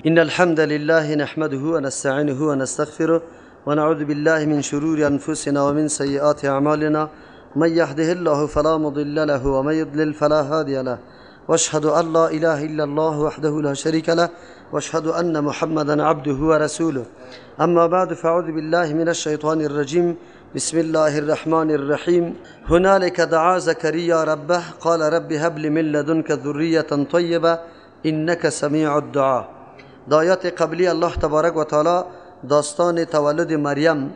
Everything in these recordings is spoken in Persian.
إن الحمد لله نحمده ونستعينه ونستغفره ونعوذ بالله من شرور أنفسنا ومن سيئات أعمالنا من يهده الله فلا مضل له ومن يضلل فلا هادي له واشهد أن لا إله إلا الله وحده لا شريك له واشهد أن محمدا عبده ورسوله أما بعد فأعوذ بالله من الشيطان الرجيم بسم الله الرحمن الرحيم هنالك دعا زكريا ربه قال رب هب لي من لدنك ذرية طيبة إنك سميع الدعاء. آیات قبلی الله تبارک و تعالی داستان تولد مریم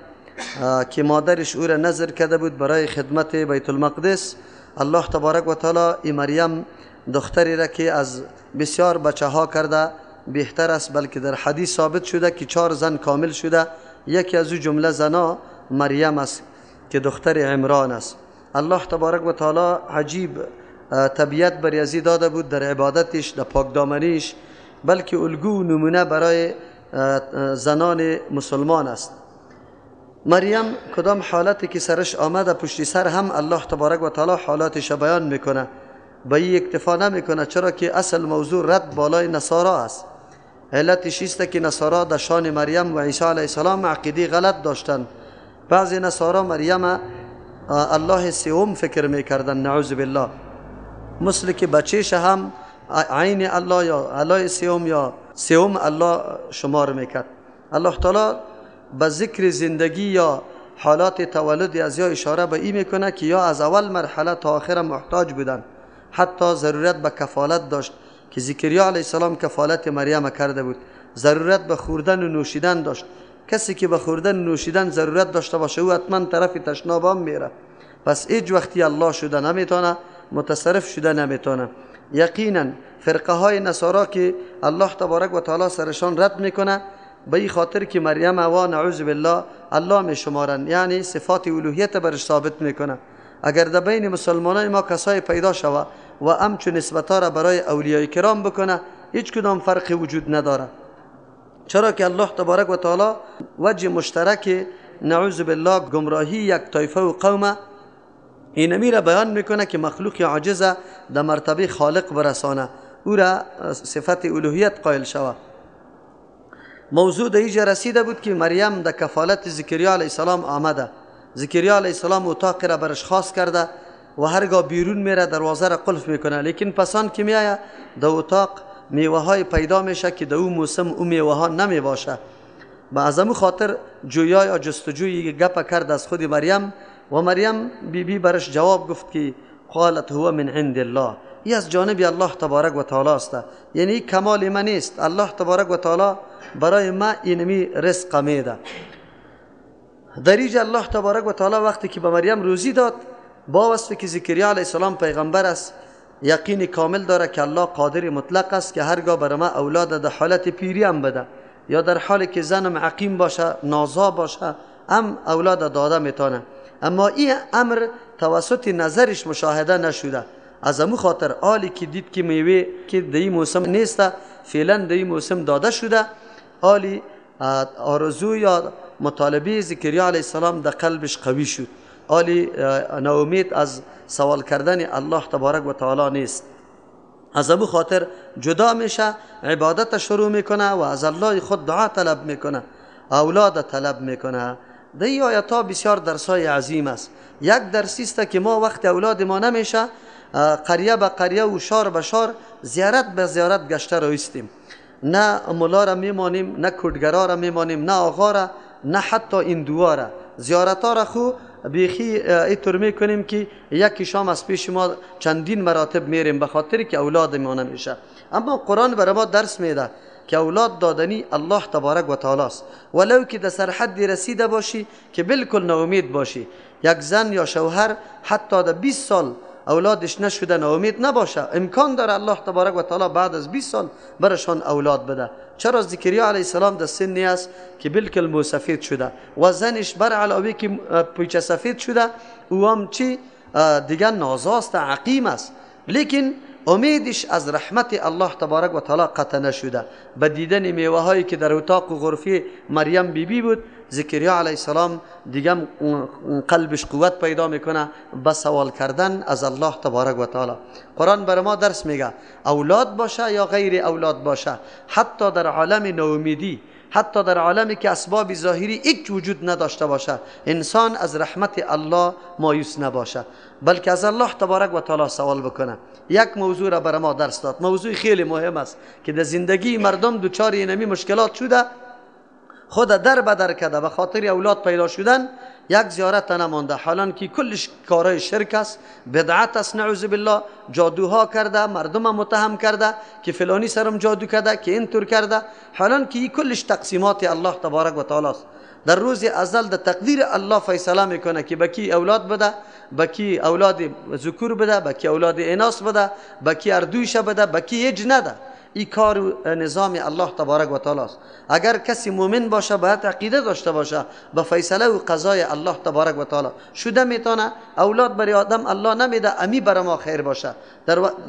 که مادرش او را نذر کرده بود برای خدمت بیت المقدس. الله تبارک و تعالی این مریم دختری را که از بسیار بچه ها کرده بهتر است، بلکه در حدیث ثابت شده که 4 زن کامل شده، یکی از او جمله زنا مریم است که دختر عمران است. الله تبارک و تعالی عجیب طبیعت بر یزید داده بود در عبادتش، در پاکدامنیش، بلکه الگو نمونه برای زنان مسلمان است. مریم کدام حالتی که سرش آمده پشت سر هم الله تبارک و تعالی حالاتش بیان میکنه، به این اکتفا نمیکنه، چرا که اصل موضوع رد بالای نصارا است. علتش است که نصارا در شان مریم و عیسی علیه السلام عقیده غلط داشتند. بعضی نصارا مریم الله سوم فکر میکردن، نعوذ بالله، مثل که بچهش هم عین الله یا الله سوم یا سوم الله شمار میکرد. الله تعالی به ذکر زندگی یا حالات تولد از یا اشاره به این میکنه که یا از اول مرحله تا آخر محتاج بودن، حتی ضرورت به کفالت داشت که زکریا علیه السلام کفالت مریم کرده بود. ضرورت به خوردن و نوشیدن داشت. کسی که به خوردن و نوشیدن ضرورت داشته باشه او حتما طرف تشناب میره، پس هیچ وقتی الله شده نمیتونه، متصرف شده نمیتونه. یقینا فرقه های نصارا که الله تبارک و تعالی سرشان رد میکنه به این خاطر که مریم و نعوذ بالله الله میشمارن، یعنی صفات الوهیت برش ثابت میکنه. اگر در بین مسلمانان ما کسای پیدا شوه و همچون نسبت ها را برای اولیای کرام بکنه، هیچ کدام فرقی وجود نداره، چرا که الله تبارک و تعالی وجه مشترک نعوذ بالله گمراهی یک طایفه و قوم اینمی را بیان میکنه که مخلوق عاجزه در مرتبه خالق برسانه، او را صفت الوهیت قائل شوه. موضوع در اینجا رسیده بود که مریم در کفالت زکریا علیه السلام آمده. زکریا علیه السلام اتاق را برش خاص کرده و هرگاه بیرون میره دروازه را قلف میکنه، لیکن پسان که میایه در اتاق میوه های پیدا میشه که در اون موسم اون میوه ها نمی باشه. با ازمو خاطر جویای یا جستجوی گپ کرد از خود مریم و مریم بی برش جواب گفت که قالت هو من عند الله، این از جانب الله تبارک و تعالی است، یعنی کمال من نیست، الله تبارک و تعالی برای ما اینمی رزق میده. در اینجا الله تبارک و تعالی وقتی که به مریم روزی داد با وصفی که زکریا علیه السلام پیغمبر است، یقین کامل داره که الله قادر مطلق است که هرگاه بر ما اولاد در حالت پیری هم بده یا در حالی که زنم عقیم باشه نازا باشه هم اولاد داده میتونه. اما این امر توسط نظرش مشاهده نشده، از امو خاطر آلی که دید که میوه که در این موسم نیست فعلا در این موسم داده شده، آلی آرزو یا مطالبه زکریا علیه السلام در قلبش قوی شد، آلی ناامید از سوال کردن الله تبارک و تعالی نیست. از امو خاطر جدا میشه، عبادت شروع میکنه و از الله خود دعا طلب میکنه، اولاد طلب میکنه. در این آیات ها بسیار درسای عظیم است. یک درسی است که ما وقت اولاد ما نمیشه قریه به قریه و شار به شار زیارت به زیارت گشته رایستیم، نه مولا را میمانیم، نه کردگرا را میمانیم، نه آقا را، نه حتی این دعا را. زیارت ها را خو بیخی اینطور میکنیم که یکی شام از پیش ما چندین مراتب میریم به خاطر که اولاد ما نمیشه. اما قرآن برای ما درس میده که اولاد دادنی الله تبارک و تعالی است، ولو که در سرحدی رسیده باشی که بالکل ناامید باشی. یک زن یا شوهر حتی در 20 سال اولادش نشده ناامید نباشه، امکان داره الله تبارک و تعالی بعد از 20 سال برشان اولاد بده. چرا زکریا علیه السلام در سنی است که بالکل موسفید شده و زنش بر علاوه که پیچ سفید شده او هم چی دیگر نازاست، عقیم است، لیکن امیدش از رحمت الله تبارک و تعالی قطع نشده. به دیدن میوه هایی که در اتاق و غرفه مریم بیبی بود زکریا علیه السلام دیگه قلبش قوت پیدا میکنه به سوال کردن از الله تبارک و تعالی. قرآن بر ما درس میگه اولاد باشه یا غیر اولاد باشه، حتی در عالم نومیدی، حتی در عالمی که اسباب ظاهری هیچ وجود نداشته باشه، انسان از رحمت الله مایوس نباشه، بلکه از الله تبارک و تعالی سوال بکنه. یک موضوع را بر ما درس داد، موضوع خیلی مهم است که در زندگی مردم دوچار اینمی مشکلات شده، خود در بدر کرده به خاطر اولاد پیدا شدن، یک زیارت نمانده، حالان که کلش کارهای شرک است، بدعت است، نعوذ بالله، جادوها کرده، مردم متهم کرده که فلانی سرم جادو کرده، که اینطور کرده، حالان که کلش تقسیمات الله تبارک و تعالی است. در روز ازل در تقدیر الله فیصله میکنه که بکی اولاد بده، بکی اولاد ذکور بده، بکی اولاد اناث بده، بکی اردویش بده، بکی هیچ نده. این کار نظام الله تبارک و تعالی است. اگر کسی مؤمن باشه باید عقیده داشته باشه به فیصله و قضای الله تبارک و تعالی. شده میتونه اولاد برای آدم الله نمیده، امی بر ما خیر باشه.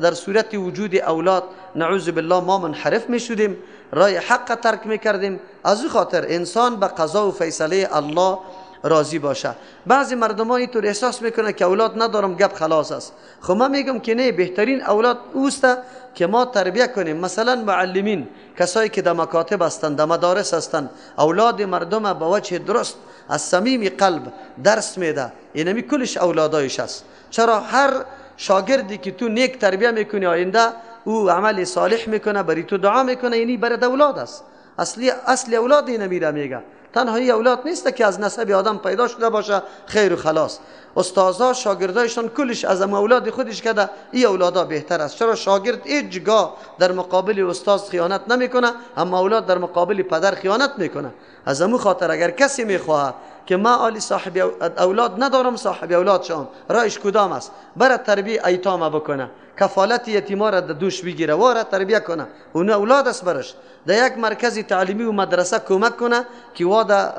در صورت وجود اولاد نعوذ بالله ما منحرف میشدیم، راه حق ترک میکردیم. از او خاطر انسان به قضا و فیصله الله راضی باشه. بعضی مردم ها اینطور احساس میکنه که اولاد ندارم گپ خلاص است. خب من میگم که نه، بهترین اولاد اوست که ما تربیه کنیم. مثلا معلمین، کسایی که در مکاتب هستند، در مدارس هستند، اولاد مردم به وجه درست از صمیم قلب درس میده، اینمی کلش اولادایش است. چرا؟ هر شاگردی که تو نیک تربیه میکنی آینده او عمل صالح میکنه، بری تو دعا میکنه، اینی برای اولاد است. اصلی اولاد اینمی را میگه. تنهایی اولاد نیست که از نسب آدم پیدا شده باشه خیر و خلاص. استادا شاگردایشان کلش از اولاد خودش کده، این اولادا بهتر است. چرا؟ شاگرد هیچگاه در مقابل استاد خیانت نمیکنه، اما اولاد در مقابل پدر خیانت میکنه. از امو خاطر اگر کسی میخواه که ما آلی صاحب اولاد ندارم، صاحب اولاد شام، رایش کدام است؟ برای تربیه ایتام بکنه، کفالت یتیما را دوش بگیره و را تربیه کنه، اون اولاد است برش. در یک مرکز تعلیمی و مدرسه کمک کنه که وادا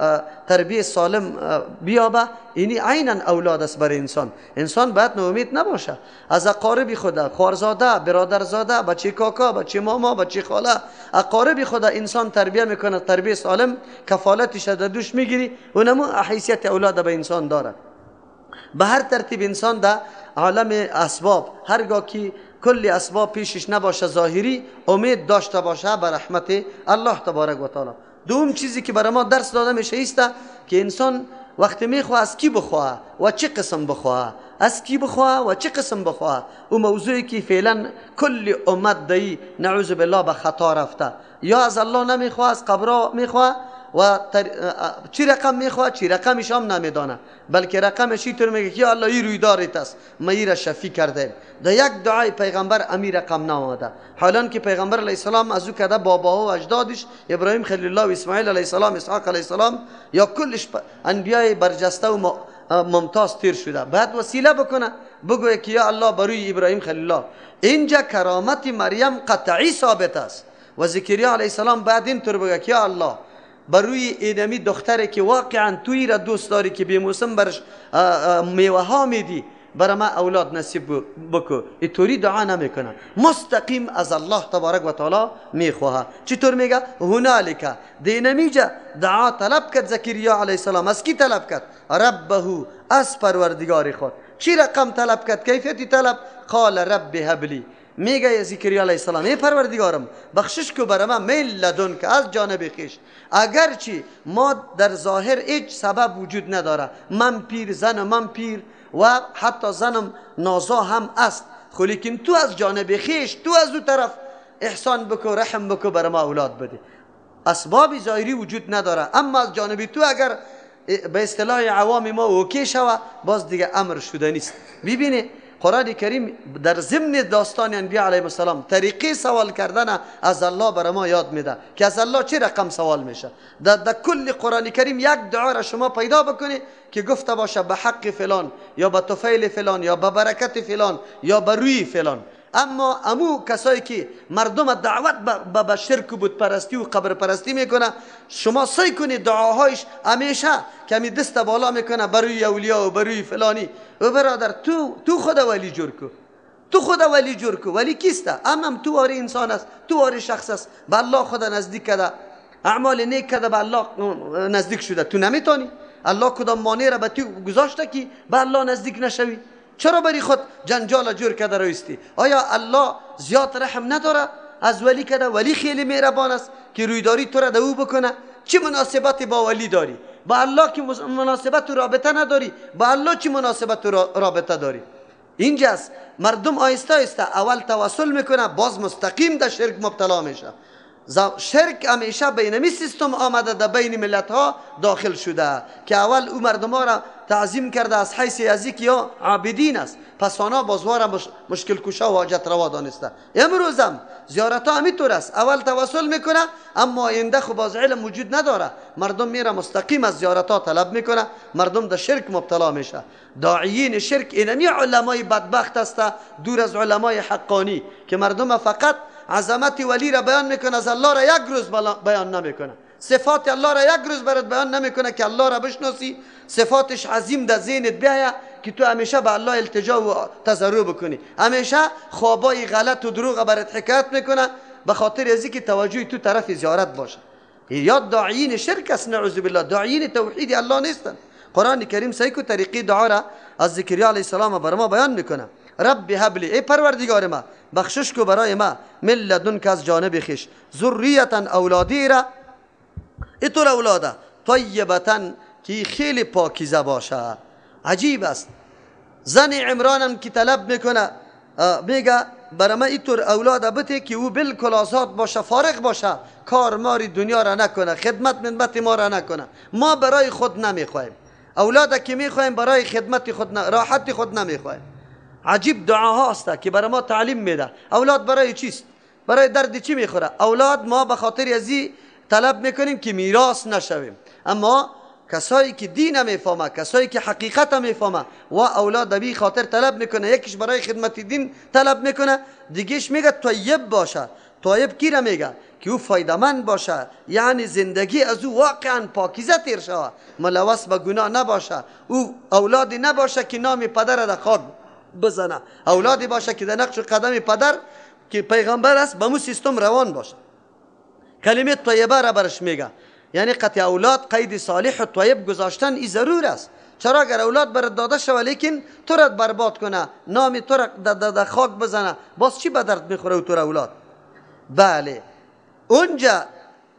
تربیه سالم بیابه، اینی عینا اولاد است برای انسان. انسان باید ناامید نباشه از اقارب خدا، خوارزاده، برادرزاده، بچه کاکا، بچه ماما، بچه خاله، اقارب خدا انسان تربیه میکنه، تربیه سالم، کفالتش در دوش میگیری، اونمو حیثیت اولاد به انسان داره. به هر ترتیب انسان در عالم اسباب هرگاه که کلی اسباب پیشش نباشه ظاهری، امید داشته باشه به رحمت الله تبارک و تعالی. دوم چیزی که برای ما درس داده میشه ایست که انسان وقتی میخواه از کی بخواه و چه قسم بخواه، از کی بخواه و چه قسم بخواه، او موضوعی که فعلا کل امت دایی نعوذ بالله به خطا رفته. یا از الله نمیخواه، از قبرا میخواه و چی رقم میخواه، چی رقمش هم نمیدانه، بلکه رقمش اینطور میگه که یا الله این رویدارت است، ما این را شفی کرده. در یک دعای پیغمبر امی رقم نامده، حالان که پیغمبر علیه السلام از او کده بابا و اجدادش ابراهیم خلیل الله و اسماعیل علیه السلام، اسحاق علیه السلام، یا کلش انبیای برجسته و ممتاز تیر شده. بعد وسیله بکنه بگوه که یا الله بروی ابراهیم خلیل الله. اینجا کرامت مریم قطعی ثابت است. و زکریا علیه السلام بعد اینطور بگه که یا الله بروی اینمی دختری که واقعا توی را دوست داری که بی موسم برش میوه ها میدی، برای ما اولاد نصیب بکو. اینطوری دعا نمیکنه، مستقیم از الله تبارک و تعالی میخواه. چطور میگه؟ هنالک، دینمیجا دعا طلب کرد زکریا علیه السلام. از کی طلب کرد؟ ربه، از پروردگار خود. چی رقم طلب کرد؟ کیفیتی طلب؟ قال رب هب لی، میگه زکریا علیه السلام ای پروردگارم بخشش کو برای من میل لدن که از جانب خویش، اگرچه ما در ظاهر هیچ سبب وجود نداره، من پیر، زنم من پیر و حتی زنم نازا هم است، خو لیکن تو از جانب خویش، تو از او طرف احسان بکو، رحم بکو، برای ما اولاد بده. اسباب ظاهری وجود نداره، اما از جانب تو اگر به اصطلاح عوام ما اوکی شوه باز دیگه امر شده نیست. ببینید قرآن کریم در ضمن داستان انبیاء علیهم السلام طریقه سوال کردن از الله برای ما یاد میده که از الله چه رقم سوال میشه. در کل قرآن کریم یک دعا را شما پیدا بکنید که گفته باشه به حق فلان، یا به طفیل فلان، یا به برکت فلان، یا به روی فلان. اما امو کسایی که مردم دعوت به شرک و بت پرستی و قبر پرستی میکنه، شما سعی کنید دعاهایش همیشه کمی دست بالا میکنه بروی اولیاء و بروی فلانی. و برادر تو خدا ولی جور کو، تو خدا ولی جور کو. ولی کیسته؟ هم تو واری انسان است، تو واری شخص است، به الله خدا نزدیک کده. اعمال نیک کرده به الله نزدیک شده، تو نمیتونی؟ الله کدام مانع را به تو گذاشته که به الله نزدیک نشوی؟ چرا بری خود جنجال جور کرده رویستی؟ آیا الله زیاد رحم نداره از ولی کرده؟ ولی خیلی مهربان است که رویداری تو را دو بکنه. چه مناسبتی با ولی داری؟ با الله که مناسبت و رابطه نداری، با الله چه مناسبت و رابطه داری؟ اینجاست مردم آیسته آیسته اول توسل میکنه، باز مستقیم در شرک مبتلا میشه. شرک همیشه بینمی سیستم آمده، در بین ملت ها داخل شده که اول او مردم ها را تعظیم کرده از حیث ازی که یا عابدین است، پس آنها بازوار مشکل کشا و حاجت روا دانسته. امروز هم زیارت ها همینطور است، اول توسل میکنه اما آینده خب باز علم وجود نداره، مردم میره مستقیم از زیارت ها طلب میکنه، مردم در شرک مبتلا میشه. داعیین شرک اینمی علمای بدبخت است، دور از علمای حقانی که مردم فقط عظمت ولی را بیان میکنه، از الله را یک روز بیان نمیکنه، صفات الله را یک روز برات بیان نمیکنه که الله را بشناسی، صفاتش عظیم در ذهنت بیاید که تو همیشه به الله التجا و تضرع بکنی. همیشه خوابای غلط و دروغ برات حکایت میکنه به خاطر ازی که توجه تو طرف زیارت باشه. یا داعیین شرک است، نعوذ بالله، داعیین توحید الله نیستن. قرآن کریم سعی کو طریقی دعا را از زکریا علیه السلام بر ما بیان میکنه. رب هب لی، ای پروردگار ما بخشش کو برای ما، من لدنک از جانب خویش، ذریتا اولادی را، ایتور اولاده، طیبتا که خیلی پاکیزه باشه. عجیب است، زن عمرانم که طلب میکنه میگه برای ما ایتور اولاده بده که او بالکل آزاد باشه، فارغ باشه، کار ماری دنیا را نکنه، خدمت منبت ما را نکنه. ما برای خود نمیخوایم، اولاده که میخوایم برای خدمت خود راحت خود نمیخوایم. عجیب دعاها است که برای ما تعلیم میده. اولاد برای چیست؟ برای درد چی میخوره؟ اولاد ما به خاطر ازی طلب میکنیم که میراث نشویم، اما کسایی که دین میفهمه، کسایی که حقیقت میفهمه و اولاد بی خاطر طلب میکنه، یکیش برای خدمت دین طلب میکنه، دیگهش میگه طیب باشه. طیب کی را میگه؟ که او فایدمند باشه، یعنی زندگی از او واقعا پاکیزه تیر شود، ملوث به گناه نباشه. او اولادی نباشه که نام پدر را خاک بزنه، اولادی باشه که در نقش قدم پدر که پیغمبر است به مو سیستم روان باشه. کلمه طیبه را برش میگه، یعنی قطع اولاد قید صالح و طیب گذاشتن ای ضرور است. چرا اگر اولاد برات داده شود لیکن تو را برباد کنه، نام تو را در خاک بزنه، باز چی به درد میخوره تو را اولاد؟ بله، اونجا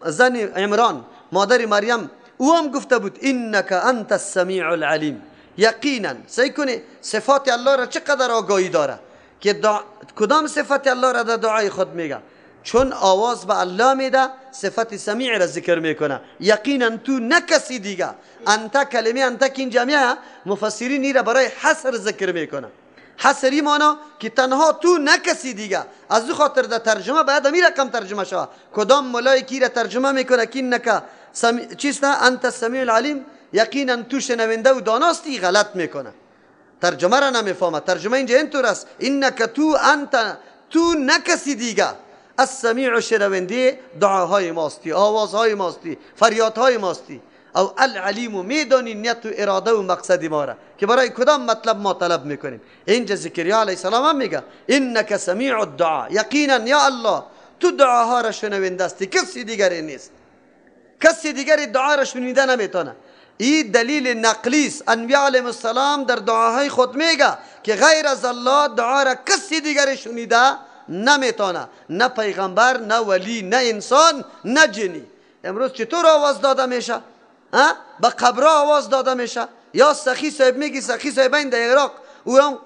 زن عمران مادر مریم او هم گفته بود انک انت السمیع العلیم. یقینا سعی کنی صفات الله را چقدر آگاهی داره که کدام صفت الله را در دعای خود میگه، چون آواز به الله میده صفت سمیع را ذکر میکنه. یقینا تو نه کسی دیگه، انت کلمه انت که این جمعه مفسرین را برای حصر ذکر میکنه. حصری مانا که تنها تو نه کسی دیگه، از او خاطر در ترجمه باید امی رقم ترجمه شود. کدام ملای کی را ترجمه میکنه که انک چیست؟ انت السمیع العلیم، یقینا تو شنونده و داناستی، غلط میکنه، ترجمه را نمیفهمه. ترجمه اینجا اینطور است، انک تو انت تو نه کسی دیگه، السمیع شنونده دعاهای ماستی، آوازهای ماستی، فریادهای ماستی، او العلیم میدانی نیت و اراده و مقصد ما را که برای کدام مطلب ما طلب میکنیم. اینجا زکریا علیه السلام هم میگه انک سمیع الدعا، یقینا یا الله تو دعاها را شنونده استی، کسی دیگری نیست، کسی دیگری دعا را شنیده نمیتونه. این دلیل نقلی است. انبیاء علیهم السلام در دعاهای خود میگه که غیر از الله دعا را کسی دیگری شنیده نمیتونه، نه پیغمبر، نه ولی، نه انسان، نه جنی. امروز چطور آواز داده میشه؟ به قبرها آواز داده میشه. یا سخی صاحب میگی سخی صاحب این در عراق او هم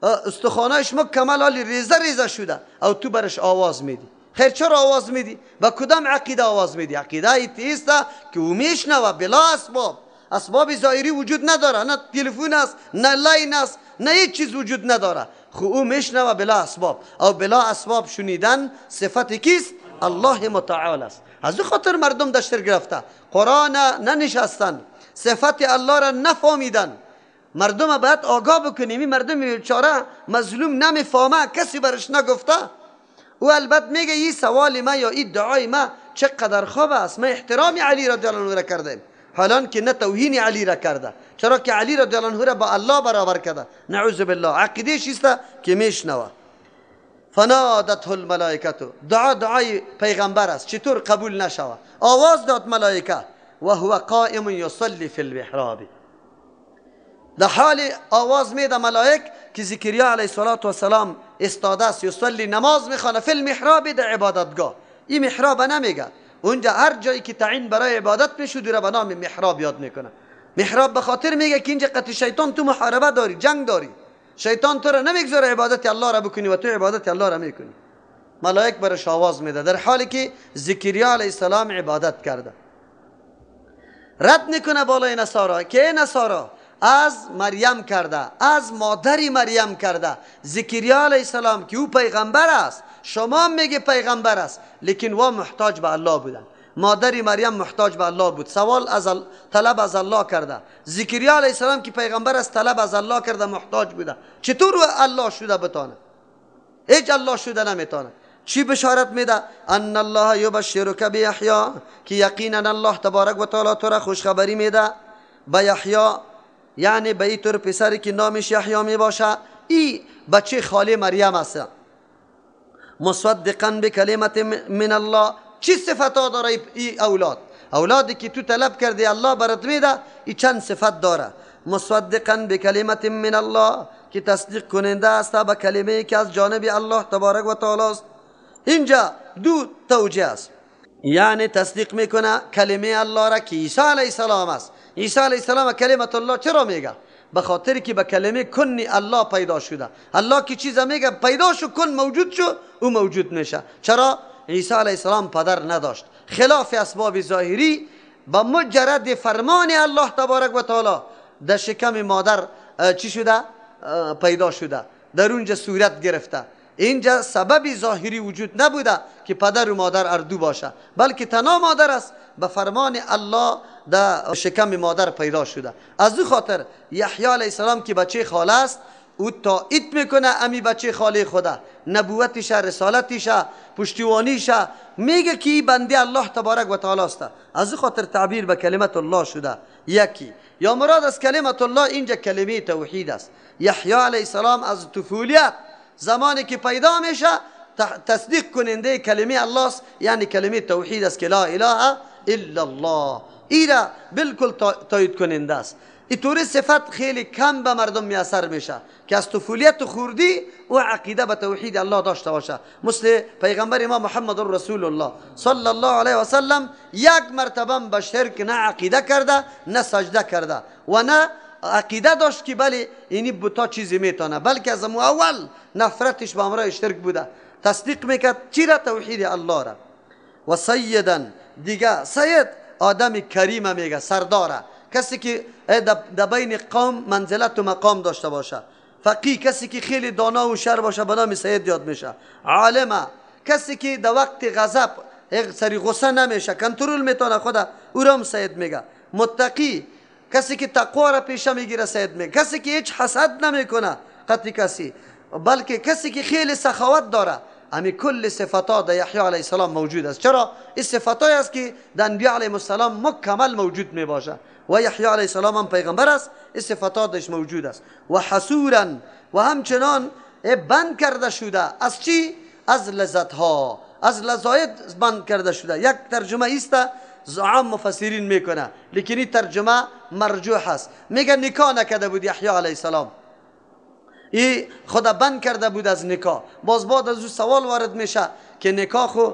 استخوانایش مکمل حالی ریزه ریزه شده، او تو برش آواز میدی. خیر چرا آواز میدی؟ با کدام عقیده آواز میدی؟ عقیده ایتیست که او میشنوه بلا اسباب. اسباب ظاهری وجود نداره، نه تلفن است، نه لاین است، نه هیچ چیز وجود نداره. خو او میشنوه بلا اسباب، او بلا اسباب شنیدن صفت کیست؟ الله متعال است. از او خاطر مردم در شرک گرفته، قرآن ننشستن، صفت الله را نفهمیدن. مردم باید آگاه بکنیم. این مردم بیچاره مظلوم نمیفهمه، کسی برش نگفته. او البته میگه این سوال ما یا این دعای ما چقدر خوب است، ما احترام علی رضی الله عنه را کردیم، حالان که نه توهین علی را کرده، چرا که علی رضی الله عنه را با الله برابر کرده. نعوذ بالله. عقیده چیست که میشنوه. فنادته الملائکه، دعای پیغمبر است چطور قبول نشود؟ آواز داد ملائکه و هو قائم یصلی فی المحراب، در حال آواز میده ملائک که زکریا علیه السلام استاده است، یصلی نماز میخوانه، فی المحراب در عبادتگاه. این محراب نمیگه، اونجا هر جایی که تعیین برای عبادت میشود را به نام محراب یاد میکنه. محراب به خاطر میگه که اینجا قطع شیطان تو محاربه داری، جنگ داری، شیطان تو را نمیگذاره عبادت الله را بکنی و تو عبادت الله را میکنی. ملائک برش آواز میده در حالی که زکریا علیه السلام عبادت کرده. رد میکنه بالای نصارا که نصارا از مریم کرده، از مادری مریم کرده. زکریا علیه السلام که او پیغمبر است، شما میگه پیغمبر است، لیکن و محتاج به الله بودن. مادری مریم محتاج به الله بود، طلب از الله کرده. زکریا علیه السلام که پیغمبر است طلب از الله کرده، محتاج بوده. چطور الله شده بتانه؟ هیچ الله شده نمیتانه. چی بشارت میده؟ ان الله یبشرک بیحیی، که یقینا الله تبارک و تعالی تو را خوشخبری میده به یحیی، یعنی به این طور پسری که نامش یحیی می باشه. این بچه خاله مریم است. مصدقا بکلمت من الله، چی صفتا داره این اولاد؟ اولادی که تو طلب کردی الله برات میده، این چند صفت داره. مصدقا بکلمت من الله، که تصدیق کننده است به کلمه که از جانب الله تبارک و تعالی است. اینجا دو توجیه است، یعنی تصدیق میکنه کلمه الله را که عیسی علیه السلام است. عیسی علیه السلام کلمت الله چرا میگه؟ به خاطر که به کلمه کن الله پیدا شده. الله که چیز میگه پیدا شو، کن موجود شو، او موجود میشه. چرا؟ عیسی علیه السلام پدر نداشت، خلاف اسباب ظاهری با مجرد فرمان الله تبارک و تعالی در شکم مادر چی شده؟ پیدا شده، در اونجا صورت گرفته. اینجا سبب ظاهری وجود نبوده که پدر و مادر اردو باشه، بلکه تنها مادر است، به فرمان الله در شکم مادر پیدا شده. از او خاطر یحیی علیه السلام که بچه خاله است، او تایید میکنه امی بچه خاله خدا، نبوتش، رسالتش، پشتیبانیش، میگه که این بنده الله تبارک و تعالی است. از او خاطر تعبیر به کلمت الله شده. یکی یا مراد از کلمت الله اینجا کلمه توحید است. یحیی علیه السلام از طفولیت زمانی که پیدا میشه تصدیق کننده کلمه الله است، یعنی کلمه توحید است که لا اله الا الله. ایرا بالکل تایید کننده است. اینطوری صفت خیلی کم به مردم میاثر میشه که از طفولیت و خوردی و عقیده به توحید الله داشته باشه. مثل پیغمبر ما محمد رسول الله صلی الله علیه و سلم یک مرتبه به شرک نه عقیده کرده نه سجده کرده و نه عقیده داشت که بله اینی بوتا چیزی میتونه، بلکه از اول نفرتش به امر شرک بوده. تصدیق میکرد چی را؟ توحید الله را. و سیدا، دیگه سید آدم کریم میگه، سرداره، کسی که در بین قوم منزلت و مقام داشته باشه. فقیه، کسی که خیلی دانا و شر باشه به نام سید یاد میشه. عالم، کسی که در وقت غضب سری غصه نمیشه، کنترل میتونه خدا، او را هم سید میگه. متقی، کسی که تقوا را پیشه میگیره سید میگه. کسی که هیچ حسد نمیکنه قطعی کسی، بلکه کسی که خیلی سخاوت داره. امی کل صفات در یحیی علیه السلام موجود است. چرا؟ این صفاتایی است که در انبیاء علیهم السلام مکمل موجود می باشه و یحیی علیه السلام هم پیغمبر است، این صفاتش موجود است. و حسورا، و همچنان بند کرده شده از چی؟ از لذت ها، از لذایت بند کرده شده. یک ترجمه است عام مفسرین میکنه، لیکن این ترجمه مرجوح است. میگه نکاح نکرده بود یحیی علیه السلام، این خدا بند کرده بود از نکاح. باز بعد از او سوال وارد میشه که نکاح خو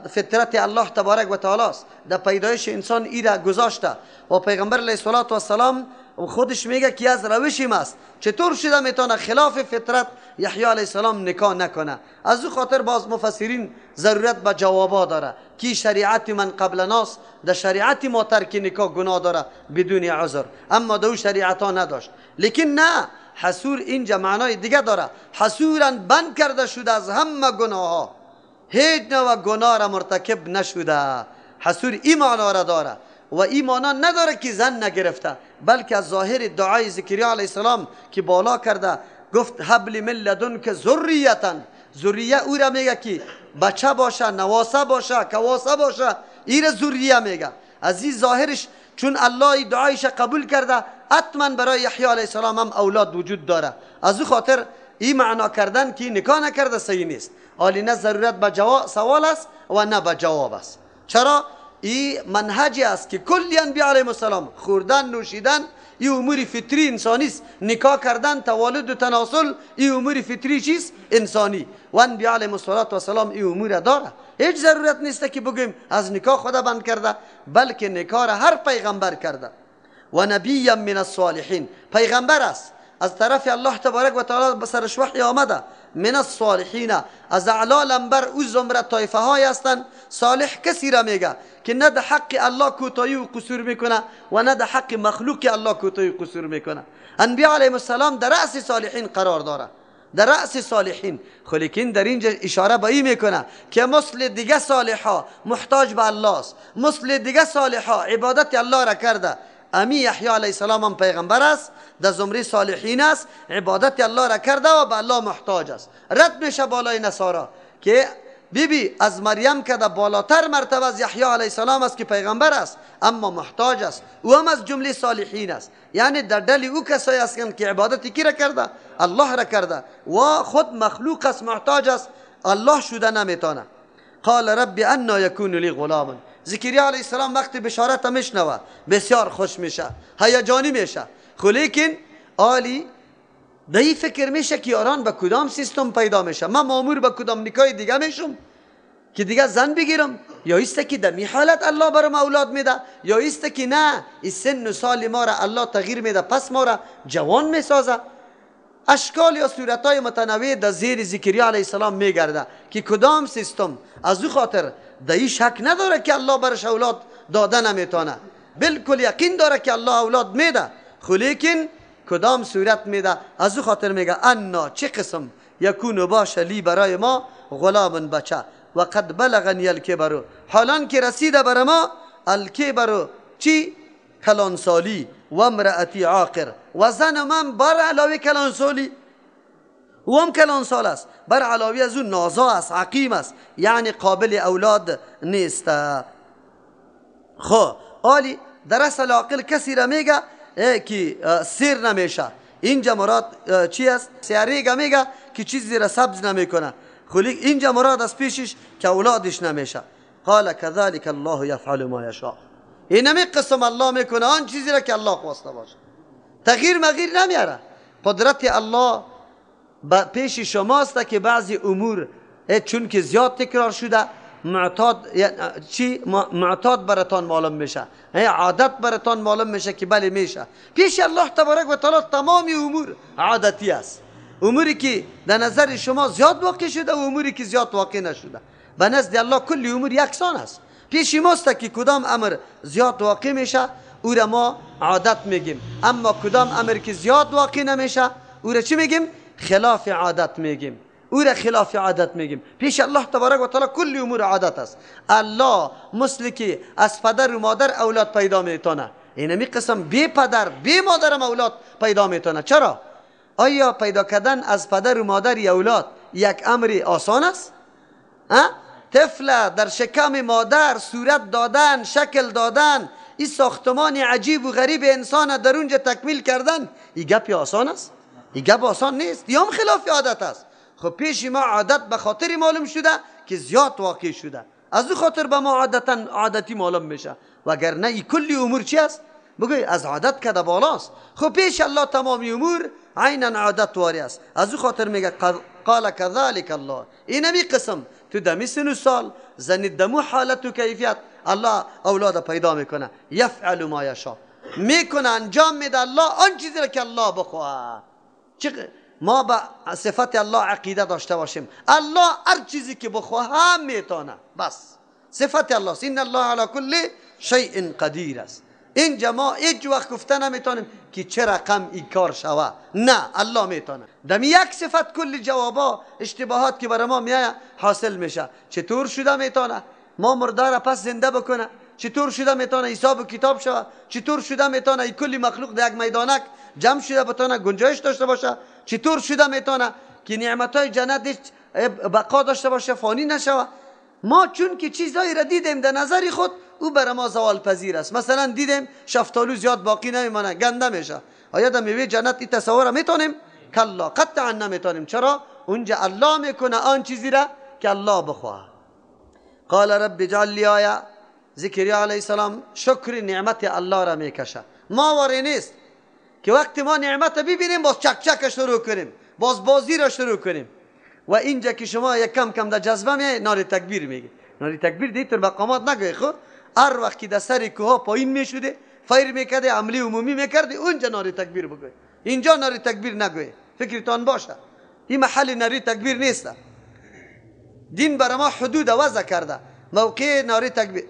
فطرت الله تبارک و تعالی است، در پیدایش انسان ایره گذاشته و پیغمبر علیه السلام خودش میگه که از روشیم است. چطور شده میتونه خلاف فطرت یحیی علیه السلام نکاح نکنه؟ از او خاطر باز مفسرین ضرورت به جوابا داره که شریعت من قبل ناس، در شریعت ما ترک نکاح گناه داره بدون عذر، اما در شریعت ها نداشت. لیکن نه، حسور اینجا معنای دیگه داره. حسورا بند کرده شده از همه گناه ها، هیچ نوع گناه را مرتکب نشده. حسور این معنا را داره و این معنا نداره که زن نگرفته، بلکه از ظاهر دعای زکریا علیه السلام که بالا کرده گفت هب من لدنک ذریتا، ذریه او را میگه که بچه باشه، نواسه باشه، کواسه باشه، این را ذریه میگه. از این ظاهرش چون الله دعایش قبول کرده، حتما برای یحیی علیه السلام هم اولاد وجود داره. از او خاطر این معنا کردن که نکاح نکرده صحیح نیست. حالی نه ضرورت به سوال است و نه به جواب است. چرا؟ این منهجی است که کلی انبیاء علیهم السلام خوردن نوشیدن این امور فطری انسانی است. نکاح کردن، تولد و تناسل این امور فطری چیست؟ انسانی. و انبیاء علیهم السلام این امور داره. هیچ ضرورت نیست که بگیم از نکاح خدا بند کرده، بلکه نکاح را هر پیغمبر کرده. و نبی من الصالحین، پیغمبر است از طرف الله تبارک و تعالی به سرش وحی آمده. من الصالحین، از اعلی لنبر او زمره طایفه های هستند. صالح کسی را میگه که نه در حق الله کوتاهی و قصور میکنه و نه در حق مخلوق الله کوتاهی و قصور میکنه. انبیاء علیهم السلام در رأس صالحین قرار داره، در رأس صالحین. لیکن در اینجا اشاره به این میکنه که مثل دیگه صالحا محتاج به الله است، مثل دیگه صالحا عبادت الله را کرده. امی یحیی علیه السلام هم پیغمبر است، در زمره صالحین است، عبادت الله را کرده و به الله محتاج است. رد میشه بالای نصارا که بیبی از مریم که در بالاتر مرتبه از یحیی علیه السلام است که پیغمبر است اما محتاج است، او هم از جمله صالحین است. یعنی در دل او کسایی هستند که عبادت کی را کرده؟ الله را کرده و خود مخلوق است، محتاج است، الله شده نمیتونه. قال رب انا یکون لی غلام، زکریا علیه السلام وقتی بشارت میشنوه بسیار خوش میشه، هیجانی میشه. لیکن آلی دایی فکر میشه که یاران به کدام سیستم پیدا میشه، من مامور به کدام نکای دیگه میشم که دیگه زن بگیرم، یا ایست که در می حالت الله برام اولاد میده، یا ایست که نه این سن و سال ما را الله تغییر میده پس ما را جوان میسازه. اشکال یا صورتهای متنوع در زیر زکریا علیه السلام میگرده که کدام سیستم. از او خاطر دایی شک نداره که الله برش اولاد داده نمیتونه، بالکل یقین داره که الله اولاد میده، لیکن کدام صورت میده. از او خاطر میگه انا چه قسم یکون باشه لی برای ما غلام بچه و قد بلغنی الکبر، حالان که رسیده بر ما الکبر چی؟ کلانسالی و امرأتی عاقر، و زن من بر علاوه کلانسالی و هم کلانسال است، بر علاوه از اون نازا است، عقیم است، یعنی قابل اولاد نیست. خب آلی در اصل عاقل کسی را میگه که سیر نمیشه. اینجا مراد چی است؟ سیاریگا میگه که چیزی را سبز نمیکنه، خلیق اینجا مراد از پیشش که اولادش نمیشه. قال كذلك الله يفعل ما يشاء، اینمی قسم الله میکنه آن چیزی را که الله خواسته باشه، تغییر مغییر نمیاره. قدرت الله پیش شماست که بعضی امور چون که زیاد تکرار شده معتاد براتان معلوم میشه، عادت براتان معلوم میشه که بله میشه. پیش الله تبارک و تعالی تمامی امور عادتی است، اموری که در نظر شما زیاد واقع شده و اموری که زیاد واقع نشده. به نزد الله کل امور یکسان است. پیش ماست که کدام امر زیاد واقع میشه او را ما عادت میگیم، اما کدام امر که زیاد واقع نمیشه او را چی میگیم؟ خلاف عادت میگیم، او را خلاف عادت میگیم. پیش الله تبارک و تعالی کل امور عادت است. الله مثل که از پدر و مادر اولاد پیدا میتونه، اینمی قسم بی پدر بی مادرم اولاد پیدا میتونه. چرا؟ آیا پیدا کردن از پدر و مادر اولاد یک امر آسان است؟ طفل در شکم مادر صورت دادن، شکل دادن، این ساختمان عجیب و غریب انسان در اونجا تکمیل کردن، این گپ آسان است؟ این گپ آسان نیست، یا هم خلاف عادت است. خب پیش ما عادت به خاطر معلوم شده که زیاد واقع شده، از او خاطر به ما عادتی معلوم میشه، وگرنه این کلی امور چی است؟ بگوی از عادت کده بالاست. خب پیش الله تمامی امور عینا عادت واری است، از او خاطر میگه قال كذلك الله، اینمی قسم تو دمی سن و سال زنید دمو حالت و کیفیت الله اولاد پیدا میکنه. یفعل ما یشاء، میکنه انجام میده الله آن چیزی را که الله بخواه. ما با صفت الله عقیده داشته باشیم، الله هر چیزی که بخواه هم میتونه، بس صفت الله است. این الله علی کل شیء قدیر است. اینجا ما هیچ وقت گفته نمیتونیم که چه رقم این کار شوه، نه الله میتونه. دم یک صفت کل جوابا اشتباهات که برای ما میایه حاصل میشه. چطور شده میتونه ما مردار پس زنده بکنه؟ چطور شده میتونه حساب و کتاب شوه؟ چطور شده میتونه این کلی مخلوق در یک میدانک جمع شده بتونه گنجایش داشته باشه؟ چطور شده میتونه که نعمتهای جنت بقا داشته باشه، فانی نشوه؟ ما چون که چیزایی را دیدیم در نظر خود او برای ما زوال پذیر است. مثلا دیدیم شفتالو زیاد باقی نمیمانه، گنده میشه، آیا در میوه جنت این تصور میتونیم؟ کلا قطعا نمیتونیم. چرا؟ اونجا الله میکنه آن چیزی را که الله بخواه. قال رب اجعل لی آیه. زکریا علیه السلام شکر نعمت الله را میکشه. ما واری نیست که وقتی ما نعمت ببینیم باز چک چک شروع کنیم، باز بازی را شروع کنیم. و اینجا که شما یک کم کم در جذبه می ناری تکبیر میگی. ناری تکبیر دیتر مقامات نگوی. خب هر وقت که در سر کوه پایین میشوده فایر میکرده عملی عمومی میکرده اونجا ناری تکبیر بگوی. اینجا ناری تکبیر نگوی. فکرتان باشه این محل ناری تکبیر نیست. دین برای ما حدود وضع کرده. موقع ناری تکبیر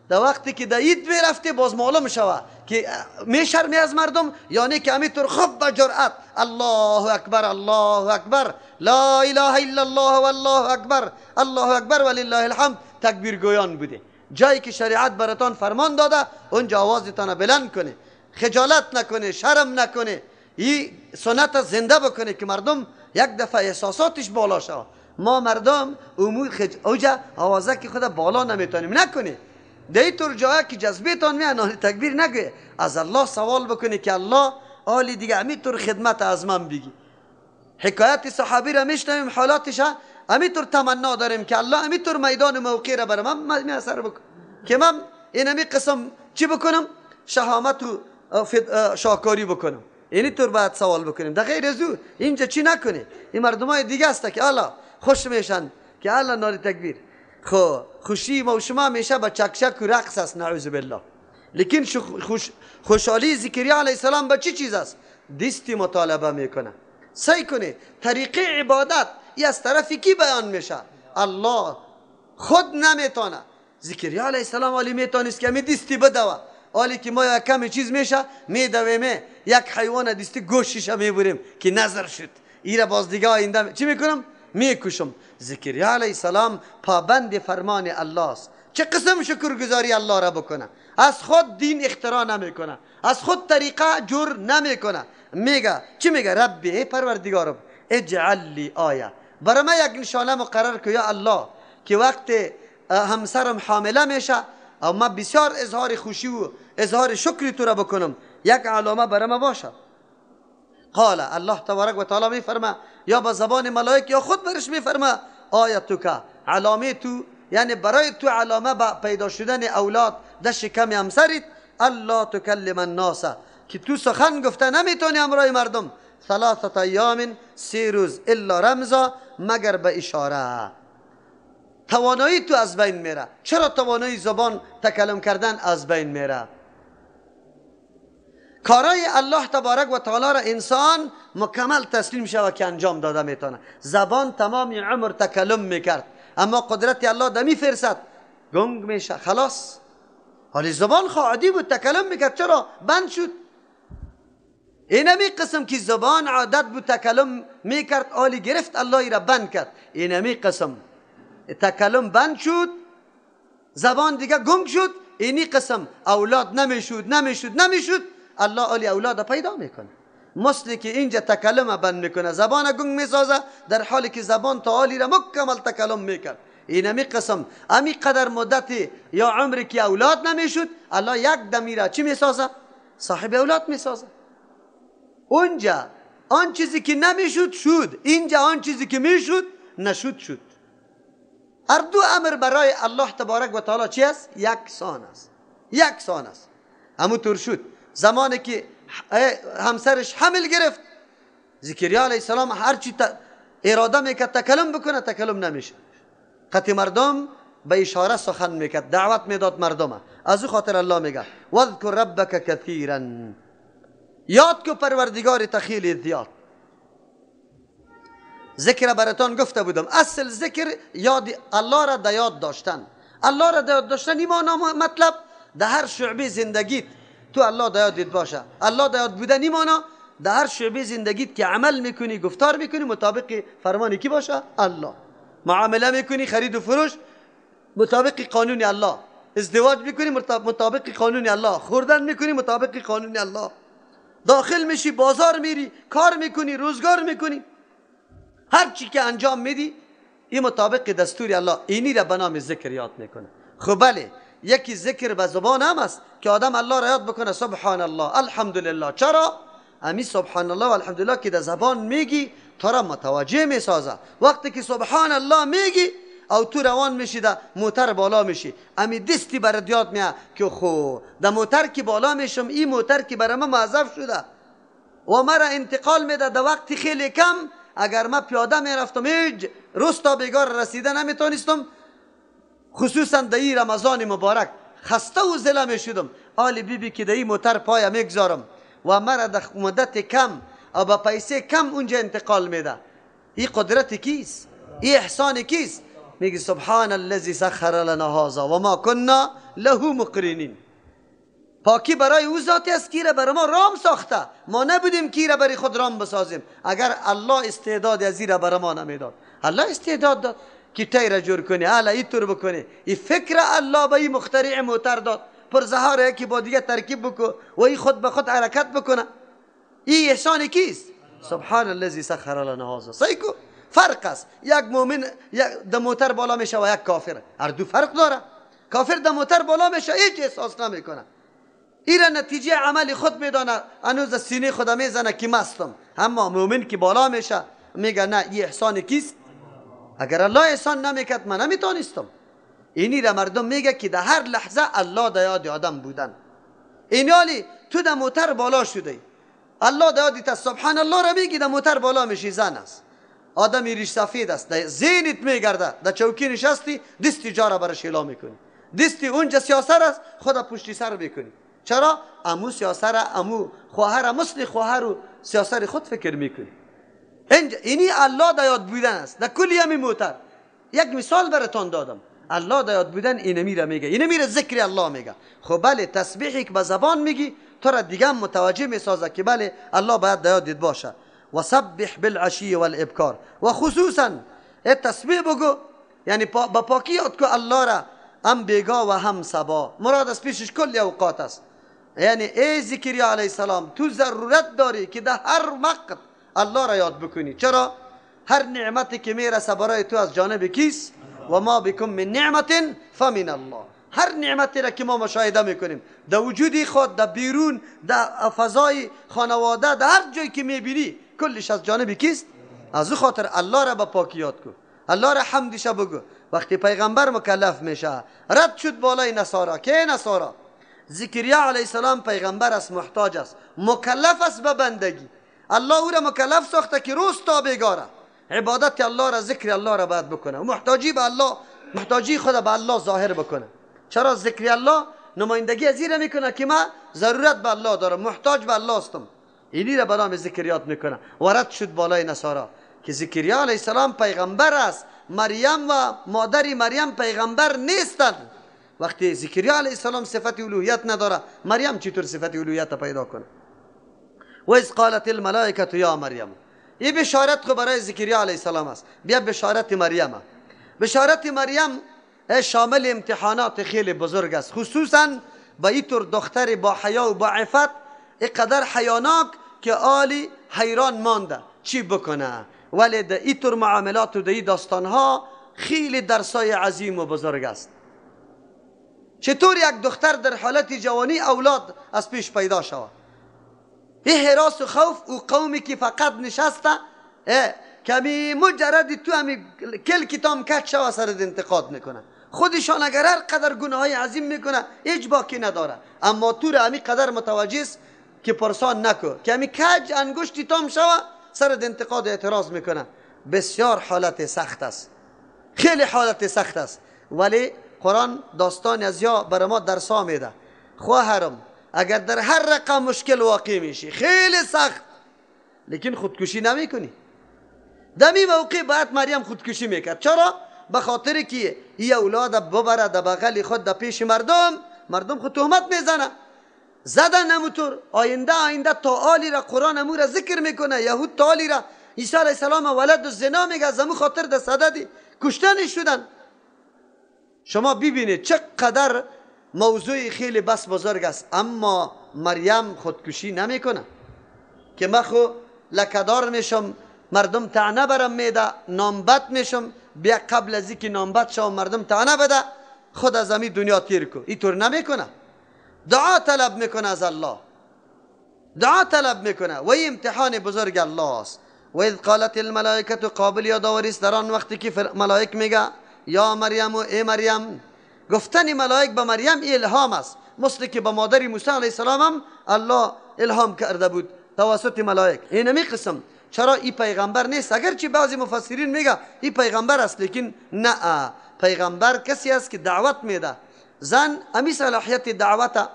در وقتی که در عید میرفته باز معلوم شوه که میشرمی از مردم، یعنی که همینطور خب با جرأت الله اکبر الله اکبر لا اله الا الله والله اکبر الله اکبر ولله الحمد تکبیر گویان بوده. جایی که شریعت براتان فرمان داده اونجا آوازتان بلند کنه، خجالت نکنه، شرم نکنه، این سنت زنده بکنه که مردم یک دفعه احساساتش بالا شود. ما مردم اوجا آوازه که خود بالا نمیتونیم نکنه. در طور جایی که جذبیتان میانه تکبیر نگوه، از الله سوال بکنه که الله آلی دیگه همینطور خدمت از من بگی. حکایت صحابی را میشنویم حالاتش، همینطور تمنا داریم که الله همینطور میدان موقع را بر من میسر بکن که من این همی قسم چی بکنم؟ شهامت و شاکاری بکنم. اینی طور باید سوال بکنیم. در غیر از او اینجا چی نکنه. این مردم های دیگه است که الله خوش میشن که الله ناری تکبیر. خوشی ما و شما میشه با چکچک و رقص است نعوذ بالله. لیکن خوشحالی زکریا علیه السلام با چی چیز است؟ دستی مطالبه میکنه. سعی کنه طریقه عبادت ای از طرفی کی بیان میشه؟ الله خود نمیتونه. زکریا علیه السلام علی میتونست که می دستی بدوه، حالی که ما یک کمی چیز میشه میدویم یک حیوان دستی گوشش میبریم که نظر شد ایره باز دیگه آینده چی میکنم؟ میکشم. زکریا علیه السلام پابند فرمان الله است. چه قسم شکرگزاری الله را بکنه. از خود دین اختراع نمیکنه، از خود طریقه جور نمیکنه. میگه چی میگه؟ ربی ای پروردگارم اجعل لی آیه، برای من یک نشانه مقرر که یا الله که وقت همسرم حامله میشه او من بسیار اظهار خوشی و اظهار شکری تو را بکنم، یک علامه برای من باشه. قال الله تبارک و تعالی میفرما یا با زبان ملائکه یا خود برش میفرما آیتو که علامه تو، یعنی برای تو علامه با پیدا شدن اولاد در شکم همسرت الله تکلم الناس، که تو سخن گفته نمیتونی امرای مردم 3 ایام 3 روز الا رمزا مگر به اشاره. توانایی تو از بین میره. چرا توانایی زبان تکلم کردن از بین میره؟ کارای الله تبارک و تعالی را انسان مکمل تسلیم شود که انجام داده میتونه. زبان تمام عمر تکلم میکرد اما قدرت الله دمی فرصت گنگ میشه خلاص. حالی زبان عادی بود تکلم میکرد، چرا بند شد؟ اینمی قسم که زبان عادت بود تکلم میکرد حالی گرفت الله ای را بند کرد. اینمی قسم تکلم بند شد، زبان دیگه گنگ شد. اینی قسم اولاد نمیشد الله علی اولاد پیدا میکنه. مثل که اینجا تکلم بند میکنه زبان گنگ میسازه، در حالی که زبان تعالی را مکمل تکلم میکرد. اینمی قسم امی قدر مدت یا عمری که اولاد نمیشد الله یک دمی را چی میسازه؟ صاحب اولاد میسازه. اونجا آن چیزی که نمیشد شد، اینجا آن چیزی که میشد نشد شد. هر دو امر برای الله تبارک و تعالی چی است؟ یکسان است. همونطور شد زمانی که همسرش حمل گرفت، زکریا علیه السلام هرچی اراده میکرد تکلم بکنه تکلم نمیشه. قطع مردم به اشاره سخن میکرد، دعوت میداد مردم. از او خاطر الله میگه واذکر ربک کثیرا، یاد کو پروردگار تخیل زیاد. ذکر براتان گفته بودم اصل ذکر یاد الله را در یاد داشتن. الله را در یاد داشتن این مطلب در هر شعبه زندگیت تو الله در یادت باشه. الله در یاد بودن این معنی در هر شعبه زندگیت که عمل میکنی گفتار میکنی مطابق فرمان کی باشه؟ الله. معامله میکنی خرید و فروش مطابق قانون الله، ازدواج میکنی مطابق قانون الله، خوردن میکنی مطابق قانون الله، داخل میشی بازار میری کار میکنی روزگار میکنی هر چی که انجام میدی این مطابق دستور الله. اینی را به نام ذکر یاد میکنه. خب بله یکی ذکر به زبان هم است که آدم الله را یاد بکنه سبحان الله الحمدلله. چرا؟ امی سبحان الله و الحمدلله که در زبان میگی تو را متوجه میسازه. وقتی که سبحان الله میگی او تو روان میشی ده موتر بالا میشی، امی دستی برات یاد میاد که خو ده موتر که بالا میشم، این موتر که برای من معذب شده و مرا انتقال میده ده وقت خیلی کم. اگر من پیاده میرفتم هیچ روستا بیگار رسیده نمیتونستم، خصوصا در این رمضان مبارک خسته و زله میشدم. آلی بی که در این موتر پایا میگذارم و مرا در مدت کم و با پیسه کم اونجا انتقال میده. این قدرت کیست؟ این احسان کیست؟ میگه سبحان الذی سخر لنا هذا و ما کنا له مقرنین. پاکی برای او ذاتی است که برای ما رام ساخته، ما نبودیم که را برای خود رام بسازیم. اگر الله استعداد از این برای ما نمیداد، الله استعداد داد که تیر جور کنی، حالا اینطور بکنی. این فکر الله به این مخترع موتر داد، پر زهاره که با دیگه ترکیب بکن و این خود به خود حرکت بکنه. این احسان کیست؟ سبحان الذی سخر لنا هذا. صحیح کو؟ فرق است، یک مؤمن در موتر بالا میشه و یک کافر، هر دو فرق داره. کافر در موتر بالا میشه هیچ احساس نمیکنه، این را نتیجه عمل خود میدانه، هنوز سینه خود میزنه که مستم. اما مؤمن که بالا میشه میگه نه، این احسان کیست؟ اگر الله احسان نمیکرد من نمیتونستم. اینی را مردم میگه که در هر لحظه الله در یاد آدم بودن. این حالی تو در موتر بالا شده، الله در یادت، سبحان الله را میگی، در موتر بالا میشی، زن است، آدمی ریش سفید است، در ذهنت میگرده، در چوکی نشستی دستی جا برش اعلا میکنی، دستی اونجا سیاسر است خدا پشتی سر میکنی. چرا؟ امو سیاسر، امو خواهر، مثل خواهر و سیاسر خود فکر میکنی. اینی الله در یاد بودن است در کل همین موتر. یک مثال براتون دادم، الله در یاد بودن اینمی را میگه، اینمی را ذکر الله میگه. خب بله، تسبیحی که به زبان میگی تو را دیگه متوجه میسازه که بله الله باید در یادت باشه. و سبح بالعشی والابکار، و خصوصا تسبیح بگو، یعنی با پاکی یاد کو الله را، هم بیگا و هم صبا. مراد از پیشش کل اوقات است. یعنی ای زکریا علیه السلام، تو ضرورت داری که در هر وقت الله را یاد بکنی. چرا؟ هر نعمتی که میرسه برای تو از جانب کیست؟ و ما بکم من نعمت فمن الله. هر نعمتی را که ما مشاهده میکنیم در وجودی خود، در بیرون، در فضای خانواده، در هر جایی که میبینی کلش از جانب کیست؟ از او خاطر الله را با پاکی یاد کن، الله را حمدش بگو. وقتی پیغمبر مکلف میشه، رد شد بالای نصارا. که نصارا؟ زکریا علیه السلام پیغمبر است، محتاج است، مکلف است به بندگی. الله او را مکلف ساخته که روز تا بیگاره عبادت الله را، ذکر الله را باید بکنه و محتاجی به الله، محتاجی خود به الله ظاهر بکنه. چرا؟ ذکر الله نمایندگی از این را میکنه که من ضرورت به الله دارم، محتاج به الله هستم. اینی را به نام ذکر یاد میکنه. و رد شد بالای نصارا که زکریا علیه السلام پیغمبر است، مریم و مادر مریم پیغمبر نیستند. وقتی زکریا علیه السلام صفت الوهیت نداره، مریم چطور صفت الوهیت پیدا کنه؟ و اذ قالت الملائکه یا مریم. این بشارت خو برای زکریا علیه السلام است. بیا بشارت مریم. بشارت مریم شامل امتحانات خیلی بزرگ است، خصوصا با این طور دختر با حیا و با عفت، اینقدر حیاناک که آلی حیران مانده چی بکنه. ولی در این طور معاملات و در این داستانها خیلی درسای عظیم و بزرگ است. چطور یک دختر در حالت جوانی اولاد از پیش پیدا شود؟ این حراس و خوف و قومی که فقط نشسته کمی مجرد تو همی کل کتام کچ شود سرد انتقاد میکنه. خودشان اگر هر قدر گناه های عظیم میکنه هیچ باکی نداره، اما تو را همی قدر متوجه است که پرسان نکو که همی کج انگشتی تام شود سرد انتقاد اعتراض میکنه. بسیار حالت سخت است، خیلی حالت سخت است. ولی قرآن داستان از یا برای ما درسا میده. خواهرم اگر در هر رقم مشکل واقع میشی خیلی سخت، لیکن خودکشی نمی کنی. دمی موقع بعد مریم خودکشی میکرد. چرا؟ به خاطر که این اولاد ببره در بغل خود در پیش مردم خود تهمت میزنه. زدن نموتور آینده تا آلی را قرآن امو را ذکر میکنه. یهود تا آلی را عیسی علیه السلام ولد الزنا میگه، از امو خاطر در صددی کشتن شدن. شما ببینید چقدر موضوع خیلی بس بزرگ است. اما مریم خودکشی نمیکنه که من خو لکدار میشم، مردم طعنه برم میده، نامبد میشم، بیا قبل از اینکه نامبد شم مردم طعنه بده خود از زمین دنیا تیر کو. اینطور نمیکنه، دعا طلب میکنه از الله، دعا طلب میکنه. و این امتحان بزرگ الله است. و اذ قالت الملائکه قابل یادآوری است در آن وقتی که ملائک میگه یا مریم و ای مریم. گفتن ملائک به مریم الهام است، مثل که به مادر موسی علیه السلام هم الله الهام کرده بود توسط ملائک. اینمی قسم چرا این پیغمبر نیست؟ اگرچه بعضی مفسرین میگه این پیغمبر است، لیکن نه، پیغمبر کسی است که دعوت میده. زن امی صلاحیت دعوت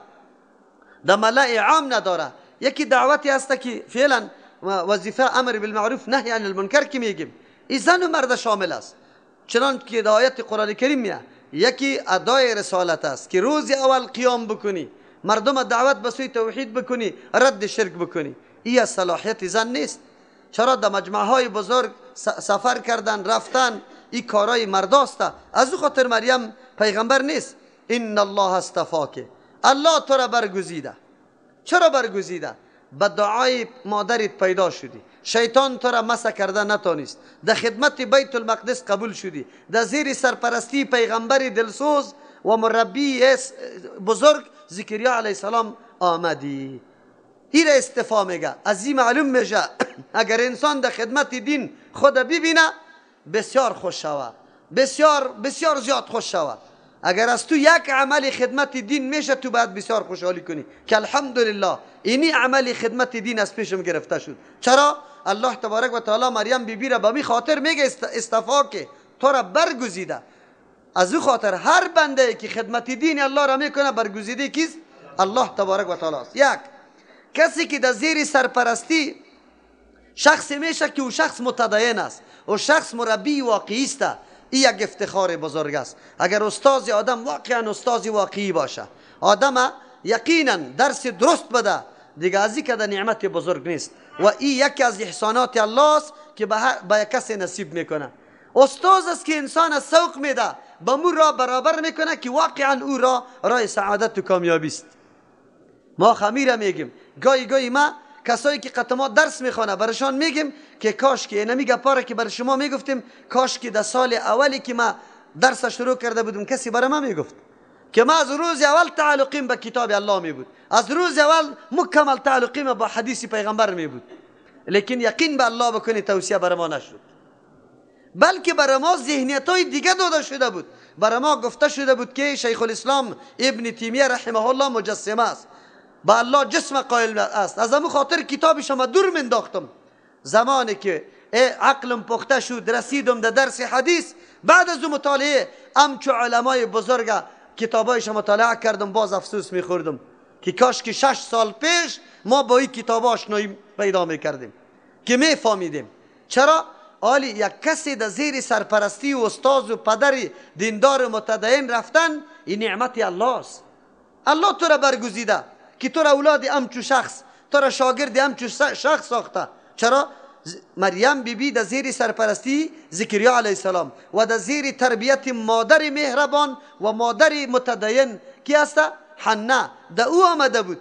در ملأ عام نداره. یکی دعوتی است که فعلا وظیفه امر بالمعروف نهی عن المنکر که میگیم، این زن و مرد شامل است. چنان که در آیت قرآن کریم میاد یکی ادای رسالت است که روز اول قیام بکنی، مردم دعوت به سوی توحید بکنی، رد شرک بکنی. این صلاحیت زن نیست. چرا در مجمع های بزرگ سفر کردن رفتن این کارای مرداست. از او خاطر مریم پیغمبر نیست. ان الله اصطفاک، الله تو را برگزیده. چرا برگزیده؟ به دعای مادرت پیدا شدی، شیطان تو را مس کرده نتانست، در خدمت بیت المقدس قبول شدی، در زیر سرپرستی پیغمبر دلسوز و مربی بزرگ زکریا علیه السلام آمدی. این را اصطفا میگه. از این معلوم میشه اگر انسان در خدمت دین خود ببینه بسیار خوش شود، بسیار زیاد خوش شود. اگر از تو یک عمل خدمت دین میشه تو باید بسیار خوشحالی کنی که الحمدلله اینی عمل خدمت دین از پیشم گرفته شد. چرا؟ الله تبارک و تعالی مریم بیبی را به می خاطر میگه اصطفا که تو را برگزیده. از او خاطر هر بنده که خدمت دین الله را میکنه برگزیده کیست؟ الله تبارک و تعالی است. یک کسی که در زیر سرپرستی شخص میشه که او شخص متدین است، او شخص مربی واقعی است. این یک افتخار بزرگ است. اگر استاد آدم واقعا استاد واقعی باشه، آدم یقینا درس درست بده، دیگه از این که نعمت بزرگ نیست. و این یکی از احسانات الله است که به کسی نصیب میکنه. استاد است که انسان از سوق میده، به مو را برابر میکنه که واقعا او راه سعادت و کامیابی است. ما خمیره میگیم گاهی ما کسایی که قطعا درس میخوانه برشان میگیم که کاش که اینمی گپاره که برای شما میگفتیم، کاش که در سال اولی که ما درس شروع کرده بودم کسی برای ما میگفت که ما از روز اول تعلقیم به کتاب الله می بود، از روز اول مکمل تعلقیم با حدیث پیغمبر می بود. لیکن یقین به الله بکنی توصیه برای ما نشد، بلکه برای ما ذهنیت های دیگه داده شده بود. برای ما گفته شده بود که شیخ الاسلام ابن تیمیه رحمه الله مجسمه است، با الله جسم قائل است. از همون خاطر کتابش ما دور منداختم. زمانی که عقلم پخته شد رسیدم در درس حدیث، بعد از اون مطالعه همچو علمای بزرگ کتابایش مطالعه کردم، باز افسوس میخوردم که کاش که 6 سال پیش ما با این کتاب آشنایی پیدا میکردیم که میفهمیدیم. چرا؟ آلی یک کسی در زیر سرپرستی و استاد و پدر دیندار متدین رفتن این نعمت الله است. الله تو را برگزیده که تو را اولاد همچو شخص، تو را شاگرد همچو شخص ساخته. چرا؟ مریم بیبی در زیر سرپرستی زکریا علیه السلام و در زیر تربیت مادر مهربان و مادر متدین کی است؟ حنا، در او آمده بود.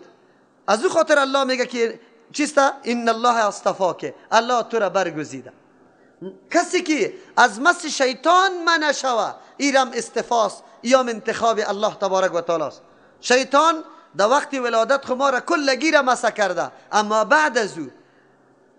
از او خاطر الله میگه که چیست؟ ان الله اصطفاک، الله تو را برگزیده. کسی که از مس شیطان منع شوه ایرم استفاست یا انتخاب الله تبارک و تعالی است. شیطان در وقت ولادت خما را کلگی را مس کرده، اما بعد از او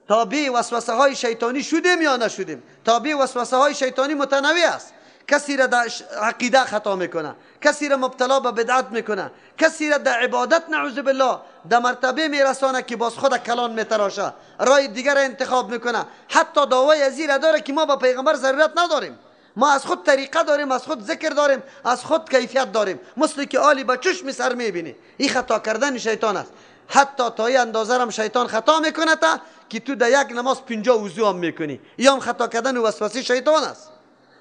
تابع وسوسه های شیطانی شدیم یا نشدیم. تابع وسوسه های شیطانی متنوع است. کسی را در عقیده خطا میکنه، کسی را مبتلا به بدعت میکنه، کسی را در عبادت نعوذ بالله در مرتبه میرسانه که باز خود کلان میتراشه، راه دیگر را انتخاب میکنه. حتی دعوای از این داره که ما با پیغمبر ضرورت نداریم، ما از خود طریقه داریم، از خود ذکر داریم، از خود کیفیت داریم، مثل که آلی با چشم سر میبینی. این خطا کردن شیطان است. حتی تا این اندازه هم شیطان خطا میکنه تا که تو در یک نماز 50 وضو هم میکنی. این هم خطا کردن و وسوسه شیطان است.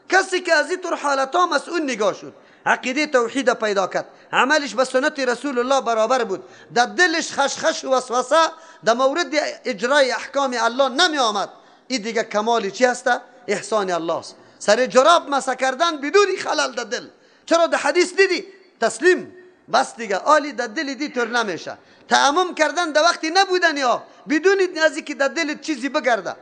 کسی که از این طور حالت ها مسئول نگاه شد، عقیده توحید پیدا کرد، عملش به سنت رسول الله برابر بود، در دلش خشخش و وسوسه در مورد اجرای احکام الله نمی آمد، این دیگه کمالی چی هست؟ احسان الله است. سر جراب مسح کردن بدون خلل در دل. چرا در حدیث دیدی تسلیم بس دیگه، آلی در دل دی طور نمیشه. تیمم کردن در وقتی نبودن یا بدون از اینکه در دل چیزی بگرده،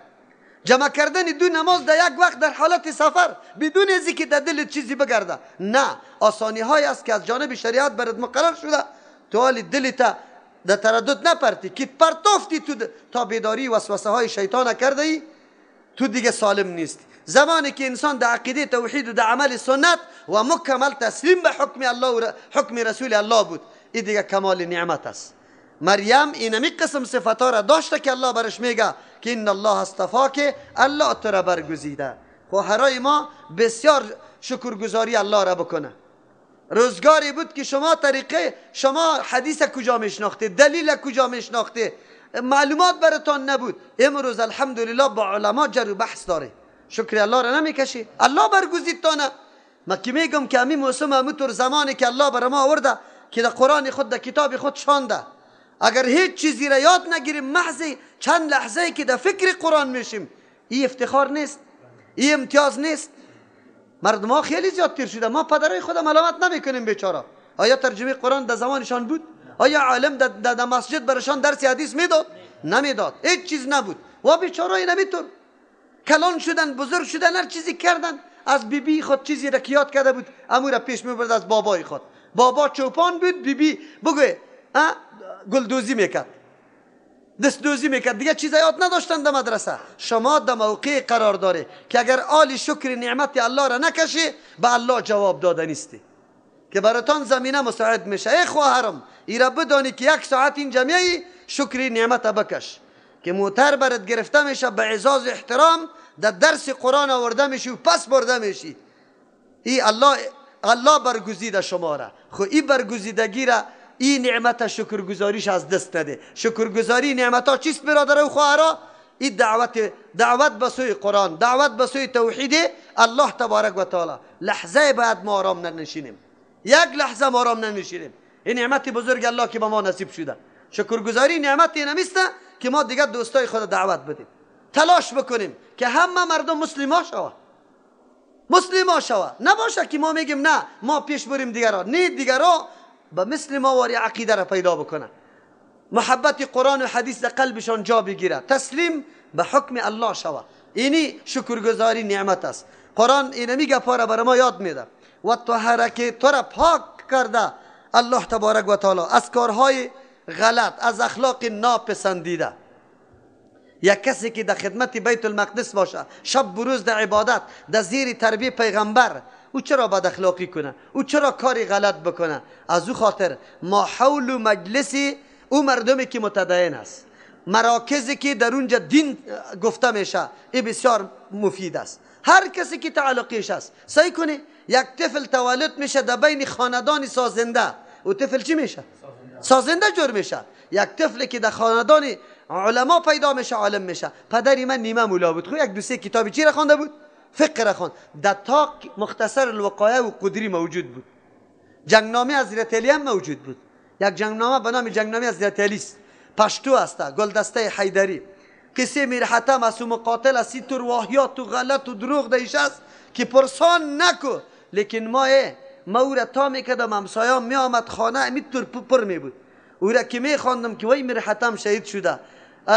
جمع کردن دو نماز در یک وقت در حالت سفر بدون از اینکه در دل چیزی بگرده، نه، آسانی های است که از جانب شریعت برات مقرر شده. تو آلی دلت در تردد نپرتی که پرتافتی تو تا بیداری وسوسه های شیطان کرده ای، تو دیگه سالم نیستی. زمانی که انسان در عقیده توحید و در عمل سنت و مکمل تسلیم به حکم الله و حکم رسول الله بود، این دیگه کمال نعمت است. مریم اینمی قسم صفتا را داشته که الله برش میگه که ان الله اصطفاک، الله تو را برگزیده. خواهرای ما بسیار شکرگزاری الله را بکنه. روزگاری بود که شما حدیث کجا میشناخته، دلیل کجا میشناخته، معلومات براتان نبود. امروز الحمدلله با علما جر و بحث داره. شکر الله را نمیکشی؟ الله برگزید تانه. ما که میگم که همین موسم همونطور زمانی که الله بر ما آورده که در قرآن خود در کتاب خود شانده، اگر هیچ چیزی را یاد نگیریم، محض چند لحظه که در فکر قرآن میشیم، این افتخار نیست؟ این امتیاز نیست؟ مردم ها خیلی زیاد تیر شده. ما پدرای خود ملامت نمیکنیم بیچاره. آیا ترجمه قرآن در زمانشان بود؟ آیا عالم در مسجد برشان درس حدیث میداد؟ نمیداد. هیچ چیز نبود. و بیچاره نمیتون کلان شدن، بزرگ شدن، هر چیزی کردن. از بیبی خود چیزی را که یاد کرده بود امو را پیش میبرد از بابای خود. بابا چوپان بود، بیبی بگوی گلدوزی میکرد، دستدوزی میکرد. دیگه چیز یاد نداشتن در مدرسه. شما در موقع قرار داره که اگر آل شکر نعمت الله را نکشی، به الله جواب داده نیستی که براتان زمینه مساعد میشه. ای خواهرم، ایرا بدانی که 1 ساعت این جمعی شکر نعمت بکش که موتر برات گرفته میشه، به اعزاز احترام در درس قرآن آورده میشی و پس برده میشی. ای الله برگزیده شما را. خو این برگزیدگی را، این نعمت شکرگزاریش از دست نده. شکرگزاری نعمت ها چیست برادر و خواهرا؟ این دعوت به سوی قرآن، دعوت به سوی توحید الله تبارک و تعالی. لحظه بعد ما آرام ننشینیم، 1 لحظه ما آرام ننشینیم. این نعمت بزرگ الله که به ما نصیب شده. شکرگزاری نعمت این نمیسته که ما دیگه دوستای خود دعوت بدیم، تلاش بکنیم که همه مردم مسلمان شوه. نباشه که ما میگیم نه ما پیش بریم دیگران، نه دیگران به مثل ما واری عقیده را پیدا بکنه، محبت قرآن و حدیث در قلبشان جا بگیره، تسلیم به حکم الله شوه. اینی شکرگزاری نعمت است. قرآن اینمی گپا را بر ما یاد میده. و طهرک، تو را پاک کرده الله تبارک و تعالی از کارهای غلط، از اخلاق ناپسندیده. یک کسی که در خدمت بیت المقدس باشه، شب بروز در عبادت، در زیر تربیه پیغمبر، او چرا بد اخلاقی کنه؟ او چرا کاری غلط بکنه؟ از او خاطر ما حول و مجلسی او مردمی که متدین است، مراکزی که در اونجا دین گفته میشه، این بسیار مفید است. هر کسی که تعلقیش است سعی کنه. یک طفل تولد میشه در بین خاندان سازنده، او طفل چی میشه؟ سازنده جور میشه. یک طفل که در خاندان علما پیدا میشه، عالم میشه. پدری من نیمه مولا بود، خو 1-2-3 کتابی چی را خوانده بود؟ فقه را خواند. در تاق مختصر الوقایع و قدری موجود بود. جنگنامه حضرت علی هم موجود بود. یک جنگنامه به نام جنگنامه حضرت علی است، پشتو است، گلدسته حیدری. قصه میر حاتم است و مقاتل است، طور واهیات و غلط و دروغ دیش است که پرسان نکو. لیکن ما او را تا میکردم، همسایه‌ام می آمد خانه همینطور پر می بود. او را که می خواندم که وای میر حاتم شهید شده،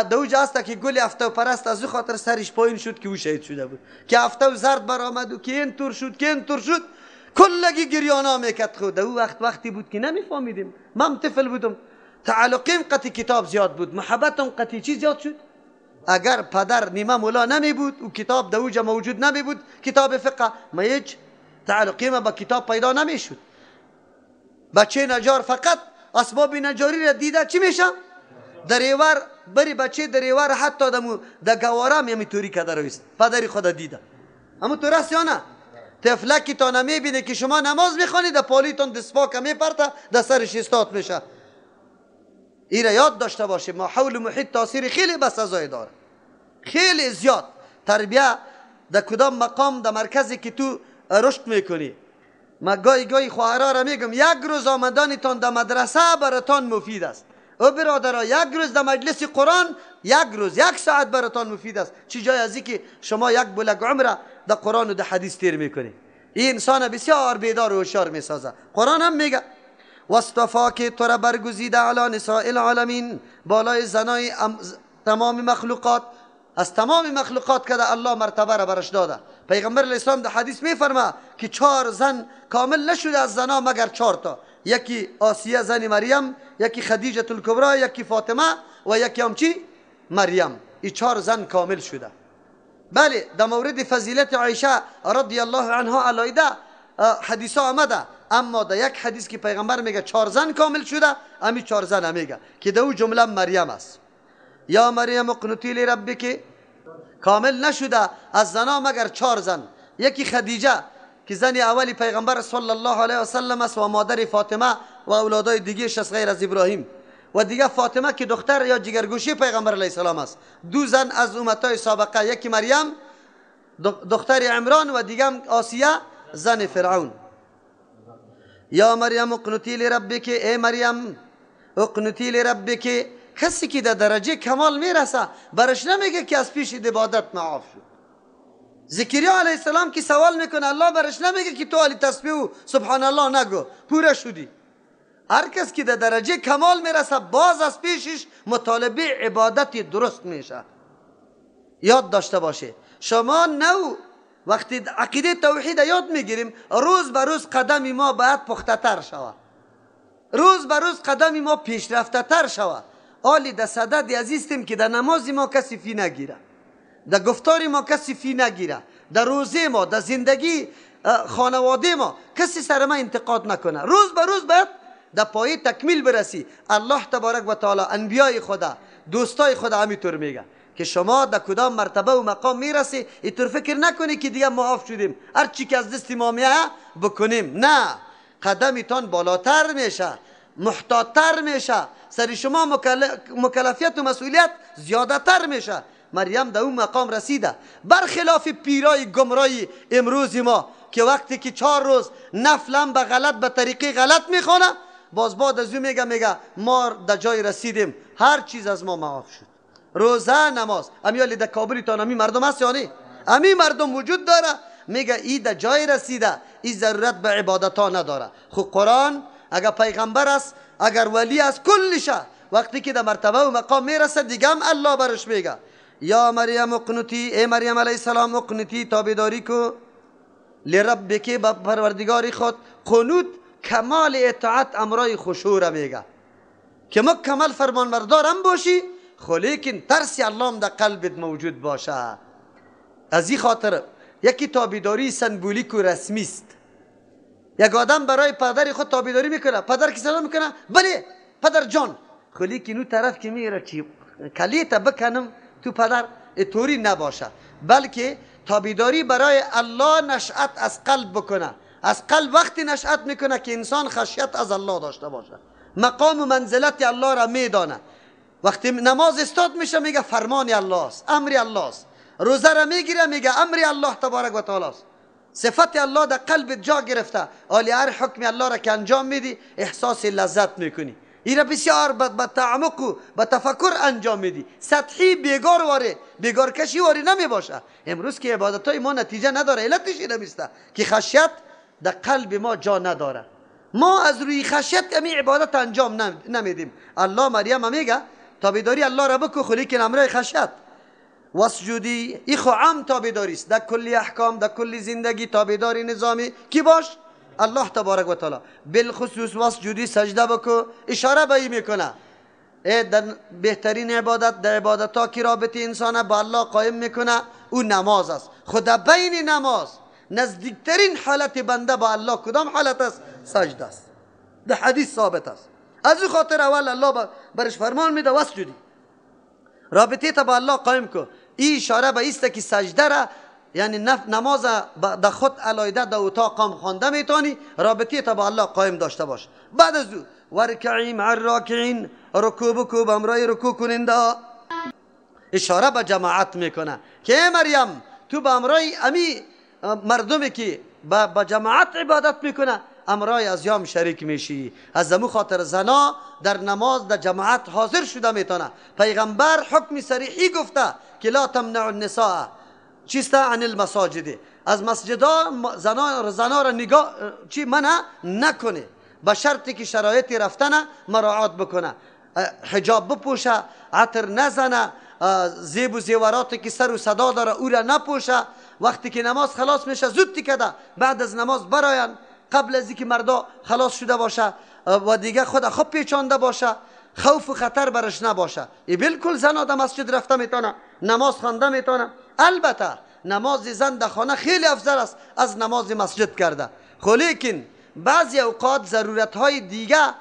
دوجه است که گل هفته پرست از او خاطر سرش پایین شد که او شهید شده بود، که هفته زرد برآمد و که این طور شد که این طور شد، کلگی گریانا میکرد. خود او وقتی بود که نمیفهمیدیم. من طفل بودم، تعلقیم قطعی کتاب زیاد بود، محبتم قطعی چیز زیاد شد. اگر پدر نیمه مولا نمی بود و کتاب دوجه موجود نمی بود، کتاب فقه، ما هیچ تعلقیم با کتاب پیدا نمی شد. بچه نجار فقط اسباب نجاری را دیده چی میشه؟ دریور بری بچه دریور حتی در گواره هم همینطوری که درویست، پدری خدا دیده. اما تو رست یا نه؟ طفلکی تا نمیبینه که شما نماز میخوانی، در پالیتون دستپاک میپرته، در سرش استاد میشه. این را یاد داشته باشه. ما حول محیط تاثیر خیلی به سزای داره، خیلی زیاد. تربیه در کدام مقام، در مرکزی که تو رشد میکنی. ما گاهی خواهرها را میگم 1 روز آمدانتان در مدرسه براتان مفید است. او برادرها 1 روز در مجلس قرآن، 1 روز 1 ساعت براتان مفید است. چی جای ازی که شما 1 بلک عمره در قرآن و در حدیث تیر میکنی. این انسان بسیار بیدار و هوشیار میسازه. قرآن هم میگه واصطفاک، تو را برگزیده علی نساء العالمین، بالای زنای تمام مخلوقات. از تمام مخلوقات که الله مرتبه را برش داده. پیغمبر علیه السلام در حدیث میفرما که 4 زن کامل نشده از زنا مگر 4 تا. یکی آسیه زن مریم، یکی خدیجه الکبری، یکی فاطمه و یکی هم چی؟ مریم. این 4 زن کامل شده. بله در مورد فضیلت عایشه رضی الله عنها علایده حدیث ها آمده، اما در یک حدیث که پیغمبر میگه 4 زن کامل شده، امی 4 زن میگه که در او جمله مریم است. یا مریم اقنتی لربک کامل نشده از زنا مگر 4 زن. یکی خدیجه که زن اولی پیغمبر صلی الله علیه و سلم است و مادر فاطمه و اولادای دیگه از غیر از ابراهیم، و دیگه فاطمه که دختر یا جگرگوشی پیغمبر علیه السلام است. 2 زن از امتای سابقه، یکی مریم دختر عمران و دیگه آسیه زن فرعون. یا مریم اقنتی لربک، ای مریم اقنتی لربک. کسی که در درجه کمال میرسه برش نمیگه که از پیش عبادت معاف شد. زکریا علیه السلام که سوال میکنه الله برش نمیگه که تو علی تسبیح و سبحان الله نگو پوره شدی. هر کس که در درجه کمال میرسه باز از پیشش مطالبه عبادت درست میشه. یاد داشته باشه شما نو وقتی عقیده توحید یاد میگیریم روز به روز قدم ما باید پخته تر شود، روز به روز قدم ما پیشرفته تر شود. آلی در صدد عزیزتیم که در نماز ما کسی فی نگیره، در گفتار ما کسی فی نگیره، در روزه ما در زندگی خانواده ما کسی سر ما انتقاد نکنه. روز به روز باید در پای تکمیل برسی. الله تبارک و تعالی انبیای خدا دوستای خدا همینطور میگه که شما در کدام مرتبه و مقام میرسی اینطور فکر نکنی که دیگه معاف شدیم هر چی که از دست ما میایه بکنیم. نه، قدمتان بالاتر میشه، محتاط‌تر میشه، سر شما مکلفیت و مسئولیت زیاده تر میشه. مریم در اون مقام رسیده، برخلاف پیرای گمرای امروز ما که وقتی که 4 روز نفلم به غلط به طریقه غلط میخونه باز بعد از اون میگه ما در جای رسیدیم هر چیز از ما معاف شد. روزه نماز امیالی در کابلی تان امی مردم هست یا نه؟ امی مردم وجود داره. میگه ای در جای رسیده، ای ضرورت به عبادت ها نداره. خب قرآن اگر پیغمبر است اگر ولی است کلشه وقتی که در مرتبه و مقام میرسه دیگه هم الله برش میگه یا مریم اقنتی، ای مریم علیه السلام اقنتی تابعداری کو لربک با پروردگار خود. قنوت کمال اطاعت امرای خشوع را میگه که مکمل فرمانبردارم باشی خو لیکن ترس الله هم در قلبت موجود باشه. از این خاطر یکی تابعداری سمبولیک و رسمی است. یک آدم برای پدر خود تابعداری میکنه، پدر که سلام میکنه بله پدر جان، خو لیکن اون طرف که میره که کلیت بکنم تو پدر طوری نباشه، بلکه تابعداری برای الله نشأت از قلب بکنه. از قلب وقتی نشأت میکنه که انسان خشیت از الله داشته باشه، مقام و منزلت الله را میدانه. وقتی نماز استاد میشه میگه فرمان الله است، امر الله است. روزه را میگیره میگه امر الله تبارک و تعالی است. صفت الله در قلبت جا گرفته، آلی هر حکم الله را که انجام میدی احساس لذت میکنی. این را بسیار با تعمق و با تفکر انجام میدی، سطحی بیگار کشی واری نمی باشه. امروز که عبادت های ما نتیجه نداره علتش این نمیسته که خشیت در قلب ما جا نداره. ما از روی خشیت کمی عبادت انجام نمیدیم. الله مریم میگه تابعداری الله را بکو خو لیکن امر خشیت واسجودی ای خو عام تابعداری است در کلی احکام در کلی زندگی تابعداری نظامی کی باش الله تبارک و تعالی. بالخصوص واسجودی سجده بکو اشاره به این میکنه در بهترین عبادت در عبادت ها که رابطه انسان با الله قائم میکنه او نماز است. خدا بین نماز نزدیکترین حالت بنده با الله کدام حالت است؟ سجده است. در حدیث ثابت است. از این خاطر اول الله برش فرمان میده واسجودی رابطه تا با الله قائم کو. این اشاره به است که سجده را یعنی نماز در خود علایده در اتاق هم خوانده میتونی رابطه تا با الله قائم داشته باش. بعد از او ورکعی مع الراکعین رکوع بکو به امرای رکوع کننده. اشاره به جماعت میکنه که مریم تو به امرای امی مردمی که با جماعت عبادت میکنه امرای از یام شریک میشی. از امو خاطر زنا در نماز در جماعت حاضر شده میتونه. پیغمبر حکم صریحی گفته که لا تمنع النساء چیستا عن المساجد، از مسجدا زنا را نگاه چی منع نکنه به شرطی که شرایط رفتن مراعات بکنه، حجاب بپوشه، عطر نزنه، زیب و زیوراتی که سر و صدا داره او را نپوشه. وقتی که نماز خلاص میشه زود تکده بعد از نماز براین قبل از اینکه مردا خلاص شده باشه و دیگه خود خوب پیچانده باشه، خوف و خطر برش نباشه. ای بالکل زنا در مسجد رفته میتونه، نماز خوانده میتونه، البته نماز زن در خانه خیلی افضل است از نماز مسجد کرده، خب لیکن بعضی اوقات ضرورت های دیگه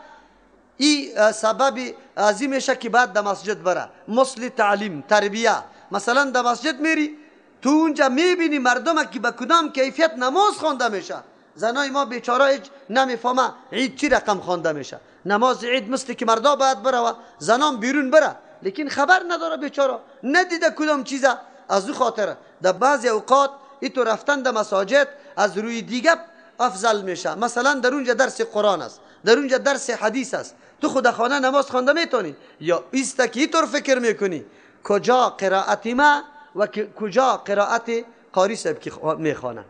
این سبب ازی میشه که بعد در مسجد بره، مثل تعلیم تربیه. مثلا در مسجد میری تو اونجا میبینی مردم که به کدام کیفیت نماز خوانده میشه. زنای ما بیچاره هیچ نمیفهمه عید چی رقم خوانده میشه. نماز عید مثل که مردا باید بره و زنان بیرون بره، لیکن خبر نداره بیچاره، ندیده کدام چیزه. از او خاطر در بعضی اوقات ایتو رفتن در مساجد از روی دیگه افضل میشه. مثلا در اونجا درس قرآن است، در اونجا درس حدیث است، تو خود خانه نماز خوانده میتونی یا ایستا که اینطور فکر میکنی کجا قرائت ما و کجا قرائت قاری صاحب که میخوانه.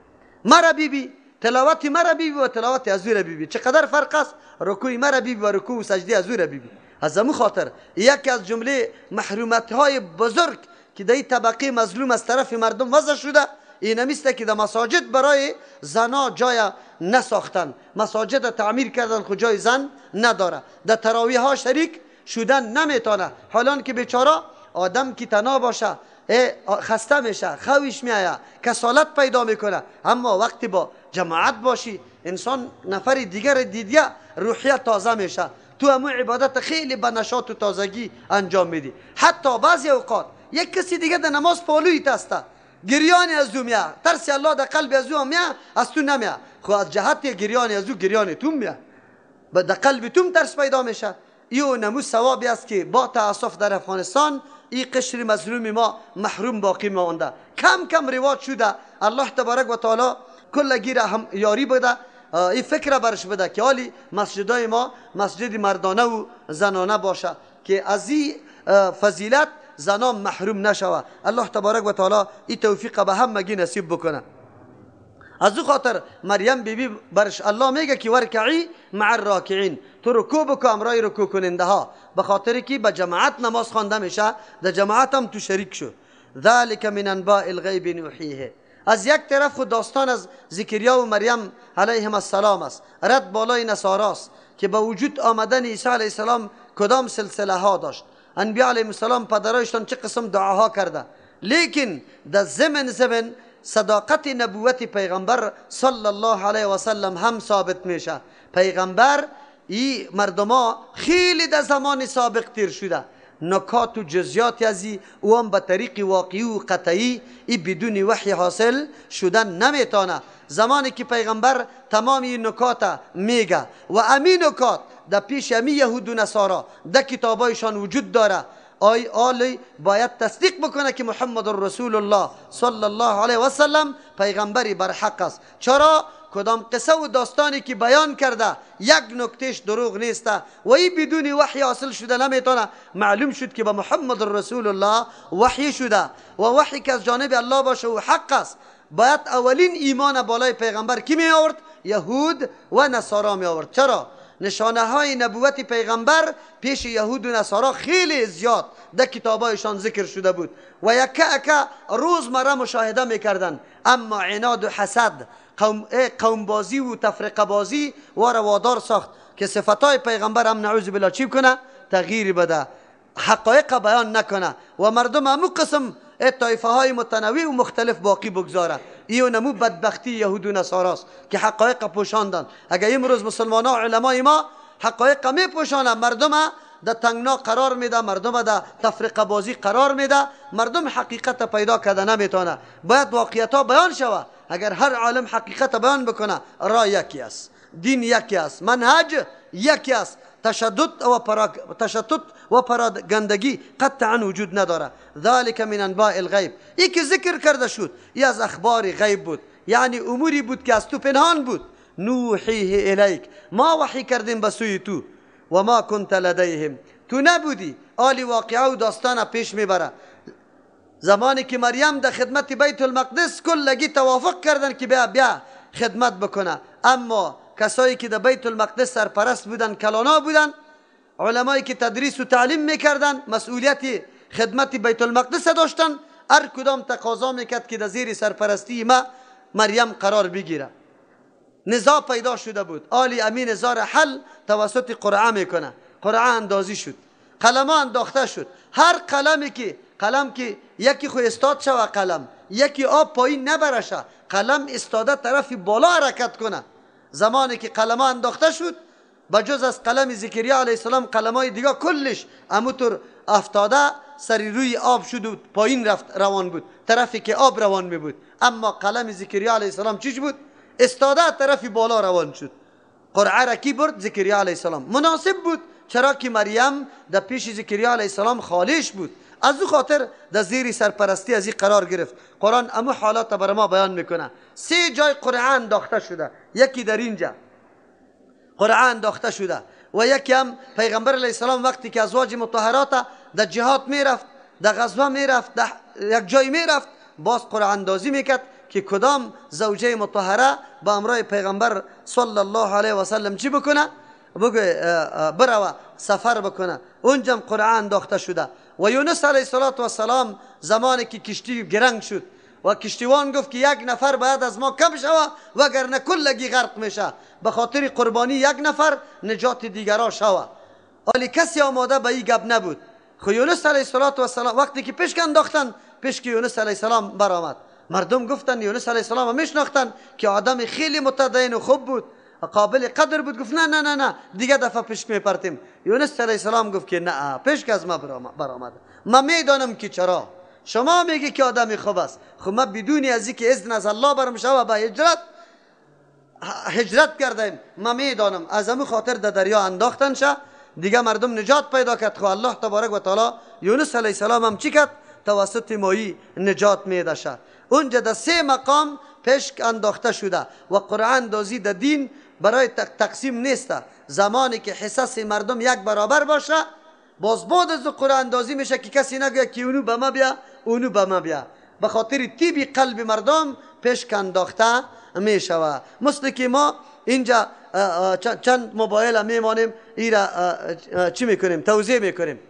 مرا بیبی تلاوت مرا بیبی و تلاوت ازور بیبی چقدر فرق است؟ رکوع مرا بیبی و رکوع و سجده ازور بیبی. از همون خاطر یکی از جمله محرومیت های بزرگ که در این طبقه مظلوم از طرف مردم وضع شده این همیسته که در مساجد برای زنا جای نساختن، مساجد تعمیر کردن خود جای زن نداره، در تراویح ها شریک شدن نمیتونه. حالان که بیچاره آدم که تنها باشه خسته میشه، خویش میآید، کسالت پیدا میکنه، اما وقتی با جماعت باشی انسان نفر دیگر دیدیه روحیت تازه میشه، تو همون عبادت خیلی به نشاط و تازگی انجام میدی. حتی بعضی اوقات یک کسی دیگه در نماز پالوی تسته گریانی از او میاد، ترس الله در قلب از او میاد، از تو نمیاد. خب از جهت گریانی از او گریانی تو میاد، در قلب تو ترس پیدا میشه. ایو نمو ثوابی است که با تاسف در افغانستان این قشر مظلوم ما محروم باقی مانده. کم کم رواج شده، الله تبارک و تعالی کل گیر هم یاری بده، این فکر برش بده که حالی مسجدای ما مسجد مردانه و زنانه باشه که از این فضیلت زنان محروم نشوه. الله تبارک و تعالی این توفیق به همگی نصیب بکنه. از او خاطر مریم بیبی برش الله میگه که ورکعی مع الراکعین، تو رکوع بکن امرای رکوع کننده ها، به خاطر که به جماعت نماز خوانده میشه، در جماعت هم تو شریک شو. ذلك من انباء الغیب نوحیه. از یک طرف خود داستان از زکریا و مریم علیهم السلام است، رد بالای نصاراست که با وجود آمدن عیسی علیه السلام کدام سلسله ها داشت، انبیاء علیهم السلام پدرایشان چه قسم دعاها کرده، لیکن در زمن صداقت نبوت پیغمبر صلی الله علیه و سلم هم ثابت میشه. پیغمبر این مردما خیلی در زمان سابق تیر شده، نکات و جزیات ازی او هم به طریق واقعی و قطعی ای بدون وحی حاصل شدن نمیتونه. زمانی که پیغمبر تمام این نکات میگه و امین نکات در پیش امی یهود و نصارا در کتابایشان وجود داره، آلی باید تصدیق بکنه که محمد رسول الله صلی الله علیه و سلم پیغمبری بر حق است. چرا؟ کدام قصه و داستانی که بیان کرده یک نکتهش دروغ نیسته و این بدون وحی حاصل شده نمیتونه. معلوم شد که به محمد رسول الله وحی شده و وحی که از جانب الله باشه و حق است. باید اولین ایمان بالای پیغمبر کی می آورد؟ یهود و نصارا می آورد. چرا؟ نشانه های نبوت پیغمبر پیش یهود و نصارا خیلی زیاد در کتابایشان ذکر شده بود و یکه روزمره مشاهده میکردن، اما عناد و حسد، قوم بازی و تفرقه بازی و روادار ساخت که صفتای پیغمبر هم نعوذ بالله چی کنه؟ تغییر بده، حقایق بیان نکنه و مردم همو قسم طایفه های متنوع و مختلف باقی بگذاره. ایو نمو بدبختی یهود و نصاراست که حقایق پوشاندن. اگر امروز مسلمان ها علمای ما حقایق می پوشانن، مردم در تنگنا قرار میده، مردم در تفرقه بازی قرار میده، مردم حقیقت پیدا کرده نمیتونه. باید واقعیت ها بیان شود. اگر هر عالم حقیقت بیان بکنه، راه یکی است، دین یکی است، منهج یکی است، تشدد و پراگندگی قطعا وجود نداره. ذالک من انباء الغیب، ای که ذکر کرده شد ای از اخبار غیب بود، یعنی اموری بود که از تو پنهان بود. نوحیه الیک، ما وحی کردیم به سوی تو، و ما کنت لدیهم، تو نبودی. آلی واقعه و داستان پیش میبره. زمانی که مریم در خدمت بیت المقدس کلگی توافق کردن که بیا خدمت بکنه، اما کسایی که در بیت المقدس سرپرست بودن، کلانا بودن، علمایی که تدریس و تعلیم میکردن، مسئولیت خدمت بیت المقدس داشتن، هر کدام تقاضا میکرد که در زیر سرپرستی مریم قرار بگیره. نزاع پیدا شده بود، آلی امین نزاع حل توسط قرعه میکنه. قرعه اندازی شد، قلم انداخته شد. هر قلم که یکی خو استاد شوه قلم، یکی آب پایین نبرشه، قلم استاده طرف بالا حرکت کنه. زمانی که قلم انداخته شد، بجز از قلم زکریا علیه السلام قلمای دیگه کلش همونطور افتاده سر روی آب شد و پایین رفت روان بود، طرفی که آب روان می بود. اما قلم زکریا علیه السلام چیش بود؟ استاده طرفی بالا روان شد. قرعه را کی برد؟ زکریا علیه السلام. مناسب بود، چرا که مریم در پیش زکریا علیه السلام خالش بود، از او خاطر در زیر سرپرستی از این قرار گرفت. قرآن امو حالات برای ما بیان میکنه. 3 جای قرعه انداخته شده، یکی در اینجا قرعه انداخته شده و یکی هم پیغمبر علیه السلام وقتی که ازواج مطهرات در جهاد میرفت، در غزوه میرفت، در یک جای میرفت، باز قرعه اندازی میکرد که کدام زوجه مطهره با امرای پیغمبر صلی الله علیه و سلم چی بکنه، بروه سفر بکنه. اونجا قرعه انداخته شده. و یونس علیه السلام زمانی که کشتی گرنگ شد و کشتیوان گفت که 1 نفر باید از ما کم شوه وگرنه کلگی غرق میشه، به خاطر قربانی 1 نفر نجات دیگرها شوه. ولی کسی آماده به این گپ نبود. خو یونس علیه السلام وقتی که پشک انداختن، پشک یونس علیه السلام برآمد. مردم گفتن یونس علیه السلام میشناختن که آدم خیلی متدین و خوب بود، قابل قدر بود. گفت نه نه نه دیگه دفعه پشک میپرتیم. یونس علیه السلام گفت که نه، پشک از ما برآمد. من میدانم که چرا شما میگی که آدمی خوب است، خب ما بدون از اینکه اذن از الله برم شوه به هجرت کردیم. من میدانم از همون خاطر در دریا انداختن شه، دیگه مردم نجات پیدا کرد. خب الله تبارک و تعالی یونس علیه السلام هم چی کرد؟ توسط مایی نجات میده شه. اونجا در 3 مقام پشک انداخته شده و قرعه اندازی در دین برای تقسیم نیسته. زمانی که حصص مردم 1 برابر باشه، باز بعد از قرعه اندازی میشه که کسی نگه که اونو به ما بیا اونو به ما بیا. به خاطر طیب قلب مردم پشک انداخته میشوه. مثل که ما اینجا چند موبایل میمانیم، ایرا چی میکنیم؟ توزیع میکنیم.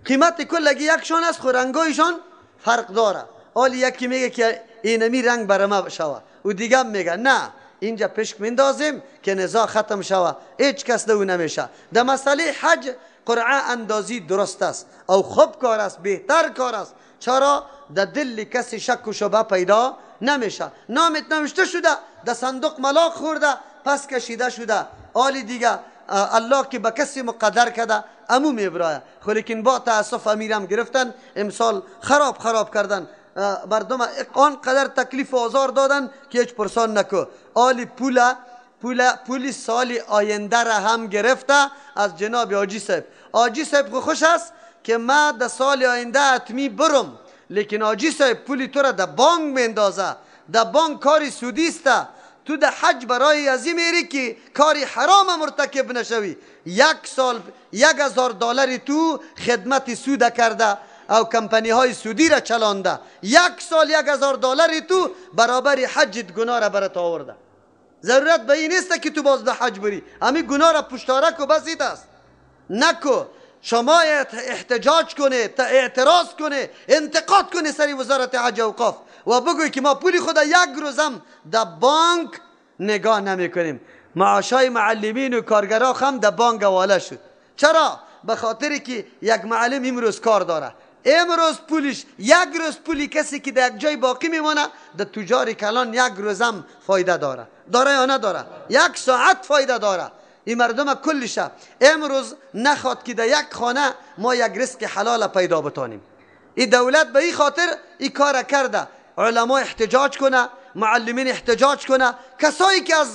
قیمت کلگی یکشان است، خو رنگایشان فرق داره. حالی یکی میگه که اینمی رنگ برای ما شوه و دیگه میگه نه اینجا پشک میندازیم که نزاع ختم شوه، هیچ کس دو نمیشه. در مسئله حج قرعه اندازی درست است او خوب کار است، بهتر کار است. چرا؟ در دل کسی شک و شبه پیدا نمیشه. نامت نوشته شده، در صندوق ملاک خورده، پس کشیده شده. حالی دیگه الله که به کسی مقدر کرده امو میبرایه. خو لیکن با تاسف امیرم گرفتن، امسال خراب کردن، مردم آنقدر تکلیف و آزار دادن که هیچ پرسان نکو. حالی پول سال آینده را هم گرفته از جناب حاجی صاحب. حاجی صاحب خوش است که ما در سال آینده حتمی برم، لیکن حاجی صاحب پولی تو را در بانک میندازه. در بانک کاری سودی است. تو در حج برای ازی میری که کاری حرام مرتکب نشوی. 1 سال $1000 تو خدمت سود کرده او کمپانی های سودی را چلانده. 1 سال $1000 تو برابر حجت گناه را برات آورده. ضرورت به این نیست که تو باز به حج بری، همین گناه را پشتاره کو، بس این است. نکو شما احتجاج کنه، اعتراض کنه، انتقاد کنه سری وزارت حج و اوقاف و بگوی که ما پولی خود 1 روزم در بانک نگاه نمی کنیم. معاشای معلمین و کارگرها هم در بانک حواله شد. چرا؟ به خاطر که یک معلم امروز کار داره، امروز پولش 1 روز پولی کسی که در یک جای باقی میمونه، در تجار کلان 1 روزم فایده داره یا نداره؟ 1 ساعت فایده داره. این مردم کلشه امروز نخواد که در یک خانه ما یک رزق حلال پیدا بتانیم. این دولت به این خاطر این کار کرده. علما احتجاج کنه، معلمین احتجاج کنه، کسایی که از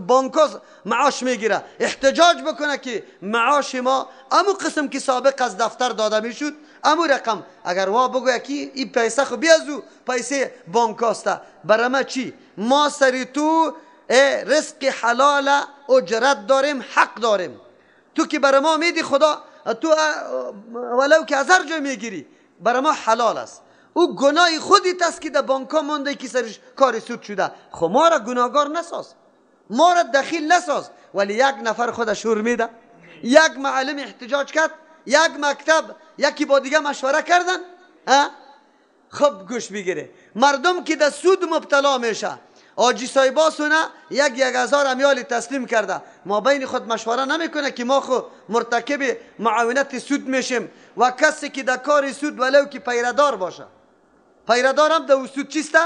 بانک‌ها معاش میگیره احتجاج بکنه که معاش ما امو قسم که سابق از دفتر داده میشد امو رقم. اگر وا بگویه که این پیسه خو بیازو پیسه بانک است، برای ما چی؟ ما سری تو رزق حلال اجرت داریم، حق داریم. تو که برای ما میدی خدا، تو ولو که از هر جای میگیری برای ما حلال است. او گناه خودی است که در بانک ها مونده که سرش کار سود شده. خب ما را گناهگار نساز، ما را دخیل نساز. ولی 1 نفر خودش شور میده، 1 معلم احتجاج کرد، 1 مکتب یکی با دیگه مشوره کردن. خب گوش بگیره، مردم که در سود مبتلا میشه، حاجی صاحبا سونه 1000 امیال تسلیم کرده، ما بین خود مشوره نمیکنه که ما خود مرتکب معاونت سود میشیم و کسی که در کار سود ولو که پیردار باشه پیردارم در وسود چیسته؟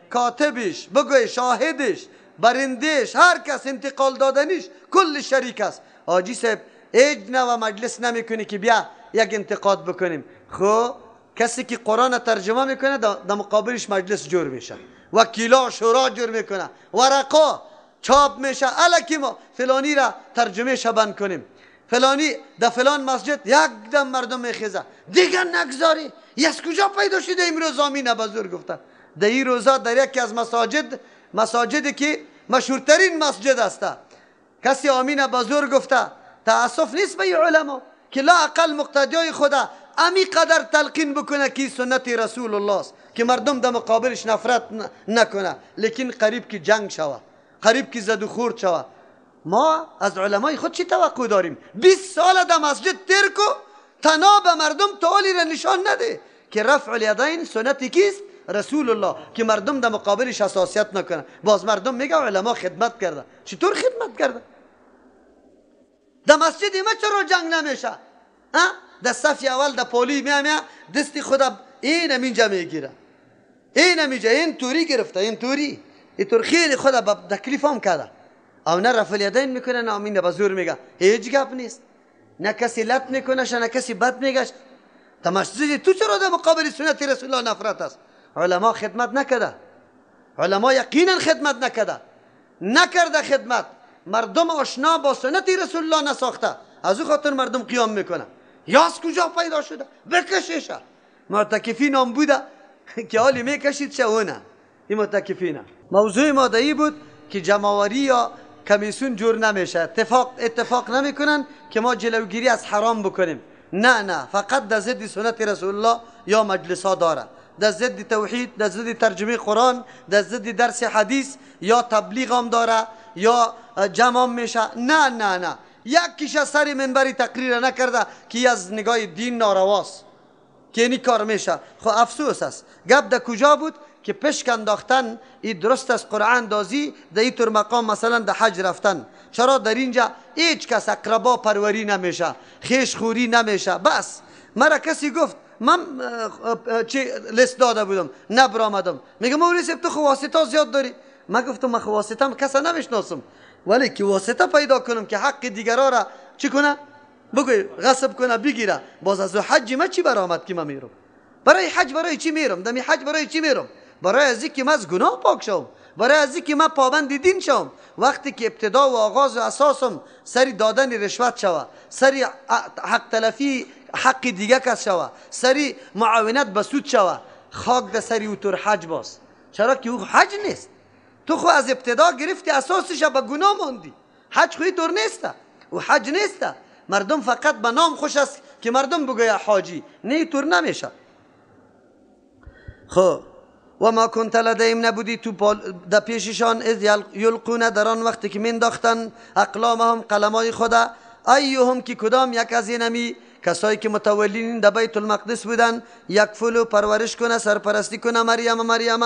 کاتبش، بگوی شاهدش، برندش، هر کس انتقال دادنش کل شریک است. حاجی صاحب هیچ نوع مجلس نمیکنی که بیا یک انتقاد بکنیم. خب کسی که قرآن ترجمه میکنه در مقابلش مجلس جور میشه، وکیلا شورا جور میکنه، ورقا چاپ میشه، الکی ما فلانی را ترجمه شبن کنیم، فلانی در فلان مسجد یک دم مردم میخیزه دیگر نگذاری. از کجا پیدا شده امروز آمین بزرگ گفته؟ در این روزا در یکی از مساجدی که مشهورترین مسجد است کسی آمین بزرگ گفته. تاسف نیست به علما که لا اقل مقتدیای خدا امی قدر تلقین بکنه که سنت رسول الله است که مردم در مقابلش نفرت نکنه، لیکن قریب که جنگ شوه، قریب که زد و خورد شوه. ما از علمای خود چی توقع داریم؟ 20 سال در مسجد تیر کو، تنها به مردم تعالی را نشان نده که رفع الیدین سنتی کیست؟ رسول الله، که مردم در مقابلش حساسیت نکنه. باز مردم میگه علما خدمت کرده. چطور خدمت کرده؟ در مسجد ما چرا جنگ نمیشه؟ در صف اول در پولی میامه دستی خدا این اینجا میگیره، این توری گرفته، این طور خیلی خدا با تکلیف هم کرده. او نه رفع الیدین میکنه نه آمین بزرگ میگه، هیچ گپ نیست. نه کسی لط میکنه نه کسی بد میگه. تماشای تو چرا در مقابل سنت رسول الله نفرت است؟ علما خدمت نکرده، علما یقینا خدمت نکرده خدمت. مردم آشنا با سنت رسول الله نساخته، از او خاطر مردم قیام میکنه. یا از کجا پیدا شده؟ بکشش. معتکفین هم بوده که حالی میکشید چونه این معتکفین. موضوع ما دایی بود که جمعواری یا کمیسیون جور نمیشه، اتفاق نمیکنن که ما جلوگیری از حرام بکنیم. نه فقط در ضد سنت رسول الله یا مجلس ها داره، در ضد توحید، در ضد ترجمه قرآن، در ضد درس حدیث یا تبلیغ هم داره یا جمع میشه. نه یک کیش سر منبری تقریر نکرده که از نگاه دین نارواست که اینی کار میشه. خب افسوس است. گپ در کجا بود که پشک انداختن این درست از قرآن دازی در این طور مقام مثلا در حج رفتن. چرا در اینجا هیچ کس اقربا پروری نمیشه، خیش خوری نمیشه. بس مرا کسی گفت، من چه لیست داده بودم نبرآمدم، میگم مولوی صاحب تو خو واسطه زیاد داری. من گفتم من خو واسطه کس نمیشناسم، ولی که واسطه پیدا کنم که حق دیگرا را چی کنه؟ بگوی غصب کنه بگیره. باز از حج ما چی برآمد که من میرم؟ برای حج برای چی میرم؟ دمی حج برای چی میرم؟ برای از اینکه من از گناه پاک شوم، برای از اینکه من پابند دین شوم. وقتی که ابتدا و آغاز و اساسم سری دادن رشوت شوه، سری حق تلفی حق دیگه کس شوه، سری معاونت به سود شوه، خاک ده سری اوتور حج باز. چرا که او حج نیست. تو خو از ابتدا گرفتی اساسش به گناه ماندی. حج خوی طور نیسته، او حج نیسته. مردم فقط به نام خوش است که مردم بگوید حاجی، نه طور نمیشه. خب و ما کنت لدیهم، نبودی تو در پیششان، اذ یلقون، در آن وقتی که مینداختن اقلامهم قلمای خدا، ایهم که کدام یک از اینمی کسایی که متولین در بیت المقدس بودن، یکفلو پرورش کنه، سرپرستی کنه مریم.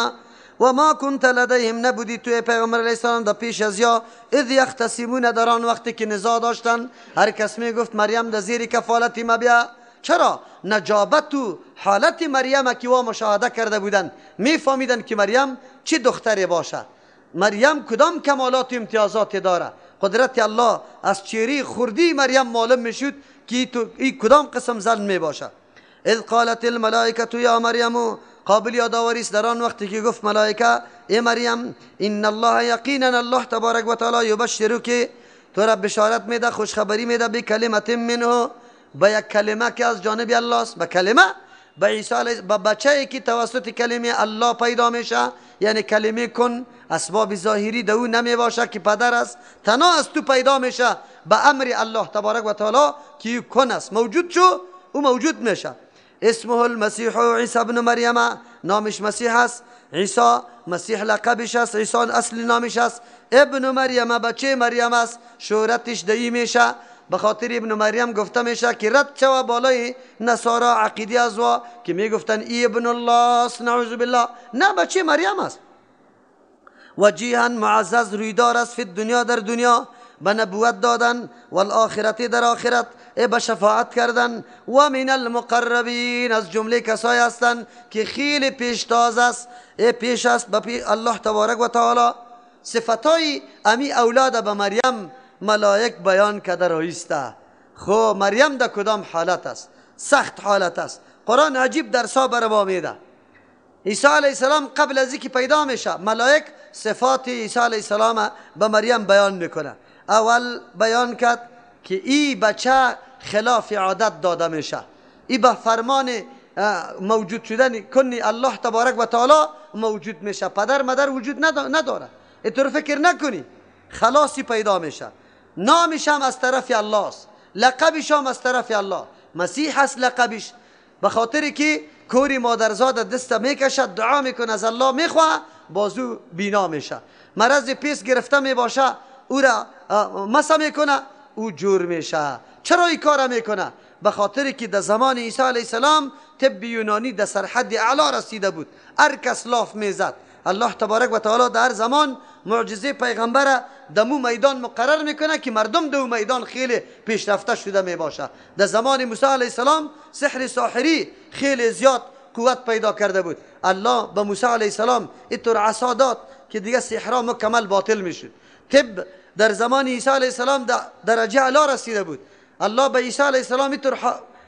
و ما کنت لدیهم، نبودی توی پیغمبر علیه السلام در پیش از یا، اذ یختصمون، در آن وقتی که نزاع داشتن، هر کس میگفت مریم در زیر کفالت ما بیا. چرا؟ نجابت و حالت مریم که وا مشاهده کرده بودن، میفهمیدن که مریم چه دختری باشه، مریم کدام کمالات و امتیازات داره. قدرت الله از چهره خردی مریم معلوم میشد که این کدام قسم زن می باشه. اذ قالت الملائکه یا مریم، قابل یادآوری است در آن وقتی که گفت ملائکه ای مریم، ان الله، یقینا الله تبارک و تعالی، یبشرک، تو را بشارت میده، خوشخبری میده، به کلمت منه، با یک کلمه که از جانب الله است. با کلمه، با عیسی علیه، با بچه‌ای که توسط کلمه الله پیدا میشه، یعنی کلمه کن اسباب ظاهری دو نمی باشه که پدر است، تنها از تو پیدا میشه به امر الله تبارک و تعالی که کن است، موجود شو او موجود میشه. اسمه المسیح عیسی ابن مریم، نامش مسیح است، عیسی مسیح لقبش است، عیسی اصل نامش است. ابن مریم، بچه مریم است، شهرتش دایی میشه. به خاطر ابن مریم گفته میشه که رد شوه بالای نصارا عقیده از وا که میگفتن ای ابن الله است، نعوذ بالله. نه، بچه مریم است. وجیها، معزز رویدار است، فی دنیا، در دنیا، به نبوت دادن، والآخرت، در آخرت، به شفاعت کردن. و من المقربین، از جمله کسایی هستند که خیلی پیشتاز است، پیش است به الله تبارک و تعالی. صفتای امی اولاد به مریم ملائک بیان کرده رایسته. خب مریم در کدام حالت است؟ سخت حالت است. قرآن عجیب درسا بروا میده. عیسی علیه السلام قبل از اینکه پیدا میشه، ملائک صفات عیسی علیه السلام به مریم بیان میکنه. اول بیان کرد که این بچه خلاف عادت داده میشه، این به فرمان موجود شدن کنی الله تبارک و تعالی موجود میشه، پدر مادر وجود نداره. اینطور فکر نکنی. خلاصی پیدا میشه، نامش هم از طرف الله است، لقبش هم از طرف الله. مسیح است لقبش، به خاطر که کوری مادرزاد دست میکشد، دعا میکنه، از الله میخواه، بازو بینا میشه. مرض پیس گرفته میباشه، او را مسا میکنه، او جور میشه. چرا این کار میکنه؟ به خاطر که در زمان عیسی علیه السلام طب یونانی در سرحد اعلا رسیده بود، هر کس لاف میزد. الله تبارک و تعالی در هر زمان معجزه پیغمبر دمو میدان مقرر میکنه که مردم دو میدان خیلی پیشرفته شده میباشه. در زمان موسی علیه السلام سحر ساحری خیلی زیاد قوت پیدا کرده بود. الله به موسی علیه السلام اینطور عصا داد که دیگه سحرها مکمل باطل میشد. طب در زمان عیسی علیه السلام درجه اعلی رسیده بود. الله به عیسی علیه السلام اینطور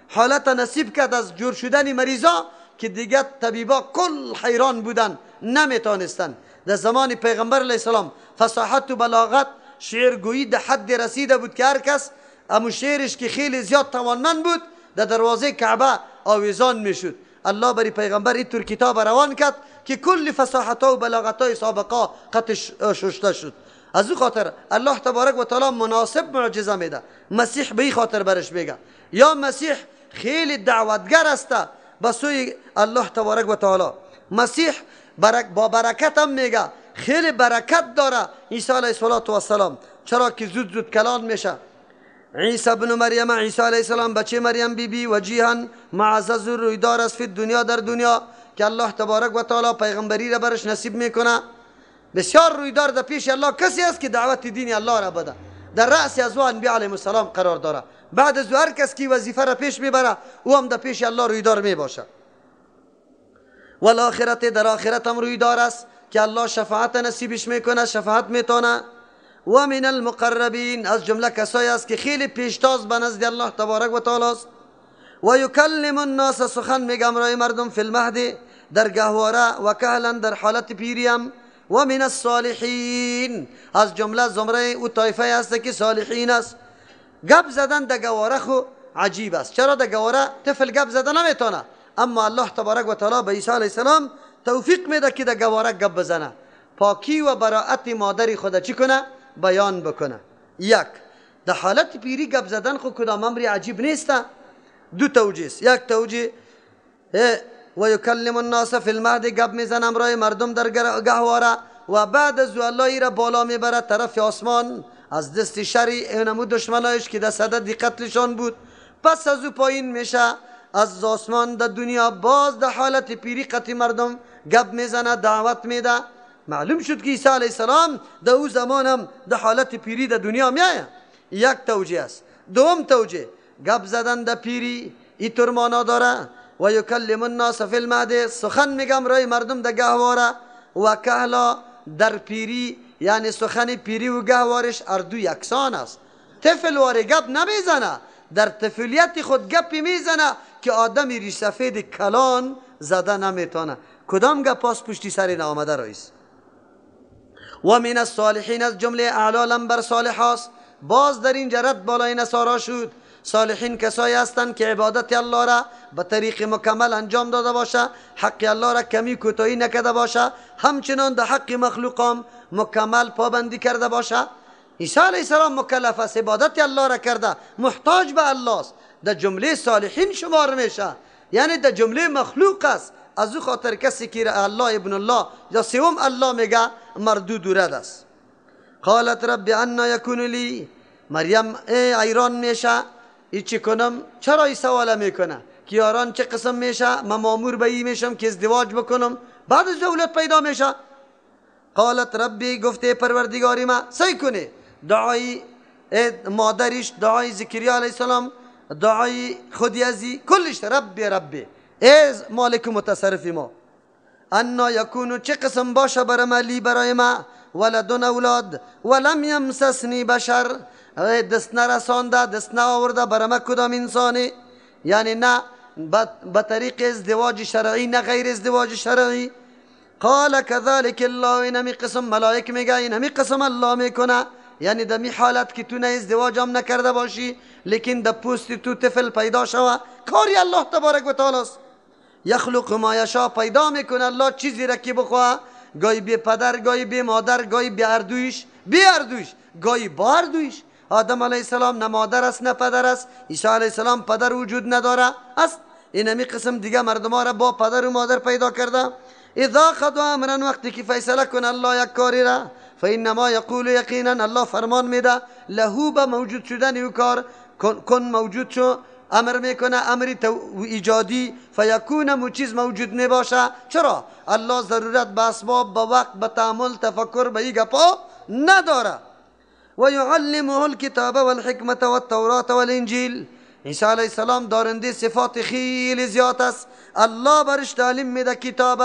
حالت نصیب کرد از جور شدن مریضا که دیگه طبیبا کل حیران بودن، نمیتونستن. در زمان پیغمبر علیه السلام فصاحت و بلاغت، شعرگویی در حد رسیده بود که هر کس امو شعرش که خیلی زیاد توانمند بود در دروازه کعبه آویزان میشد. الله بری پیغمبر اینطور کتاب روان کرد که کل فصاحت و بلاغت های سابقه قطع ششته شد. از او خاطر الله تبارک و تعالی مناسب معجزه میده. مسیح به این خاطر برش میگه یا مسیح خیلی دعوتگر است به سوی الله تبارک و تعالی. مسیح با برکت هم میگه، خیلی برکت داره عیسی علیه السلام، چرا که زود زود کلان میشه. عیسی ابن مریم، عیسی علیه السلام بچه مریم بی وجیها معزز و رویدار است فی دنیا، در دنیا که الله تبارک و تعالی پیغمبری را برش نصیب میکنه. بسیار رویدار در پیش الله کسی است که دعوت دین الله را بده، در رأس از انبیاء علیهم السلام قرار داره. بعد از هر کس که وظیفه را پیش میبره او هم در پیش الله رویدار میباشه. والآخرت، در آخرت هم رویدار است که الله شفاعت نصیبش میکنه، شفاعت میتونه. و من المقربین، از جمله کسایی است که خیلی پیشتاز به نزد الله تبارک و تعالی است. و یکلم الناس، سخن میگم رای مردم، فی المهد، در گهواره، و کهلا، در حالت پیریم. و من الصالحین، از جمله زمره او طایفه است که صالحین است. گپ زدن در گواره خو عجیب است. چرا در گواره طفل گپ زدن نمیتونه، اما الله تبارک و تعالی به عیسی علیه السلام توفیق میده که در گواره گپ بزنه، پاکی و براءت مادری خود چی کنه؟ بیان بکنه. یک، در حالت پیری گپ زدن خو کدام امری عجیب نیست. دو توجیه است. یک توجیه و یکلم الناس فی المهد، گپ میزنم رای مردم در گهواره، و بعد از الله ای را بالا میبره طرف آسمان از دست شری اینمو دشمنایش که در صدد قتلشان بود. پس از او پایین میشه از آسمان در دنیا، باز در حالت پیری قتل مردم گپ میزنه، دعوت میده. معلوم شد که عیسی علیه السلام در او زمان هم در حالت پیری در دنیا میآید. یک توجیه است. دوم توجیه، گپ زدن در پیری اینطور معنا داره و یکلم الناس فی المهد، سخن میگم رای مردم در گهواره، و کهلا، در پیری، یعنی سخن پیری و گهوارش اردو یکسان است. طفل واره گپ نمیزنه، در طفولیت خود گپی میزنه که آدمی ریش سفید کلان زده نمیتونه. کدام گپ پاس پشتی سر نامده رئیس. و من الصالحین، از جمله اعلالم بر صالح است. باز در این جرد بالای نصارا شد. صالحین کسایی هستند که عبادت الله را به طریق مکمل انجام داده باشه، حق الله را کمی کوتاهی نکرده باشه، همچنان در حق مخلوقام مکمل پابندی کرده باشه. عیسی علیه السلام مکلف است، عبادت الله را کرده، محتاج به الله است، در جمله صالحین شمار میشه، یعنی در جمله مخلوق است. از او خاطر کسی که الله ابن الله یا سوم الله میگه مردود و رد است. قالت رب انا یکون لی، مریم ایران میشه، ای چی کنم؟ چرا ای سوال میکنه که یاران چه قسم میشه؟ من مامور به ای میشم که ازدواج بکنم، بعد از دولت پیدا میشه. قالت ربی، گفته پروردگاری ما، سعی کنه دعای مادرش، دعای زکریا علیه السلام دعای خودی ازی کلش ربی ربی ای مالک متصرف ما. انا یکونو چه قسم باشه برم لی برای ما ولدن اولاد ولم یمسسنی بشر دست نرسانده دست نآورده برم کدام انسانی، یعنی نه به طریق ازدواج شرعی نه غیر ازدواج شرعی. قال كذلك الله، اینمی قسم ملائک میگه اینمی قسم الله میکنه، یعنی دمی حالت که تو نه ازدواج هم نکرده باشی لیکن در پوست تو طفل پیدا شوه، کاری الله تبارک و تعالی است. یخلق ما یشاء، پیدا میکنه الله چیزی را که بخواه، گاهی بی پدر گاهی بی مادر گاهی بی اردویش گاهی با اردویش. آدم علیه السلام نه مادر است نه پدر است، عیسی علیه السلام پدر وجود نداره است. اینمی قسم دیگه مردم ها را با پدر و مادر پیدا کرده. اذا خذوا امرا، وقتی که فیصله کنه الله یک کاری را، فانما یقول، یقینا الله فرمان میده، له به موجود شدن او کار، کن موجود شو، امر میکنه امری ایجادی، فیکون مو چیز موجود میباشه. چرا؟ الله ضرورت به اسباب، به وقت، به تأمل، تفکر به این گپا نداره. و یعلمه الکتاب والحکمت والتوراة والانجیل، عیسی علیه السلام دارنده صفات خیلی زیاد است. الله برش تعلیم میده کتاب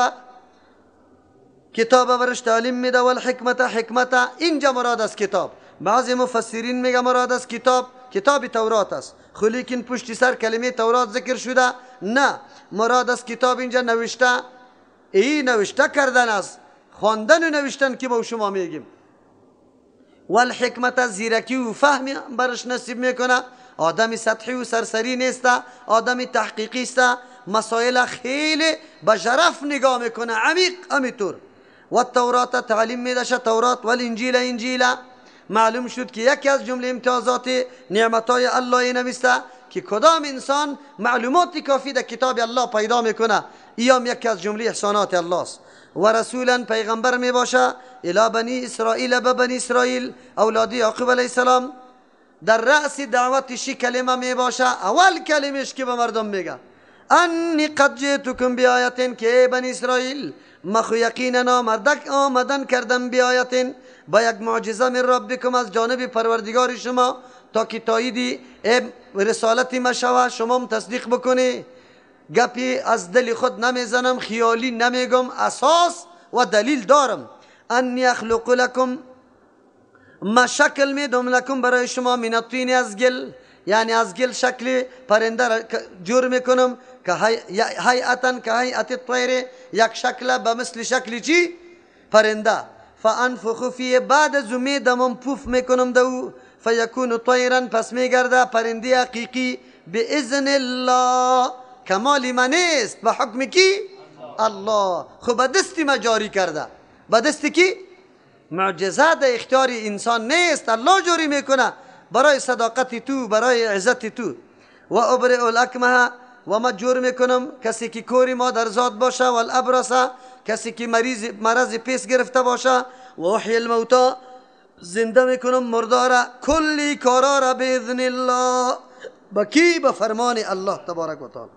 برش تعلیم میده، والحکمت، حکمت اینجا مراد است کتاب. بعضی مفسرین میگه مراد است کتاب تورات است، خو لیکن پشت سر کلمه تورات ذکر شده، نه مراد است کتاب اینجا نوشته کردن است، خواندن و نوشتن که با شما میگیم. والحکمت، زیرکی و فهم برش نصیب میکنه. آدمی سطحی و سرسری نیست، آدمی تحقیقی است، مسائل خیلی به ژرف نگاه میکنه، عمیق همینطور. و تورات، تعلیم میده تورات، والانجیل، انجیل. معلوم شد که یکی از جمله امتیازات نعمتهای الله این که کدام انسان معلوماتی کافی در کتاب الله پیدا میکنه، ایام یکی از جمله احسانات الله است. و رسولا، پیغمبر می باشه، الی بنی اسرائیل، به بنی اسرائیل اولاد یعقوب علیه السلام. در رأس دعوتش کلمه می باشه، اول کلمش که به مردم میگه انی قد جئتکم بیایت، که بنی اسرائیل مخو یقینا آمدن کردم بیایت، با یک معجزه من ربکم، از جانب پروردگار شما، تا که تایید رسالتی ما شوه، شما هم تصدیق بکنی. گپی از دل خود نمیزنم، خیالی نمیگم، اساس و دلیل دارم. انی اخلق لکم، ما شکل میدم لکم برای شما، من الطین، از گل، یعنی از گل شکل پرنده را جور میکنم، که هیئتا که هیئت الطیر، یک شکل به مثل شکل چی؟ پرنده. فانفخ فیه، بعد از میدم پوف میکنم دو، فیکون طیرا، پس میگرده پرنده حقیقی، باذن الله، کمالی من است، به حکم کی؟ الله. خب به دستی ما جاری کرده، به دستی کی؟ معجزه در اختیار انسان نیست، الله جاری میکنه برای صداقت تو، برای عزت تو. و ابرئ الاکمه، و ما جور میکنم کسی که کوری مادرزاد باشه، و الابرص، کسی که مرض پیس گرفته باشه، و احیی الموتا، زنده میکنم مرداره، کلی کارا را باذن الله، با کی؟ به فرمان الله تبارک و تعالی.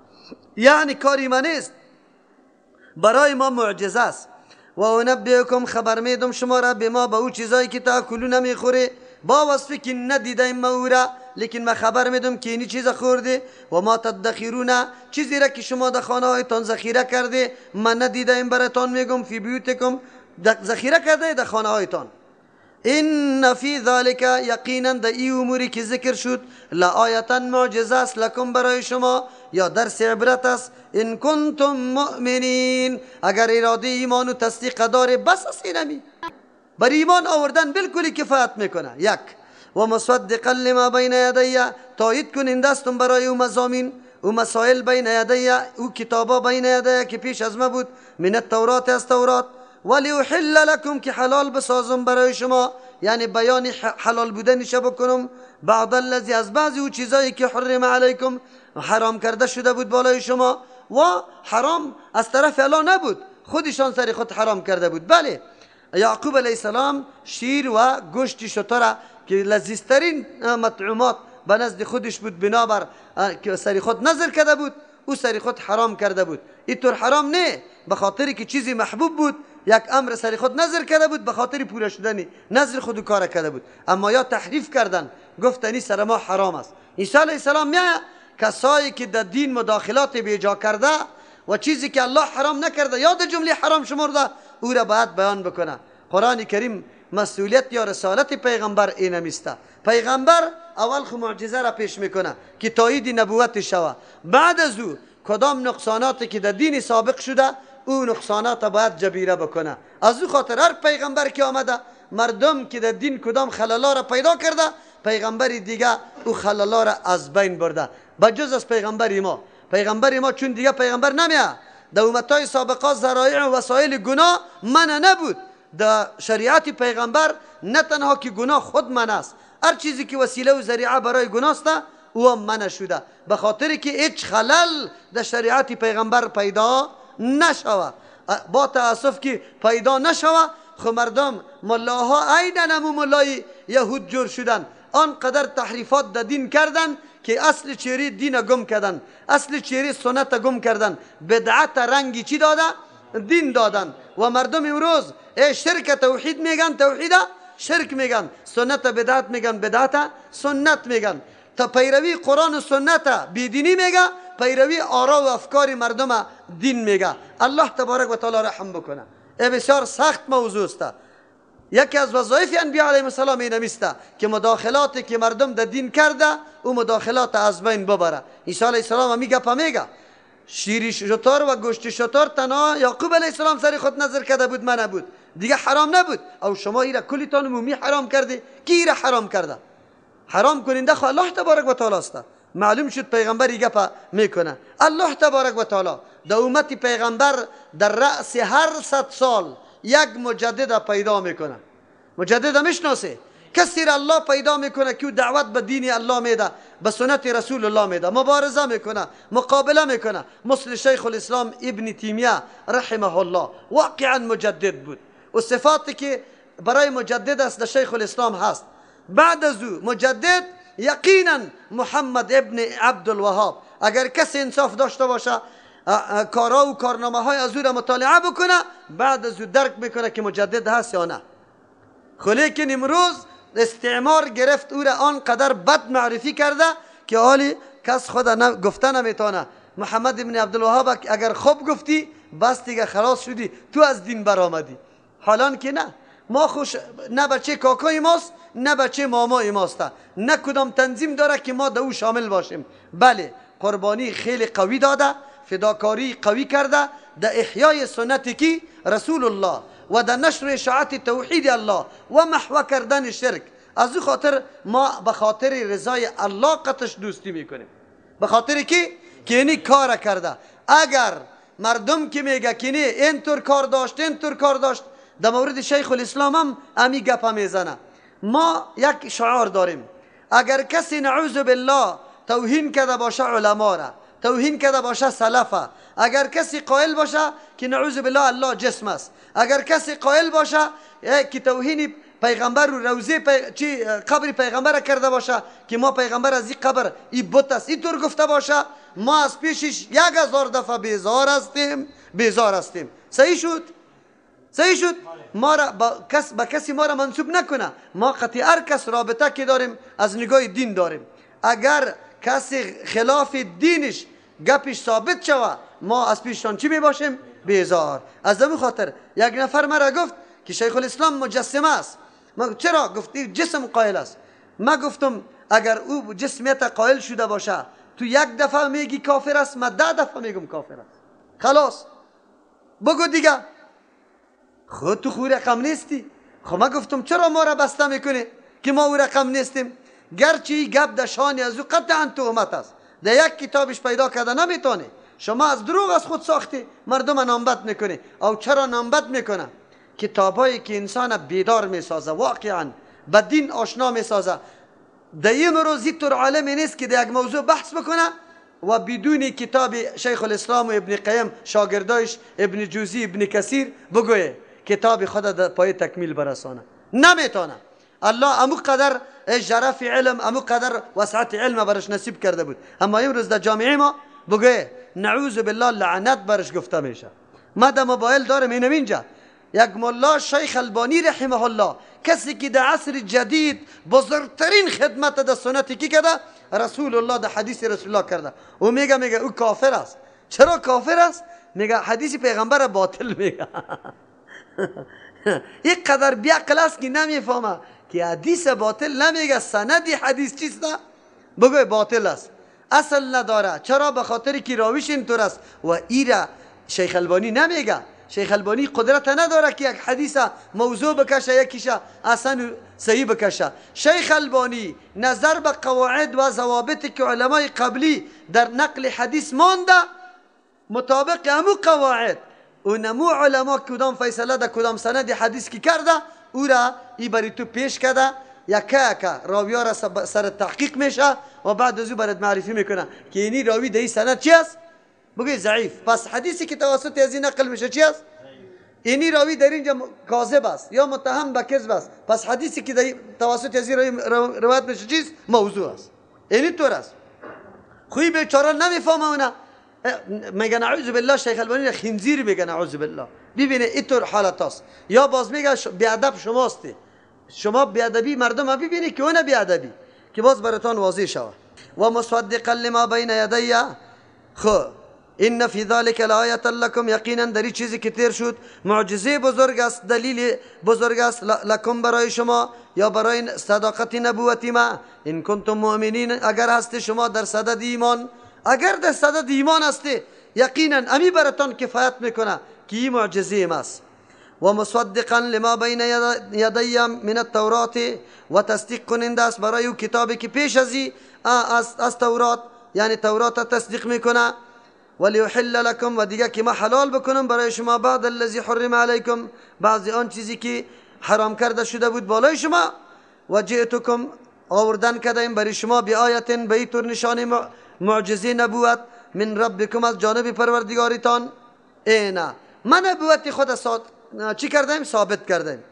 یعنی کاری من نیست، برای ما معجزه است. و انبئکم، خبر میدم شما را، بما، به او چیزایی که تاکلون میخوری، با وصفی که ندیدیم ما را، لیکن ما خبر میدم که اینی چیز خورده. و ما تدخرون، چیزی را که شما در خانه هایتان ذخیره کرده، من ندیدیم براتان میگم، فی بیوتکم، ذخیره کرده در خانه هایتان. این فی ذالک، یقینا در این اموری که ذکر شد، لآیتا، معجزه است، لکم، برای شما، یا درس عبرت است. ان کنتم مؤمنین، اگر اراده ایمان و تصدیق داره، بس است. اینمی بر ایمان آوردن بالکلی کفایت میکنه. یک، و مصدقا لما بین یدی، تایید کننده استم برای او مضامین او مسائل بین یدی، او کتابا بین یدی که پیش از ما بود، من التورات، از تورات. وليحل لكم، که حلال بسازم برای شما، یعنی بیان حلال بودنش بکنم، بعض الذی، از بعضی او چیزایی که حرم علیکم، حرام کرده شده بود بالای شما. و حرام از طرف الله نبود، خودشان سری خود حرام کرده بود. بله، یعقوب علیه السلام شیر و گوشت شتر که لذیذترین مطعومات به نزد خودش بود، بنابر که سری خود نظر کرده بود، او سری خود حرام کرده بود. اینطور حرام نه، به خاطری که چیزی محبوب بود، یک امر سری خود نظر کرده بود، به خاطر پوره شدن نظر خود کار کرده بود. اما یا تحریف کردن گفتنی سر ما حرام است. عیسی علیه السلام میگه کسایی که در دین مداخلات بیجا کرده و چیزی که الله حرام نکرده یاد جمله حرام شمرده او را باید بیان بکنه. قرآن کریم مسئولیت یا رسالت پیغمبر این میسته. پیغمبر اول خو معجزه را پیش میکنه که تایید نبوت شوه، بعد از او کدام نقصاناتی که در دین سابق شده او نقصانات باید جبیره بکنه. از او خاطر هر پیغمبر که آمده مردم که در دین کدام خلالا را پیدا کرده پیغمبر دیگه او خلالا را از بین برده بجز از پیغمبر ما چون دیگه پیغمبر نمیه. در امتهای سابقه ذرایع و وسایل گناه منع نبود. در شریعت پیغمبر نه تنها که گناه خود منع است، هر چیزی که وسیله و ذریعه برای گناه است او هم منع شده، به خاطر که هیچ خلل در شریعت پیغمبر پیدا نشوه. با تاسف که پیدا نشوه خو مردم ملاها عیناً همون ملای یهود جور شدن، آنقدر تحریفات در دین کردن که اصل چیری دین گم کردن، اصل چیری سنت گم کردن، بدعت رنگی چی داده؟ دین دادن. و مردم امروز شرک توحید میگن توحید شرک میگن، سنت بدعت میگن بدعت سنت میگن، تا پیروی قرآن و سنت بیدینی میگه، پیروی آرا و افکار مردم دین میگه. الله تبارک و تعالی رحم بکنه. بسیار سخت موضوع است. یکی از وظایف انبیاء علیهم السلام این میسته که مداخلاتی که مردم در دین کرده او مداخلات از بین ببره. عیسی علیه السلام هم میگه شیر شتر و گوشت شتر تنها یعقوب علیه السلام سری خود نظر کرده بود، من نبود دیگه حرام نبود. او شما ایره کلیتان مومی حرام کرده. کی ایره حرام کرده؟ حرام کننده خو الله تبارک و تعالی است. معلوم شد پیغمبر گپ میکنه. الله تبارک و تعالی در امت پیغمبر در رأس هر 100 سال یک مجدد پیدا میکنه. مجدد میشناسه؟ کسی را الله پیدا میکنه که دعوت به دین الله میده، به سنت رسول الله میده، مبارزه میکنه، مقابله میکنه. مثل شیخ الاسلام ابن تیمیه رحمه الله واقعا مجدد بود و صفاتی که برای مجدد است در شیخ الاسلام هست. بعد از او مجدد یقینا محمد ابن عبدالوهاب. اگر کسی انصاف داشته باشه کارا و کارنامه های از او را مطالعه بکنه بعد از او درک میکنه که مجدد هست یا نه. لیکن امروز استعمار گرفت او را آنقدر بد معرفی کرده که حالی کس خود گفته نمیتونه. محمد ابن عبدالوهاب اگر خوب گفتی بس دیگه خلاص شدی، تو از دین برآمدی. حالان که نه، ما خوش نه بچه کاکای ماست نه بچه مامای ماست، نه کدام تنظیم داره که ما در او شامل باشیم. بله قربانی خیلی قوی داده، فداکاری قوی کرده در احیای سنت کی رسول الله و در نشر اشاعت توحید الله و محو کردن شرک. از او خاطر ما به خاطر رضای الله قطعش دوستی میکنیم، به خاطر کی که اینی کار کرده. اگر مردم که میگه که نه اینطور کار داشت اینطور کار داشت، در مورد شیخ الاسلام هم امی گپ میزنه. ما یک شعار داریم، اگر کسی نعوذ بالله توهین کرده باشه علما را، توهین کرده باشه سلفه، اگر کسی قائل باشه که نعوذ بالله الله جسم است، اگر کسی قائل باشه که توهین پیغمبر و روزه قبر پیغمبر کرده باشه که ما پیغمبر از این قبر این بت است اینطور گفته باشه، ما از پیشش 1000 دفعه بیزار هستیم. صحیح شد؟ صحیح شد؟ ما را با کسی ما را منسوب نکنه. ما قطعی هر کس رابطه که داریم از نگاه دین داریم. اگر کسی خلاف دینش گپش ثابت شوه ما از پیششان چی می باشیم؟ بیزار. از همین خاطر یک نفر مرا گفت که شیخ الاسلام مجسمه است. ما چرا گفتی جسم قائل است؟ ما گفتم اگر او جسمیت قائل شده باشه تو یک دفعه میگی کافر است، من 10 دفعه میگم کافر است. خلاص بگو دیگه. خود تو خود رقم نیستی. خب ما گفتم چرا ما را بسته میکنی که ما او رقم نیستیم؟ گرچه گپ در شان از او قطعا تهمت است، در یک کتابش پیدا کرده نمیتونی. شما از دروغ از خود ساختی مردم نامبد میکنی. او چرا نامبد میکنه؟ کتابایی که انسان بیدار میسازه، واقعا به دین آشنا میسازه. در این روزی طور عالمی نیست که در یک موضوع بحث بکنه و بدون کتاب شیخ الاسلام و ابن قیم شاگردایش ابن جوزی ابن کثیر بگویه کتاب خود در پای تکمیل برسانه. نمیتونه. الله امو قدر شرف علم، امو قدر وسعت علم برش نصیب کرده بود. اما امروز در جامعه ما بگویه نعوذ بالله لعنت برش گفته میشه. ما در موبایل دارم اینم اینجا یک ملا شیخ البانی رحمه الله، کسی که در عصر جدید بزرگترین خدمت در سنتی کی کرده؟ رسول الله، در حدیث رسول الله کرده. او میگه او کافر است. چرا کافر است؟ میگه حدیث پیغمبر باطل میگه. یک قدر بیعقل است که نمیفهمه که حدیث باطل نمیگه، سندی حدیث چیست؟ بگوی باطل است، اصل نداره. چرا؟ به خاطر که راویش اینطور است و ایرا شیخ البانی نمیگه. شیخ البانی قدرت نداره که یک حدیث موضوع بکشه، یکیش اصلا صحیح بکشه. شیخ البانی نظر به قواعد و ضوابطی که علمای قبلی در نقل حدیث مانده، مطابق همو قواعد و نمو علما کدام فیصله ده کدام سند حدیث کی کرده، او را ای بری تو پیش کرده، یکا راوی ها را سر تحقیق میشه و بعد از او برات معرفی میکنه که اینی راوی ده این سند چی است؟ بگوی ضعیف. پس حدیثی که توسط از این نقل میشه چی است؟ اینی راوی در اینجا کاذب است یا متهم به کذب است. پس حدیثی که توسط از این روایت میشه چیست؟ موضوع است. اینی طور است. خوی بیچاره نمیفهمه اونا، میگه نعوذ بالله شیخ البانی خنزیر میگه، نعوذ بالله. ببینه اینطور حالت است. یا باز میگه بیادب شماستی، شما بیادبی مردم ببینی که اون بیادبی، که باز براتون واضح شود. و مصدقا لما بین یدی، خو این فی ذلک لآیه لکم، یقینا در این چیزی که تیر شد معجزه بزرگ است، دلیل بزرگ است لکم برای شما یا برای صداقت نبوتی ما، این کنتم مؤمنین، اگر هستی شما در صدد ایمان، اگر در صدد ایمان هستی یقینا امی براتون کفایت میکنه که این معجزه ماست. و مصدقا لما بین یدی من التورات، و تصدیق کننده است برای او کتابی که پیش از تورات، یعنی تورات تصدیق میکنه. ولیحل لکم، و دیگه که ما حلال بکنم برای شما بعد الذی حرم علیکم، بعضی آن چیزی که حرام کرده شده بود بالای شما. و جئتکم، آوردن کردیم برای شما بیایت، به این طور نشانه معجزه نبوت، من ربکم، از جانب پروردگارتان. اینا من نبوت خود چی کردیم؟ ثابت کردیم.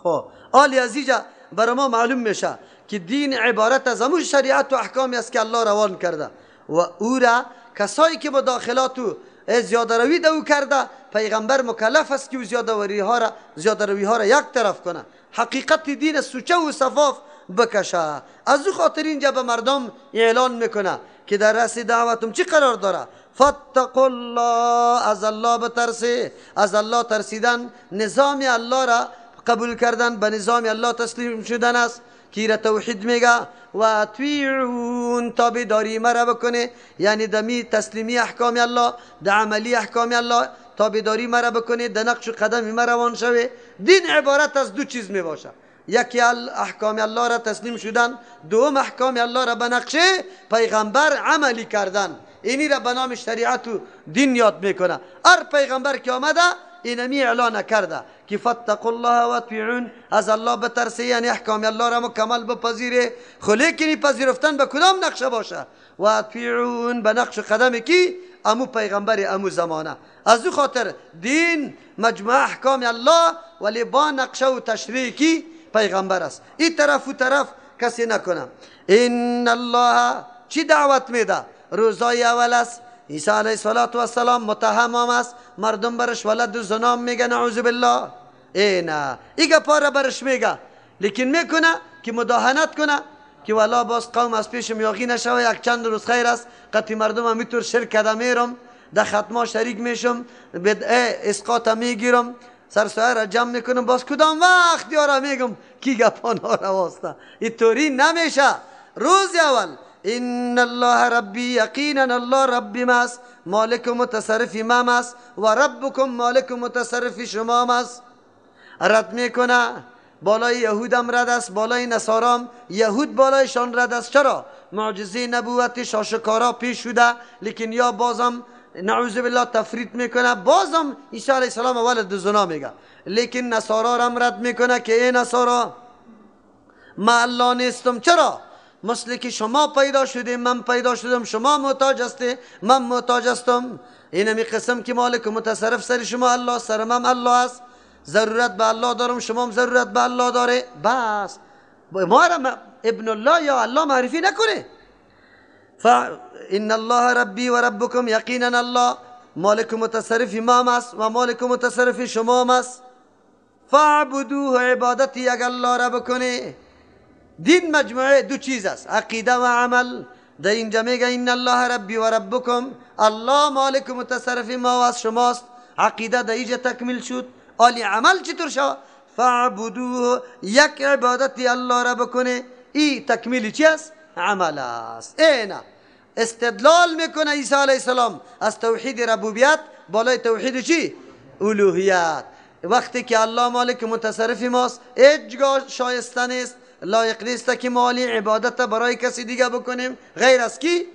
خب آلی عزیزا برای ما معلوم میشه که دین عبارت از همون شریعت و احکامی است که الله روان کرده و او را کسایی که مداخلات و زیاده روی دو کرده، پیغمبر مکلف است که زیاده روی ها را یک طرف کنه، حقیقت دین سوچه و صفاف بکشه. از او خاطر اینجا به مردم اعلان میکنه که در رأس دعوتم چی قرار داره؟ فاتقوا الله، از الله بترسی، از الله ترسیدن، نظام الله را قبول کردن، به نظام الله تسلیم شدن است که را توحید میگه. و اطیعون، تابعداری مرا بکنه، یعنی دمی تسلیمی احکام الله، در عملی احکام الله تابعداری مرا بکنه، در نقش قدم مرا روان شوه. دین عبارت از دو چیز می باشه، یکی احکام الله را تسلیم شدن، دوم احکام الله را به نقش پیغمبر عملی کردن. اینی را به نام شریعت و دین یاد میکنه. هر پیغمبر که آمده اینمی اعلان کرده که فاتقوا الله و اطیعون، از الله بترسی، یعنی احکام الله را مکمل بپذیره. خو لیکن پذیرفتن به کدام نقشه باشه؟ و اطیعون، به نقش قدم کی؟ امو پیغمبر امو زمانه. از او خاطر دین مجموعه احکام الله ولی با نقشه و تشریع کی؟ پیغمبر است. این طرف و طرف کسی نکنه. ان الله چی دعوت میده؟ روزای اول است. عیسی علیه السلام متهم است، مردم برش ولد زنا میگه، نعوذ بالله. نه ایگه پاره برش میگه، لیکن میکنه که مداهنت کنه که والا باز قوم از پیشم یاغی نشوه، یک چند روز خیر است، قطعی مردم هم میتور شرک کده میرم، در ختما شریک میشم، بدعه اسقاط میگیرم، سرسایه را جمع میکنم، باز کدام وقت دیارا میگم کی گپانا را واسطه. این طوری نمیشه. روز اول ان الله ربی، یقینا الله ربی ماست، مالک و متصرفی ما ماست، و ربکم مالک و متصرفی شما ماست. رد میکنه بالای یهود هم رد است، بالای نصارام، یهود بالایشان رد است. چرا؟ معجزه نبوتش آشکارا پیش شده، لیکن یا بازم نعوذ بالله تفرید میکنه، بازم عیسی علیه السلام ولد زنا میگه، لیکن نصارا هم رد میکنه که ای نصارا ما الله نیستم. چرا؟ مثل که شما پیدا شدیم من پیدا شدم، شما محتاج هستی من محتاج هستم. اینمی قسم که مالک و متصرف سر شما الله، سر من الله است، ضرورت به الله دارم، شما هم ضرورت به الله داره. بس ما را ابن الله یا الله معرفی نکنه. ان الله ربی و ربکم، یقینا الله مالک و متصرف ما هم است و مالک و متصرف شما هم است. فاعبدوه، عبادت یک الله را بکنه. دین مجموعه دو چیز است، عقیده و عمل. در اینجا میگه این الله ربی و ربکم، الله مالک و متصرف ما و از شماست. عقیده در اینجا تکمیل شد. آلی عمل چطور شد؟ فاعبدوه، یک عبادتی الله را بکنه. ای تکمیلی چی است؟ عمل است. اینا استدلال میکنه عیسی علیه السلام از توحید ربوبیت بالای توحید چی؟ الوهیت. وقتی که الله مالک متصرف ماست، هیچگاه شایسته نیست، لایق نیست که مالی عبادت برای کسی دیگه بکنیم غیر از کی؟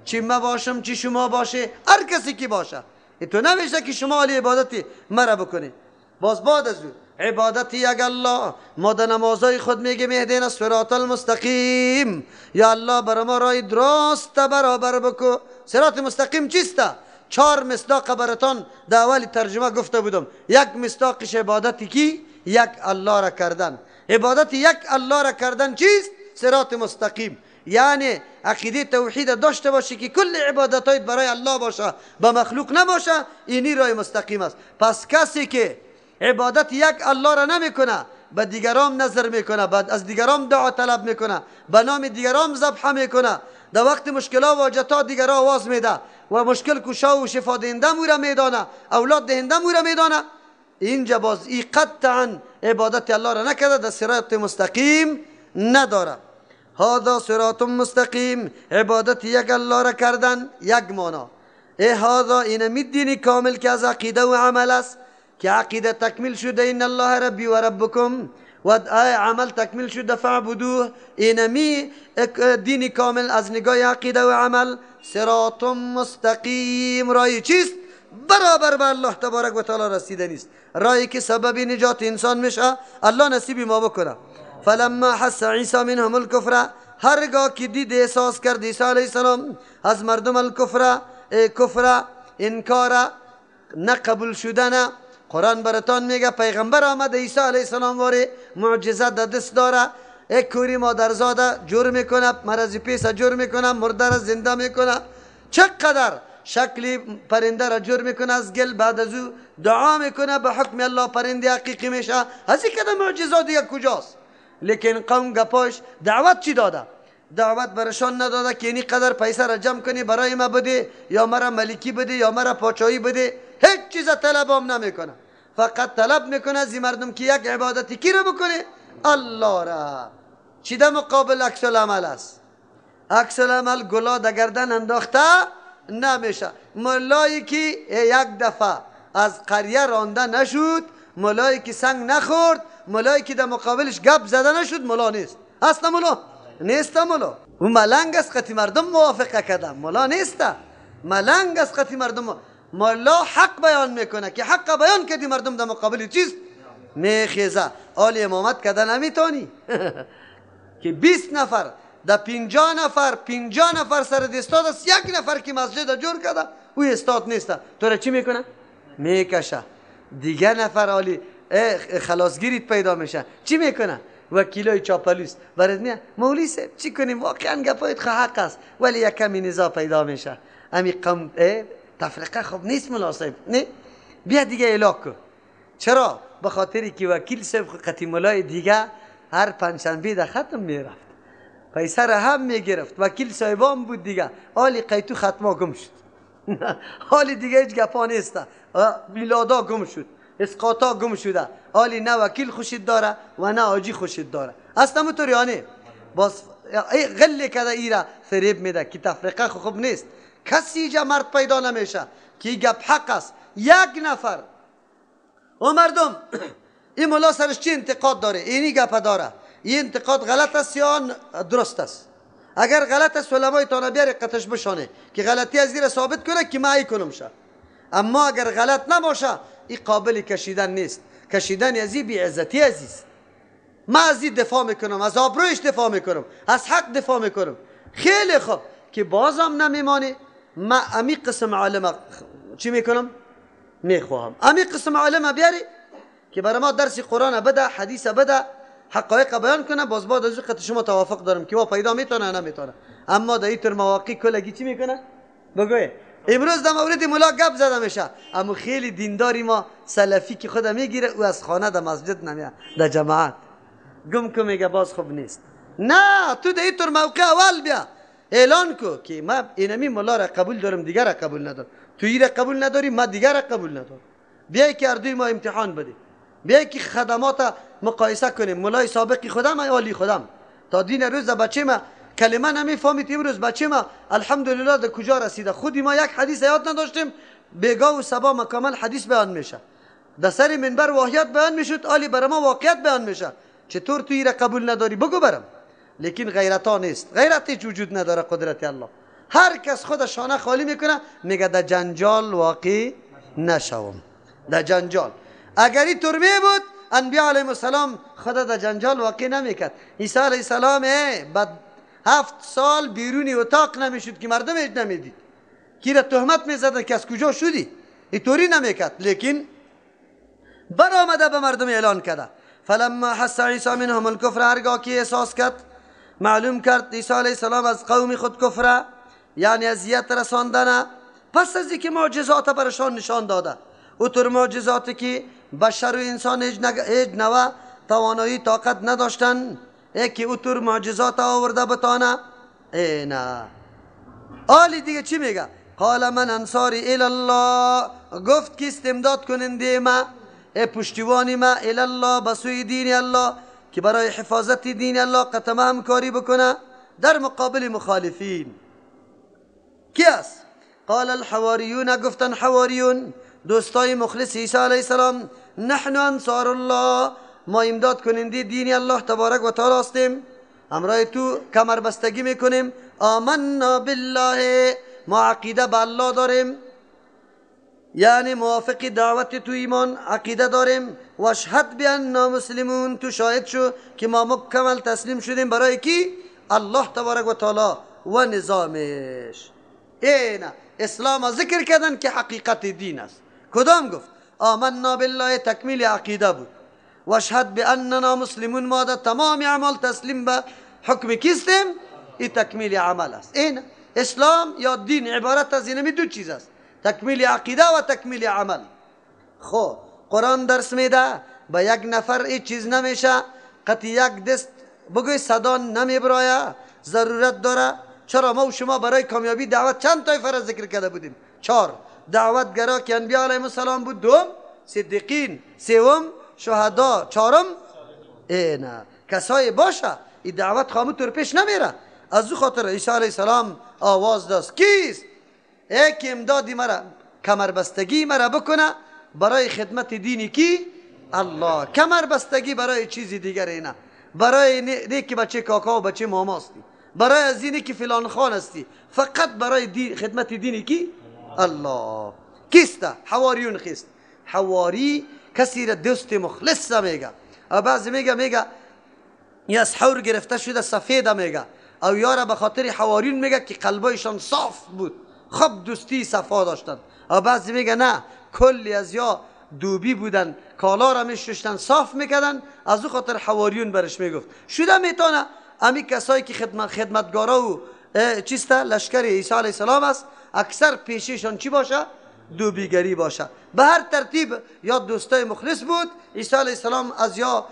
چی ما باشم چی شما باشه، هر کسی کی باشه. تو نمیشه که شما علی عبادتی مرا بکنی. باز بعد از عبادت یک الله، ما در نمازهای خود میگیم اهدنا الصراط المستقیم، یا الله بر ما راه درست برابر بکو. صراط مستقیم چیسته؟ 4 مصداق براتون در اول ترجمه گفته بودم. یک مصداقش عبادتی کی؟ یک الله را کردن. عبادت یک الله را کردن چیست؟ صراط مستقیم. یعنی عقیده توحید داشته باشی که کل عبادتات برای الله باشه، با مخلوق نباشه، اینی راه مستقیم است. پس کسی که عبادت یک الله را نمیکنه، به دیگران نظر میکنه، بعد از دیگران دعا طلب میکنه، به نام دیگران ذبح میکنه، در وقت مشکلات و حاجتات دیگران آواز میده و مشکل کشا و شفا دهنده مو میدانه، اولاد دهنده مو میدانه، اینجا باز ای قطعا عبادت الله را نکرده، در صراط مستقیم نداره. هذا صراط مستقیم، عبادت یک الله را کردن یک مانا. هذا اینمی دینی کامل که از عقیده و عمل است، که عقیده تکمیل شده این الله ربی و ربکم، و عمل تکمیل شده فعبدوه. اینمی دینی کامل از نگاه عقیده و عمل. صراط مستقیم رای چیست؟ برابر به الله تبارک و تعالی رسیده نیست، رایی که سبب نجات انسان میشه. الله نصیبی ما بکنه. فلما حس عیسی منهم الکفر، هرگاه که دید احساس کرد عیسی علیه السلام از مردم الکفر، کفر انکار نقبول شدن. قرآن براتان میگه پیغمبر آمد عیسی علیه السلام واره معجزه در دست داره، یک کوری مادرزاده جور میکنه، مرضی پیس جور میکنه، مرده را زنده میکنه، چقدر شکلی پرنده را جور میکنه از گل، بعد از او دعا میکنه به حکم الله پرنده حقیقی میشه. از این کده معجزات دیگه کجاست؟ لیکن قوم گپاش دعوت چی داده؟ دعوت برشان نداده که اینی قدر پیسه را جمع کنی برای ما بده، یا مرا ملکی بده، یا مرا پاچایی بده. هیچ چیز طلب هم نمیکنه، فقط طلب میکنه از این مردم که یک عبادتی کی را بکنه؟ الله را. چی در مقابل عکس العمل است؟ عکس العمل گلا در گردن انداخته نمیشه. ملایی که یک دفعه از قریه رانده نشد، ملایی که سنگ نخورد، ملایی که در مقابلش گپ زده نشد، ملا نیست. اصلا ملا نیست. ملا او ملنگ از قطی مردم موافقه کردم، ملا نیست. ملنگ از قطی مردم. ملا حق بیان میکنه که حق بیان کردی، مردم در مقابل چیز میخیزه. آل امامت کده نمیتونی که 20 نفر در 50 نفر سر دستاد است، یک نفر که مسجد جور کرده او استاد نیست، تو را چی میکنه؟ میکشه. دیگه نفر آلی خلاصگیریت پیدا میشه، چی میکنه؟ وکیلای چاپلوس برات میاد مولوی صاحب چی کنیم؟ واقعا گپایت حق است، ولی یک کمی نزاع پیدا میشه. امی قوم تفرقه خوب نیست ملا صاحب، نه بیا دیگه الاغ کن. چرا؟ به خاطری که وکیل صاحب قطی ملای دیگه هر پنجشنبه در ختم میرفت، پیسه را هم میگرفت. وکیل صاحبان بود دیگه، حالی قیتو ختما گم شد حالی دیگه هیچ گپا نیست، میلادا گم شد، اسقاطا گم شده. حالی نه وکیل خوشید داره و نه آجی خوشید داره. اصلا مطور یعنی باز غلی کده ایره فریب میده که تفرقه خوب نیست. کسی جا مرد پیدا نمیشه که گپ حق است. یک نفر و مردم این ملا سرش چی انتقاد داره؟ اینی گپ داره، این انتقاد غلط است یا درست است؟ اگر غلط است علمای تانه بیاره قطش بشانه که غلطی از زیر ثابت کنه که ما کنم شه. اما اگر غلط نباشه این قابل کشیدن نیست. کشیدن از این بیعزتی عزیز. ما از این دفاع میکنم، از آبرویش دفاع میکنم، از حق دفاع میکنم. خیلی خوب که بازم نمیمانه، ما امی قسم عالم چی میکنم؟ میخواهم امی قسم عالم بیاری که برای ما درس قرآن بده، حدیث بده، حقایق بیان کنه. باز بعد از وقت شما توافق دارم که وا پیدا میتونه نمیتونه. اما در اینطور مواقع کلگی چی میکنه؟ بگوی امروز در مورد ملا گپ زده میشه، اما خیلی دینداری ما سلفی که خود میگیره او از خانه در مسجد نمیاد، در جماعت گم که میگه باز خوب نیست. نه، تو در اینطور موقع اول بیا اعلان کو که ما اینمی ملا را قبول دارم، دیگر را قبول ندارم. تو این را قبول نداری، ما دیگر را قبول ندارم. بیای که اردوی ما امتحان بده، بیای که خدمات مقایسه کنیم، ملای سابقی خودم یا علی خودم. تا دین روز بچه ما کلمه نمیفهمید، امروز بچه ما الحمدلله در کجا رسیده. خودی ما یک حدیث یاد نداشتیم، بیگاه و سبا مکمل حدیث بیان میشه، در سر منبر واقعیت بیان میشد، علی بر ما واقعیت بیان میشه. چطور تو این را قبول نداری؟ بگو برم. لیکن غیرتا نیست، غیرتی وجود نداره. قدرت الله، هر کس خود شانه خالی میکنه، میگه در جنجال واقع نشوم. در جنجال اگر این طور می بود انبیاء علیهم السلام خدا در جنجال واقع نمیکرد. عیسی علیه السلام بعد 7 سال بیرونی اتاق نمیشد که مردم اج نمیدید، کی را تهمت میزدن که از کجا شدی، اینطوری نمیکرد. لیکن برآمده به مردم اعلان کرده. فلما حس عیسی منهم الکفر، هرگاه که احساس کرد، معلوم کرد عیسی علیه السلام از قوم خود کفر، یعنی اذیت رساندن، پس از اینکه معجزات برشان نشان داده، اوتر معجزاتی که بشر و انسان هیچ نوع توانایی طاقت نداشتن که اوتر معجزات آورده بتانه. نه. آلی دیگه چی میگه؟ قال من انصاری الله، گفت که استمداد کننده ما، پشتیوانی ما الله، بسوی دین الله، که برای حفاظت دین الله قطعا همکاری بکنه در مقابل مخالفین. کی است؟ قال الحواریون، گفتن حواریون دوستای مخلص عیسی علیه السلام، نحن انصار الله، ما امداد کننده دین الله تبارک و تعالی هستیم، همراه تو کمر بستگی میکنیم. آمنا بالله، ما عقیده به الله داریم، یعنی موافق دعوت تو ایمان عقیده داریم. و اشهد باننا مسلمون، تو شاهد شو که ما مکمل تسلیم شدیم برای کی؟ الله تبارک و تعالی و نظامش. اینا اسلام ذکر کردن که حقیقت دین است. کدام گفت؟ آمنا بالله تکمیل عقیده بود، و اشهد باننا مسلمون، ما در تمام اعمال تسلیم به حکم کیستیم؟ این تکمیل عمل است. این اسلام یا دین عبارت از این دو چیز است، تکمیل عقیده و تکمیل عمل. خب قرآن درس میده به یک نفر این چیز نمیشه، قطع یک دست بگوی صدا نمیبرایه، ضرورت داره. چرا ما و شما برای کامیابی دعوت چند طایفه را ذکر کرده بودیم؟ 4 دعوتگرا که انبیاء علیهم السلام بود، 2 صدیقین، 3 شهدا، 4 نه کسای باشه این دعوت خاموش طور پیش نمیره. از او خاطر عیسی علیه السلام آواز داد کیست؟ که امدادی مرا، کمر بستگی مرا بکنه برای خدمت دینی کی؟ الله. کمر بستگی برای چیزی دیگر نه، برای نه که بچه کاکا و بچه ماماستی، برای از اینی که فلان خان هستی، فقط برای خدمت دینی کی؟ الله. کیسته؟ حواریون. خیست حواری؟ کسی را دوست مخلص میگه. او بعضی میگه یا از حور گرفته شده سفیده میگه، او یارا به خاطر حواریون میگه که قلبایشان صاف بود، خب دوستی صفا داشتن. او بعضی میگه نه، کلی از یا دوبی بودن، کالا را میششتن صاف میکردن، از او خاطر حواریون برش میگفت. شده میتونه امی کسایی که خدمتگارا و چیسته لشکر عیسی علیه السلام است، اکثر پیششان چی باشه؟ دوبیگری باشه. به هر ترتیب یا دوستای مخلص بود، عیسی علیه السلام از یا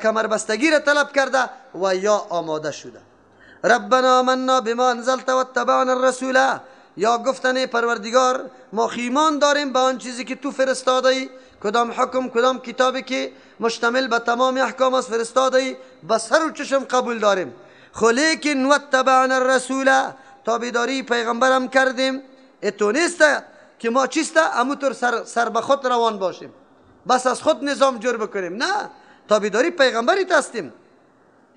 کمربستگی را طلب کرده و یا آماده شده. ربنا آمنا بما انزلت و اتبعنا الرسول، یا گفتن پروردگار ما ایمان داریم به آن چیزی که تو فرستاده ای، کدام حکم کدام کتابی که مشتمل به تمام احکام است فرستاده ای، به سر و چشم قبول داریم. خو لیکن و اتبعنا الرسول، تابعداری پیغمبرم کردیم. اتو نیست که ما چیسته همونطور سر به خود روان باشیم، بس از خود نظام جور بکنیم. نه، تابعداری پیغمبری هستیم.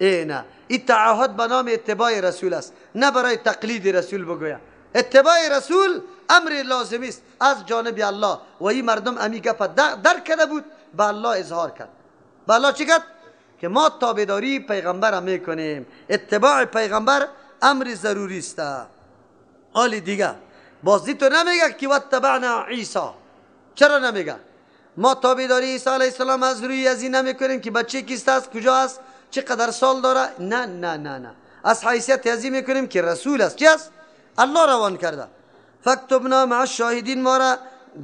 نه، این تعهد به نام اتباع رسول است، نه برای تقلید رسول بگویم. اتباع رسول امر لازمی است از جانب الله و این مردم امی گپ درک کرده بود، به الله اظهار کرد. به الله چی کرد؟ که ما تابعداری پیغمبر میکنیم، اتباع پیغمبر امر ضروری است. حالی دیگه بازی تو نمیگه که واتبعنا عیسی. چرا نمیگه؟ ما تابعداری عیسی علیه السلام از روی از این نمیکنیم که بچه کیست است، کجا است، چقدر سال داره. نه، از حیثیت ازی میکنیم که رسول است. چی است؟ الله روان کرده. فاکتبنا مع الشاهدین، ما را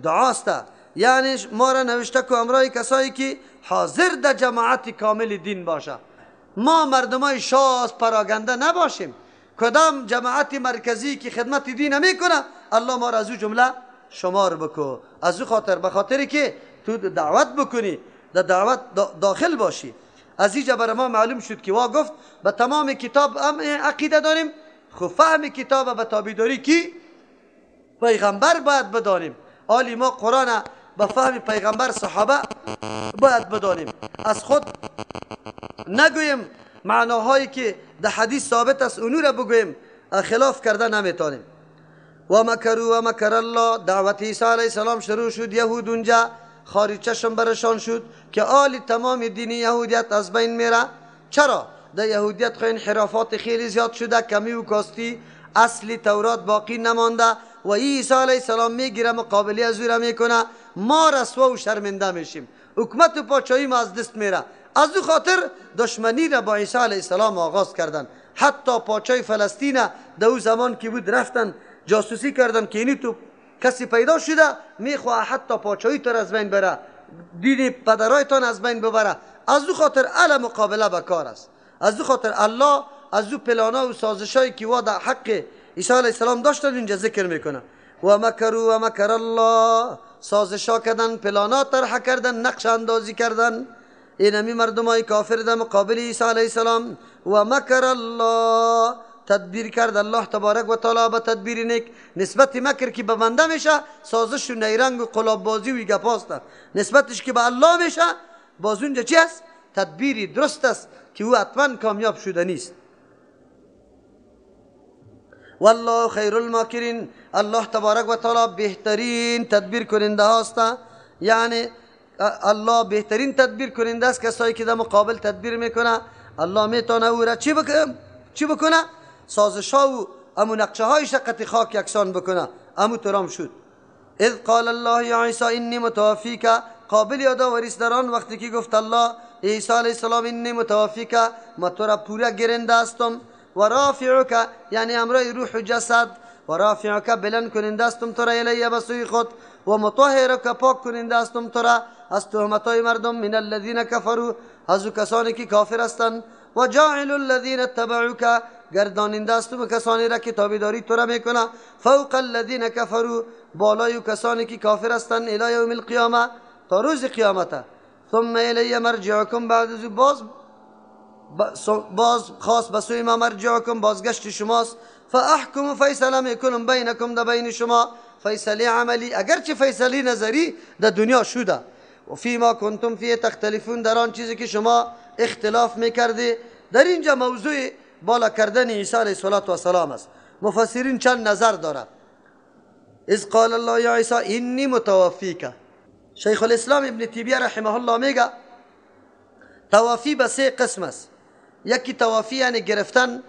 دعاست، یعنی ما را نوشته که امرای کسایی که حاضر در جماعت کامل دین باشه. ما مردمای شاز پراگنده نباشیم. کدام جماعت مرکزی که خدمت دین میکنه الله ما را از او جمله شمار بکو. از او خاطر، به خاطری که تو دعوت بکنی، در دعوت داخل باشی. از اینجا برای ما معلوم شد که وا گفت به تمام کتاب هم عقیده داریم، خو فهم کتاب به تابعداری کی پیغمبر باید بدانیم. حالی ما قرآن به فهم پیغمبر صحابه باید بدانیم، از خود نگویم معناهایی که در حدیث ثابت است اونو را بگویم، خلاف کرده نمیتونیم. و مکروا و مکر الله، دعوت عیسی علیه السلام شروع شد، یهود اونجا خارجشون برشان شد که آل تمام دین یهودیت از بین میره. چرا؟ در یهودیت خیلی انحرافات خیلی زیاد شده، کمی و کاستی، اصلی تورات باقی نمانده و عیسی علیه السلام میگیره مقابله از او را میکنه. ما رسوا و شرمنده میشیم، حکمت و پاچایی ما از دست میره. از او خاطر دشمنی را با عیسی علیه السلام آغاز کردن. حتی پاچای فلسطین در او زمان که بود رفتن جاسوسی کردن که اینی تو کسی پیدا شده میخواه حتی پاچایی تر از بین بره، دین پدرایتان از بین ببره. از او خاطر اهل مقابله بکار است. از او خاطر الله از او پلانا و سازشایی که وا در حق عیسی علیه السلام داشتن اینجا ذکر میکنه. و مکروا و مکر الله، سازشا کردن، پلانا طرح کردن، نقش اندازی کردن. اینمی مردمای کافر در مقابل عیسی علیه السلام. و مکر الله، تدبیر کرد الله تبارک و تعالی به تدبیر نیک. نسبت مکر که به بنده میشه سازش و نیرنگ و قلاب بازی و گپاست، نسبتش که به الله میشه باز اونجا چی است؟ تدبیری درست است که او حتما کامیاب شده نیست. والله خیر الماکرین، الله تبارک و تعالی بهترین تدبیر کننده هاست. یعنی الله بهترین تدبیر کننده است. کسایی که در مقابل تدبیر میکنه الله میتونه او را چی بکنه؟ سازش‌ها و امو نقشه های شقت خاک یکسان بکنه. امو ترام شد. اذ قال الله یا عیسی انی متوفیک، قابل یادآوری در آن وقتی که گفت الله عیسی علیه السلام انی متوفیک، ما تو را پورا گرنده استم، و رافعک یعنی امرای روح و جسد، و رافعک بلند کننده استم تو را الی به سوی خود، و مطهرک پاک کننده استم تو را از تهمتای مردم، من الذین کفروا از کسانی که کافر هستند، و جاعل الذین اتبعوک گرداننده استم کسانی را که تابعداری تو را میکنه، فوق الذین کفروا بالای کسانی که کافر هستند، الی یوم القیامه تا روز قیامت. ثم الی مرجعکم، بعد از باز خاص به سوی ما مرجعکم بازگشت شماست، فاحکم فیصله میکنم بینکم در بین شما، فیصله عملی اگرچه فیصله نظری در دنیا شده، و فی ما کنتم فیه تختلفون در آن چیزی که شما اختلاف میکردی. در اینجا موضوع بالا کردن عیسی علیه السلام است. مفسرین چند نظر داره. اذ قال الله یا عیسی انی متوفیک، شیخ الاسلام ابن تیمیه رحمه الله میگه توافی به سه قسم است. یکی توافی یعنی گرفتن،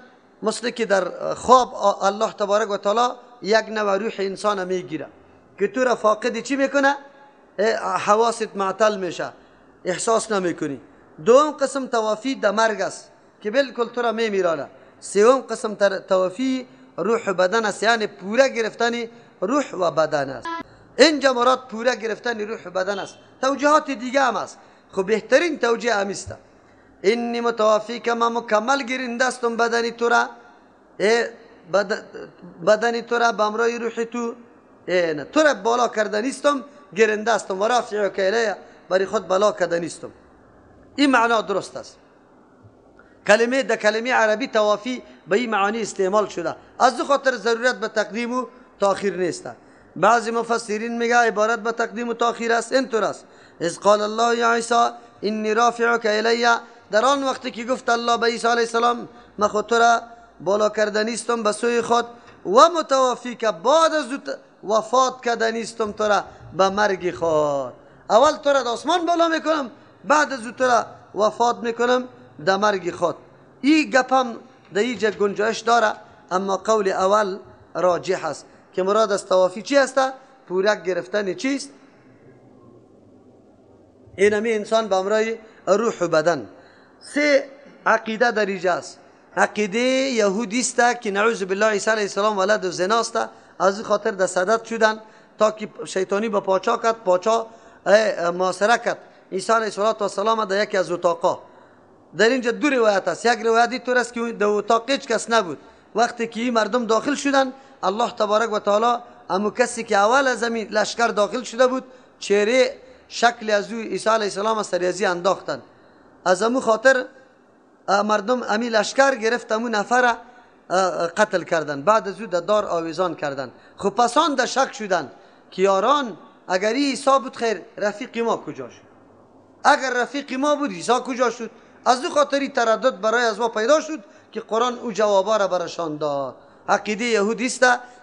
مثل که در خواب الله تبارک و تعالی یک نوع روح انسان میگیره که تو را فاقد چی میکنه؟ حواست معطل میشه، احساس نمیکنی. دوم قسم توافی در مرگ است که بالکل تو را میمیرانه. سوم قسم توافی روح و بدن است، یعنی پورا گرفتن روح و بدن است. اینجا مراد پورا گرفتن روح و بدن است. توجیهات دیگه هم است، خب بهترین توجیه همیسته. انی متوفیک، ما مکمل گیرنده استم بدنی تو را، بدنی تو را به امرای روح تو را بالا کرده نیستم، گرنده استم، و رافعک الیه برای خود بالا کرده نیستم. این معنا درست است. کلمه عربی توافی به این معانی استعمال شده، از دو خاطر ضرورت به تقدیم و تاخیر نیست. بعضی مفسرین میگه عبارت به تقدیم و تاخیر است. اینطور است اذ قال الله یا عیسی انی رافعک الیه، در آن وقتی که گفت الله به عیسی علیه السلام من خود تو را بالا کرده نیستم به سوی خود، و متوفیک بعد از وفات کرده نیستم تو را به مرگ خود. اول تو را در آسمان بالا میکنم، بعد از تو را وفات میکنم در مرگ خود. این گپ هم در اینجا گنجایش داره، اما قول اول راجح است که مراد از توافی چی است؟ پورا گرفتن چیست؟ اینمی انسان به امرای روح و بدن. سه عقیده در اینجا است. عقیده یهودی است که نعوذ بالله عیسی علیه السلام ولد و زنا است، از این خاطر در صدد شدن تا که شیطانی به پاچا کرد. پاچا محاصره کرد عیسی علیه السلام در یکی از اتاقا. در اینجا دو روایت است. یک روایت اینطور است که در اتاق هیچ کس نبود. وقتی که این مردم داخل شدن، الله تبارک و تعالی همو کسی که اول از زمین لشکر داخل شده بود چهره شکل از او عیسی علیه السلام سریازی انداختن. از همو خاطر مردم امی لشکر گرفت همو نفر قتل کردن. بعد از او در دار آویزان کردن. خب پسان در شک شدن که یاران اگر این عیسی بود خیر رفیق ما کجا شد؟ اگر رفیق ما بود عیسی کجا شد؟ از او خاطری تردد برای از ما پیدا شد که قرآن او جوابا را برشان داد. عقیده یهودی است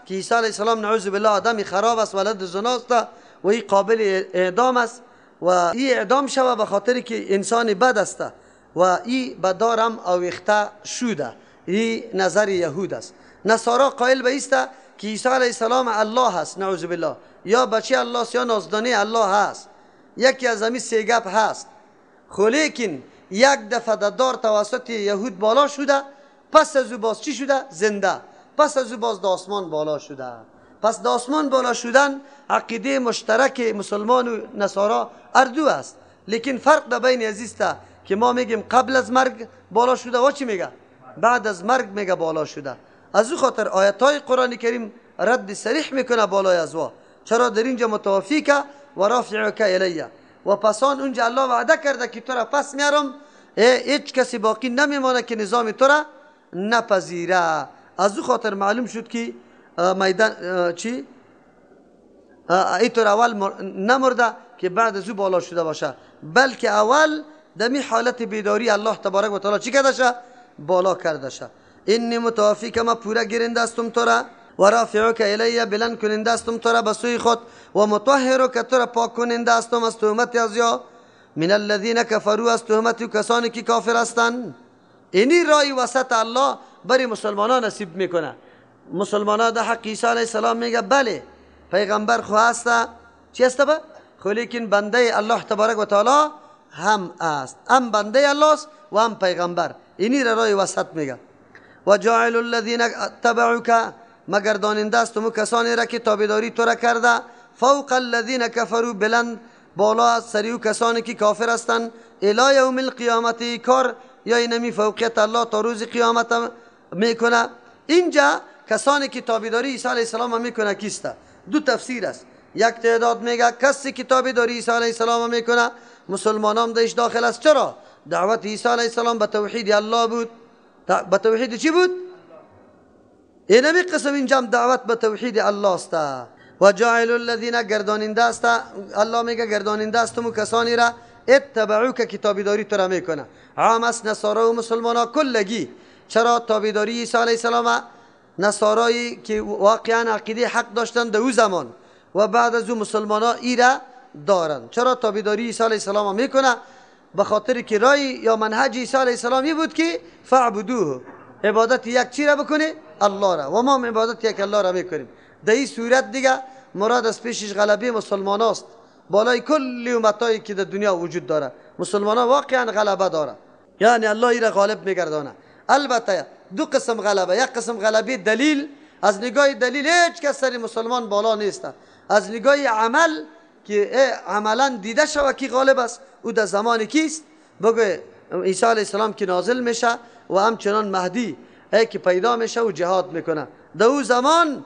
که عیسی علیه السلام نعوذ بالله آدمی خراب است، ولد زناست و این قابل اعدام است و این اعدام شوه به خاطر که انسان بد است و این به دارم آویخته شده. این نظر یهود است. نصارا قائل به است که عیسی علیه السلام الله است، نعوذ بالله، یا بچه الله است یا نازدانه الله هست. یکی از همین سه گپ هست. خو لیکن یک دفعه در دار توسط یهود بالا شده، پس از او باز چی شده؟ زنده. پس از او باز در آسمان بالا شده. پس در آسمان بالا شدن عقیده مشترک مسلمان و نصارا اردو است. لیکن فرق در بین است که ما میگیم قبل از مرگ بالا شده و چی میگه؟ بعد از مرگ میگه بالا شده. از او خاطر آیات های قرآن کریم رد صریح میکنه بالای از وا. چرا در اینجا متوفیک و رافعک الیه و پسان اونجا الله وعده کرده که تو را پس میارم، هیچ کسی باقی نمیمانه که نظام تو را نپذیره. از او خاطر معلوم شد که میدان چی اینطور اول نمرده که بعد از او بالا شده باشه، بلکه اول دمی حالت بیداری الله تبارک و تعالی چی کرده شه؟ بالا کرده شه. اینی متوفیک، ما پورا گیرنده استم تو را، و رافعک الیه، بلند کننده استم تو را به سوی خود، و مطهرک، تو را پاک کننده استم از تهمت از یا من الذین کفروا، از تهمت کسانی که کافر هستند. اینی رای وسط الله بری مسلمانان نصیب میکنه. مسلمانان در حق عیسی علیه السلام میگه بله پیغمبر خو هست، چی است با؟ خو لیکن بنده الله تبارک و تعالی هم است، هم بنده الله است و هم پیغمبر. اینی رای وسط میگه. و جاعل الذین اتبعوک، مگر داننده است تو کسانی را که تابعداری تو را کرده، فوق الذین کفروا، بلند بالا از سریو کسانی که کافر هستند، الی یوم القیامت، کار یا اینمی فوقیت الله تا روز قیامت میکنه. اینجا کسانی که تابعداری عیسی علیه السلام میکنه کیست؟ دو تفسیر است. یک تعداد میگه کسی که تابعداری عیسی علیه السلام میکنه مسلمانان دیش داخل است. چرا؟ دعوت عیسی علیه السلام به توحید الله بود. به توحید چی بود؟ اینمی قسم اینجا دعوت به توحید الله است. و جاعل الذین، گرداننده است الله میگه گرداننده است تو کسانی را اتبعوک که تابعداری تو را میکنه. عام است نصارا و مسلمانا کلگی. چرا؟ تابعداری عیسی علیه السلام نصارایی که واقعا عقیده حق داشتن در او زمان و بعد از او مسلمانا ایره دارن. چرا تابعداری عیسی علیه السلام میکنه؟ به خاطر که رای یا منهج عیسی علیه السلام بود که فعبدوه، عبادت یک چی را بکنه؟ الله را. و ما عبادت یک الله را میکنیم. در این صورت دیگه مراد از پیشش غلبه مسلمان است بالای کل امتایی که در دنیا وجود داره. مسلمان ها واقعا غلبه داره، یعنی الله ای را غالب میگردانه. البته دو قسم غلبه، یک قسم غلبه دلیل، از نگاه دلیل هیچ کس سر مسلمان بالا نیست. از نگاه عمل که عملا دیده شود کی غالب است، او در زمان کیست؟ بگو عیسی علیه السلام که نازل میشه و همچنان مهدی که پیدا میشه و جهاد میکنه. در او زمان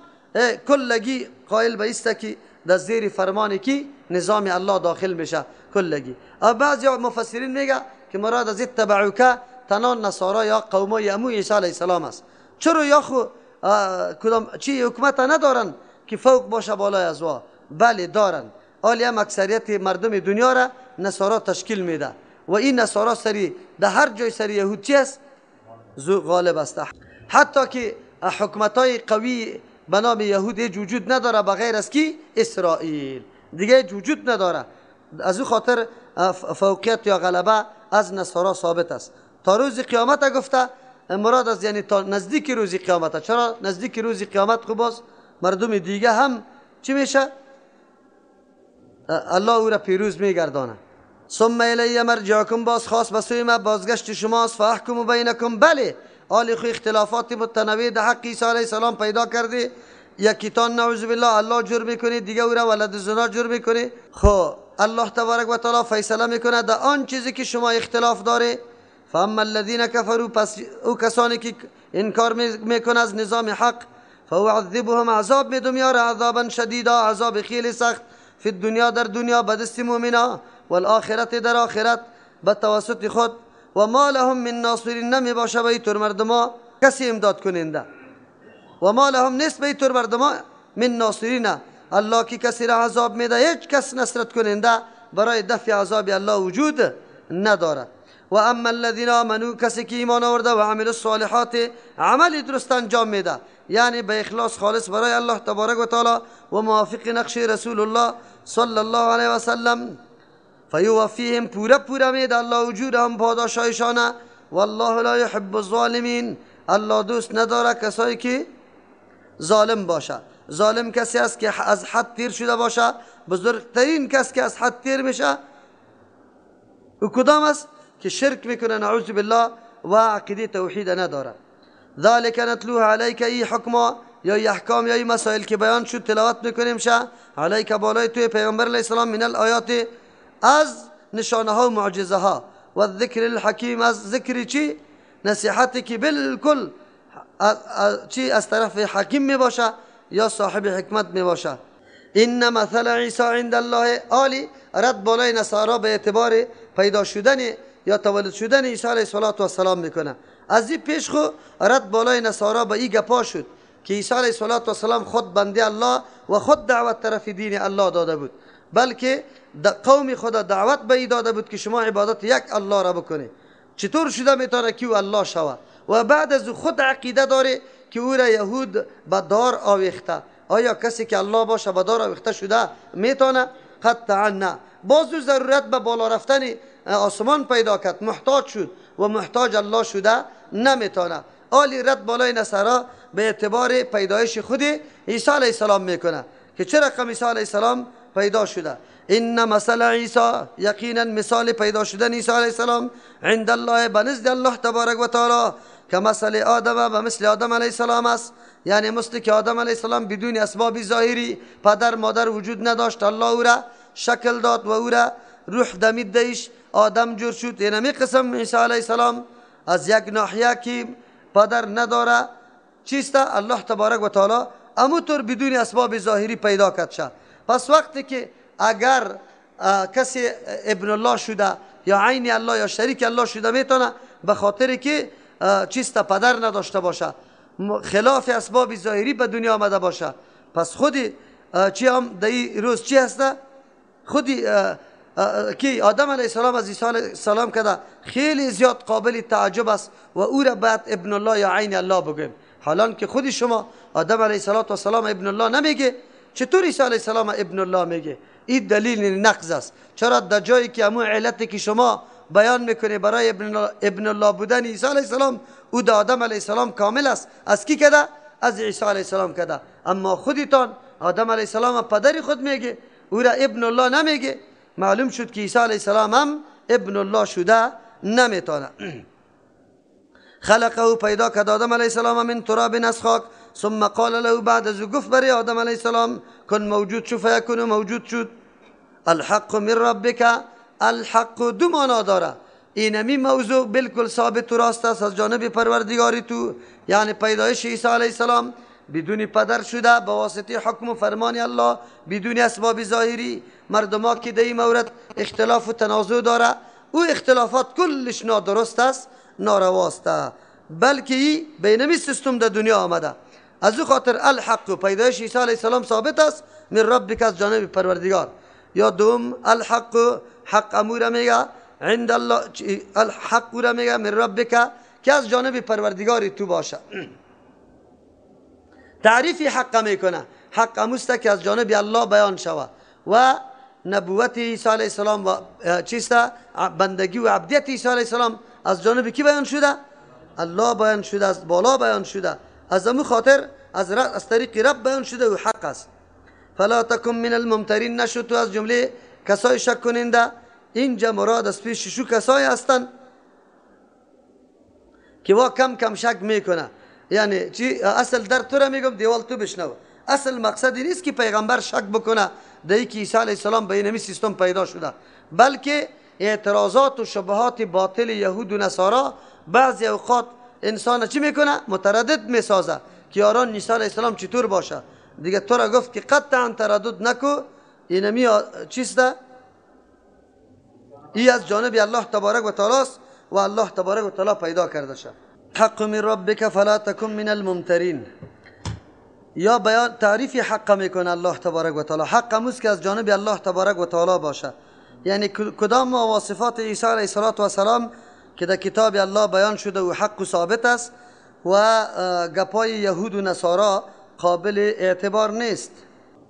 کلگی قائل به است که در زیر فرمان کی نظام الله داخل میشه کلگی. بعضی مفسرین میگه که مراد از اتبعوک تنان نصارا یا قومای امو عیسی علیه السلام است. چرا یا خو کدام چی حکومت ندارن که فوق باشه بالای از وا؟ بله دارن. حالی هم اکثریت مردم دنیا را نصارا تشکیل میده و این نصارا سری در هر جای سری یهود چی است؟ غالب است. حتی که حکومت های قوی به نام یهود وجود نداره بغیر از کی؟ اسرائیل دیگه وجود نداره. از او خاطر فوقیت یا غلبه از نصارا ثابت است تا روز قیامت. گفته مراد از یعنی تا نزدیک روز قیامت. چرا نزدیک روز قیامت؟ خب باز مردم دیگه هم چی میشه؟ الله او را پیروز میگردانه. ثم الی مرجعکم، باز خاص به سوی ما بازگشت شماست. فاحکم بینکم، بله آل خو اختلافات متنوع در حق عیسی علیه السلام پیدا کرده، یکیتان نعوذ بالله الله جرم میکنه، دیگه او را ولد زنا جرم میکنه. خب الله تبارک و تعالی فیصله میکنه در آن چیزی که شما اختلاف داره. فاما الذين كفروا، پس او کسانی که انکار میکنه از نظام حق، فاعذبهم، عذاب میدم یار عذابا شدیدا، عذاب خیلی سخت، فی الدنیا در دنیا به دست مؤمنا، والآخرت در آخرت به توسط خود، و ما لهم من ناصرین، نمی باشه به اینطور مردما کسی امداد کننده. و ما لهم نیست به اینطور مردما من ناصرین، الله کی کسی را عذاب میده هیچ کس نصرت کننده برای دفع عذاب الله وجود نداره. و اما الذين آمنوا، کسی که ایمان آورده و عمل الصالحات، عمل درست انجام میده، یعنی به اخلاص خالص برای الله تبارک و تعالی و موافق نقش رسول الله صلی الله علیه و سلم، فیوفیهم، پورا میده الله اجورهم، پاداشایشانه. والله لا يحب الظالمین، الله دوست نداره کسایی که ظالم باشه. ظالم کسی است که از حد تیر شده باشه. بزرگترین کس که از حد تیر میشه او کدام است؟ که شرک میکنه نعوذ بالله و عقیده توحید نداره. ذالک نتلوه علیک، ای حکما یا احکام یا مسائل که بیان شد تلاوت میکنیم شه علیک بالای توی پیغمبر علیه السلام، من الآیات، از نشانه ها و معجزه ها، و ذکر الحکیم، از ذکر چی؟ نصیحتی که بالکل چی از طرف حکیم می باشه یا صاحب حکمت می باشه. این مثل عیسی عند الله عالی، رد بالای نصارا به اعتبار پیدا شدن یا تولد شدن عیسی علیه السلام میکنه. از این پیش خو رد بالای نصارا به این گپا شد که عیسی علیه السلام خود بنده الله و خود دعوت طرف دین الله داده بود، بلکه قوم خدا دعوت به ای داده بود که شما عبادت یک الله را بکنه. چطور شده میتونه که او الله شوه؟ و بعد از خود عقیده داره که او را یهود به دار آویخته. آیا کسی که الله باشه به دار آویخته شده میتونه؟ قطعا نه. بازو ضرورت به بالا رفتن آسمان پیدا کرد، محتاج شد و محتاج الله شده نمیتونه. آلی رد بالای نصارا به اعتبار پیدایش خود عیسی علیه السلام میکنه که چه رقم عیسی علیه السلام پیدا شده. این مثل عیسی، یقینا مثال پیدا شدن عیسی علیه السلام عند الله، بنزد الله تبارک و تعالی، که مثل آدم و مثل آدم علیه السلام است. یعنی مثل که آدم علیه السلام بدون اسباب ظاهری، پدر مادر وجود نداشت، الله او را شکل داد و او را روح دمید دیش، آدم جور شد. اینمی قسم عیسی علیه السلام از یک ناحیه که پدر نداره چیست؟ الله تبارک و تعالی اموتور بدون اسباب ظاهری پیدا کرد شد. پس وقتی که اگر کسی ابن الله شده یا عین الله یا شریک الله شده میتونه به خاطر که چیست پدر نداشته باشه، خلاف اسباب ظاهری به دنیا آمده باشه. پس خودی چی هم در این روز چی هسته؟ خودی که آدم علیه السلام از عیسی علیه السلام کده خیلی زیاد قابل تعجب است و او را باید ابن الله یا عین الله بگیم، حالان که خودی شما آدم علیه السلام ابن الله نمیگه، چطور عیسی علیه السلام ابن الله میگه؟ این دلیل نقض است. چرا در جایی که همون علتی که شما بیان میکنه برای ابن الله بودن عیسی علیه السلام، او در آدم علیه السلام کامل است. از کی کده؟ از عیسی علیه السلام کده. اما خودتان آدم علیه السلام پدری خود میگه، او را ابن الله نمیگه. معلوم شد که عیسی علیه السلام هم ابن الله شده نمیتونه. خلقه، پیدا کرد آدم علیه السلام من تراب از خاک، ثم قال له، بعد از گفت برای آدم علیه السلام کن موجود شو، فیکون موجود شد. الحق من ربک، الحق دو معنا داره. اینمی موضوع بالکل ثابت و راست است از جانب پروردگاری تو، یعنی پیدایش عیسی علیه السلام بدون پدر شده به واسطه حکم و فرمان الله، بدون اسباب ظاهری. مردم که در این مورد اختلاف و تنازع داره، او اختلافات کلش نادرست است، نارواست، بلکه بینمی سیستم در دنیا آمده. از او خاطر الحق، پیدایش عیسی علیه السلام ثابت است من ربک، از جانب پروردگار. یا دوم الحق، حق امور میگه عند الله، الحق را میگه من ربک که از جانب پروردگاری تو باشه. تعریفی حق میکنه، حق اموسته که از جانب الله بیان شود و نبوت عیسی علیه السلام و چیست بندگی و عبدیت عیسی علیه السلام از جانب کی بیان شده؟ الله بیان شده، از بالا بیان شده، از امو خاطر از طریق رب بیان شده و حق است. فلا تکن من الممترین، نشو تو از جمله کسای شک کننده. اینجا مراد از پیش شو کسای هستند که وا کم کم شک میکنه. یعنی چی؟ اصل در تو را میگم دیوال تو بشنو. اصل مقصد این نیست که پیغمبر شک بکنه در اینکه عیسی علیه السلام به این سیستم پیدا شده، بلکه اعتراضات و شبهات باطل یهود و نصارا بعضی اوقات انسان چی میکنه؟ متردد میسازه که یاران عیسی علیه السلام چطور باشه. دیگه تو را گفت که قطعا تردد نکو، اینمی چیسته؟ ای از جانب الله تبارک و تعالی است و الله تبارک و تعالی پیدا کرده شد. حق من ربک فلا تکن من الممترین. یا بیان تعریف حق میکنه الله تبارک و تعالی. حق اموز که از جانب الله تبارک و تعالی باشه، یعنی کدام مواصفات عیسی علیه السلام که در کتاب الله بیان شده و حق و ثابت است و گپای یهود و نصارا قابل اعتبار نیست.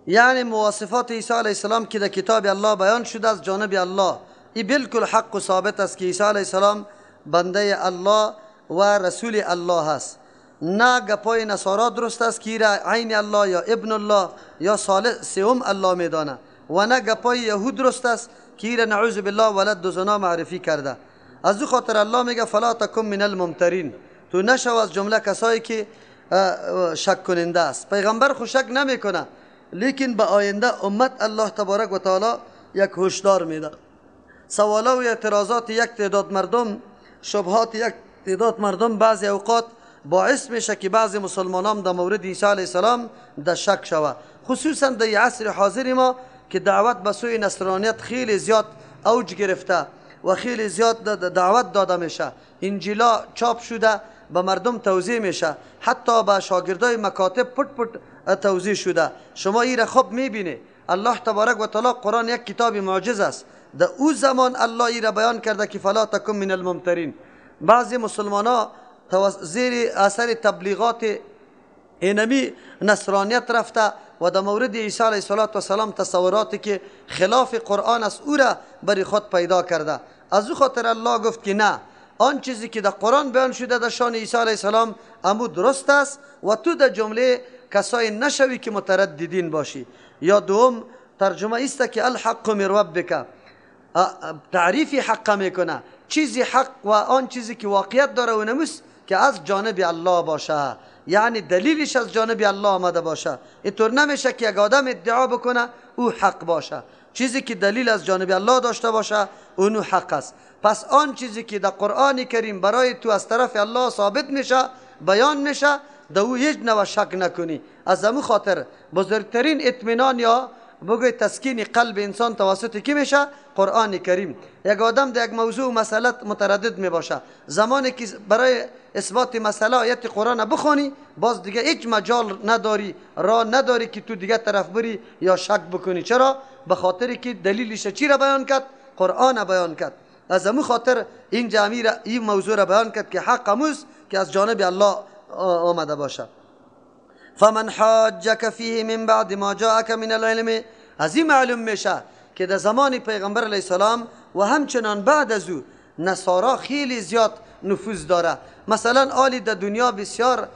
یعنی مواصفات عیسی علیه السلام که در کتاب الله بیان شده از جانب الله، این بالکل حق و ثابت است که عیسی علیه السلام بنده الله و رسول الله است. نه گپای نصارا درست است که ایرا عین الله یا ابن الله یا صالح سوم الله میدانه، و نه گپای یهود درست است که ایرا نعوذ بالله ولد و زنا معرفی کرده. از او خاطر الله میگه فلا تکن من الممترین، تو نشو از جمله کسایی که شک کننده است. پیغمبر خو شک نمیکنه، لیکن به آینده امت الله تبارک و تعالی یک هشدار میده. سوالا و اعتراضات یک تعداد مردم، شبهات یک تعداد مردم بعضی اوقات باعث میشه که بعضی مسلمانان در مورد عیسی علیه السلام در شک شوه، خصوصا در عصر حاضر ما که دعوت به سوی نصرانیت خیلی زیاد اوج گرفته و خیلی زیاد دعوت داده میشه. انجیلا چاپ شده به مردم توزیع میشه، حتی به شاگردای مکاتب پت پت توزیع شده. شما این را خوب میبینی. الله تبارک و تعالی قرآن یک کتاب معجز است. در او زمان الله این را بیان کرده که فلا تکن من الممترین. بعضی مسلمان ها زیر اثر تبلیغات اینمی نصرانیت رفته و در مورد عیسی علیه السلام تصوراتی که خلاف قرآن است او را بر خود پیدا کرده. از او خاطر الله گفت که نه، آن چیزی که در قرآن بیان شده در شان عیسی علیه السلام امو درست است و تو در جمله کسای نشوی که مترددین باشی. یا دوم ترجمه است که الحق من ربک، تعریف حق میکنه، چیزی حق و آن چیزی که واقعیت داره و نموست که از جانب الله باشه، یعنی دلیلش از جانب الله آمده باشه. اینطور نمیشه که یک آدم ادعا بکنه او حق باشه. چیزی که دلیل از جانب الله داشته باشه اونو حق است. پس آن چیزی که در قرآن کریم برای تو از طرف الله ثابت میشه، بیان میشه، در او هیچ نوع شک نکنی. از همون خاطر بزرگترین اطمینان یا بگوی تسکین قلب انسان توسط کی میشه؟ قرآن کریم. یک آدم در یک موضوع و مسئله متردد می باشه، زمانی که برای اثبات مسئله آیت قرآن بخونی باز دیگه هیچ مجال نداری، راه نداری که تو دیگه طرف بری یا شک بکنی. چرا؟ به خاطر که دلیلش چی را بیان کرد؟ قرآن بیان کرد. از همون خاطر این جمعی را این موضوع را بیان کرد که حق اموز که از جانب الله آمده باشه. فمن حاجک فیه من بعد ما جاءک من العلم، از این معلوم میشه که در زمان پیغمبر علیه السلام و همچنان بعد از او نصارا خیلی زیاد نفوذ داره. مثلا آلی در دنیا بسیار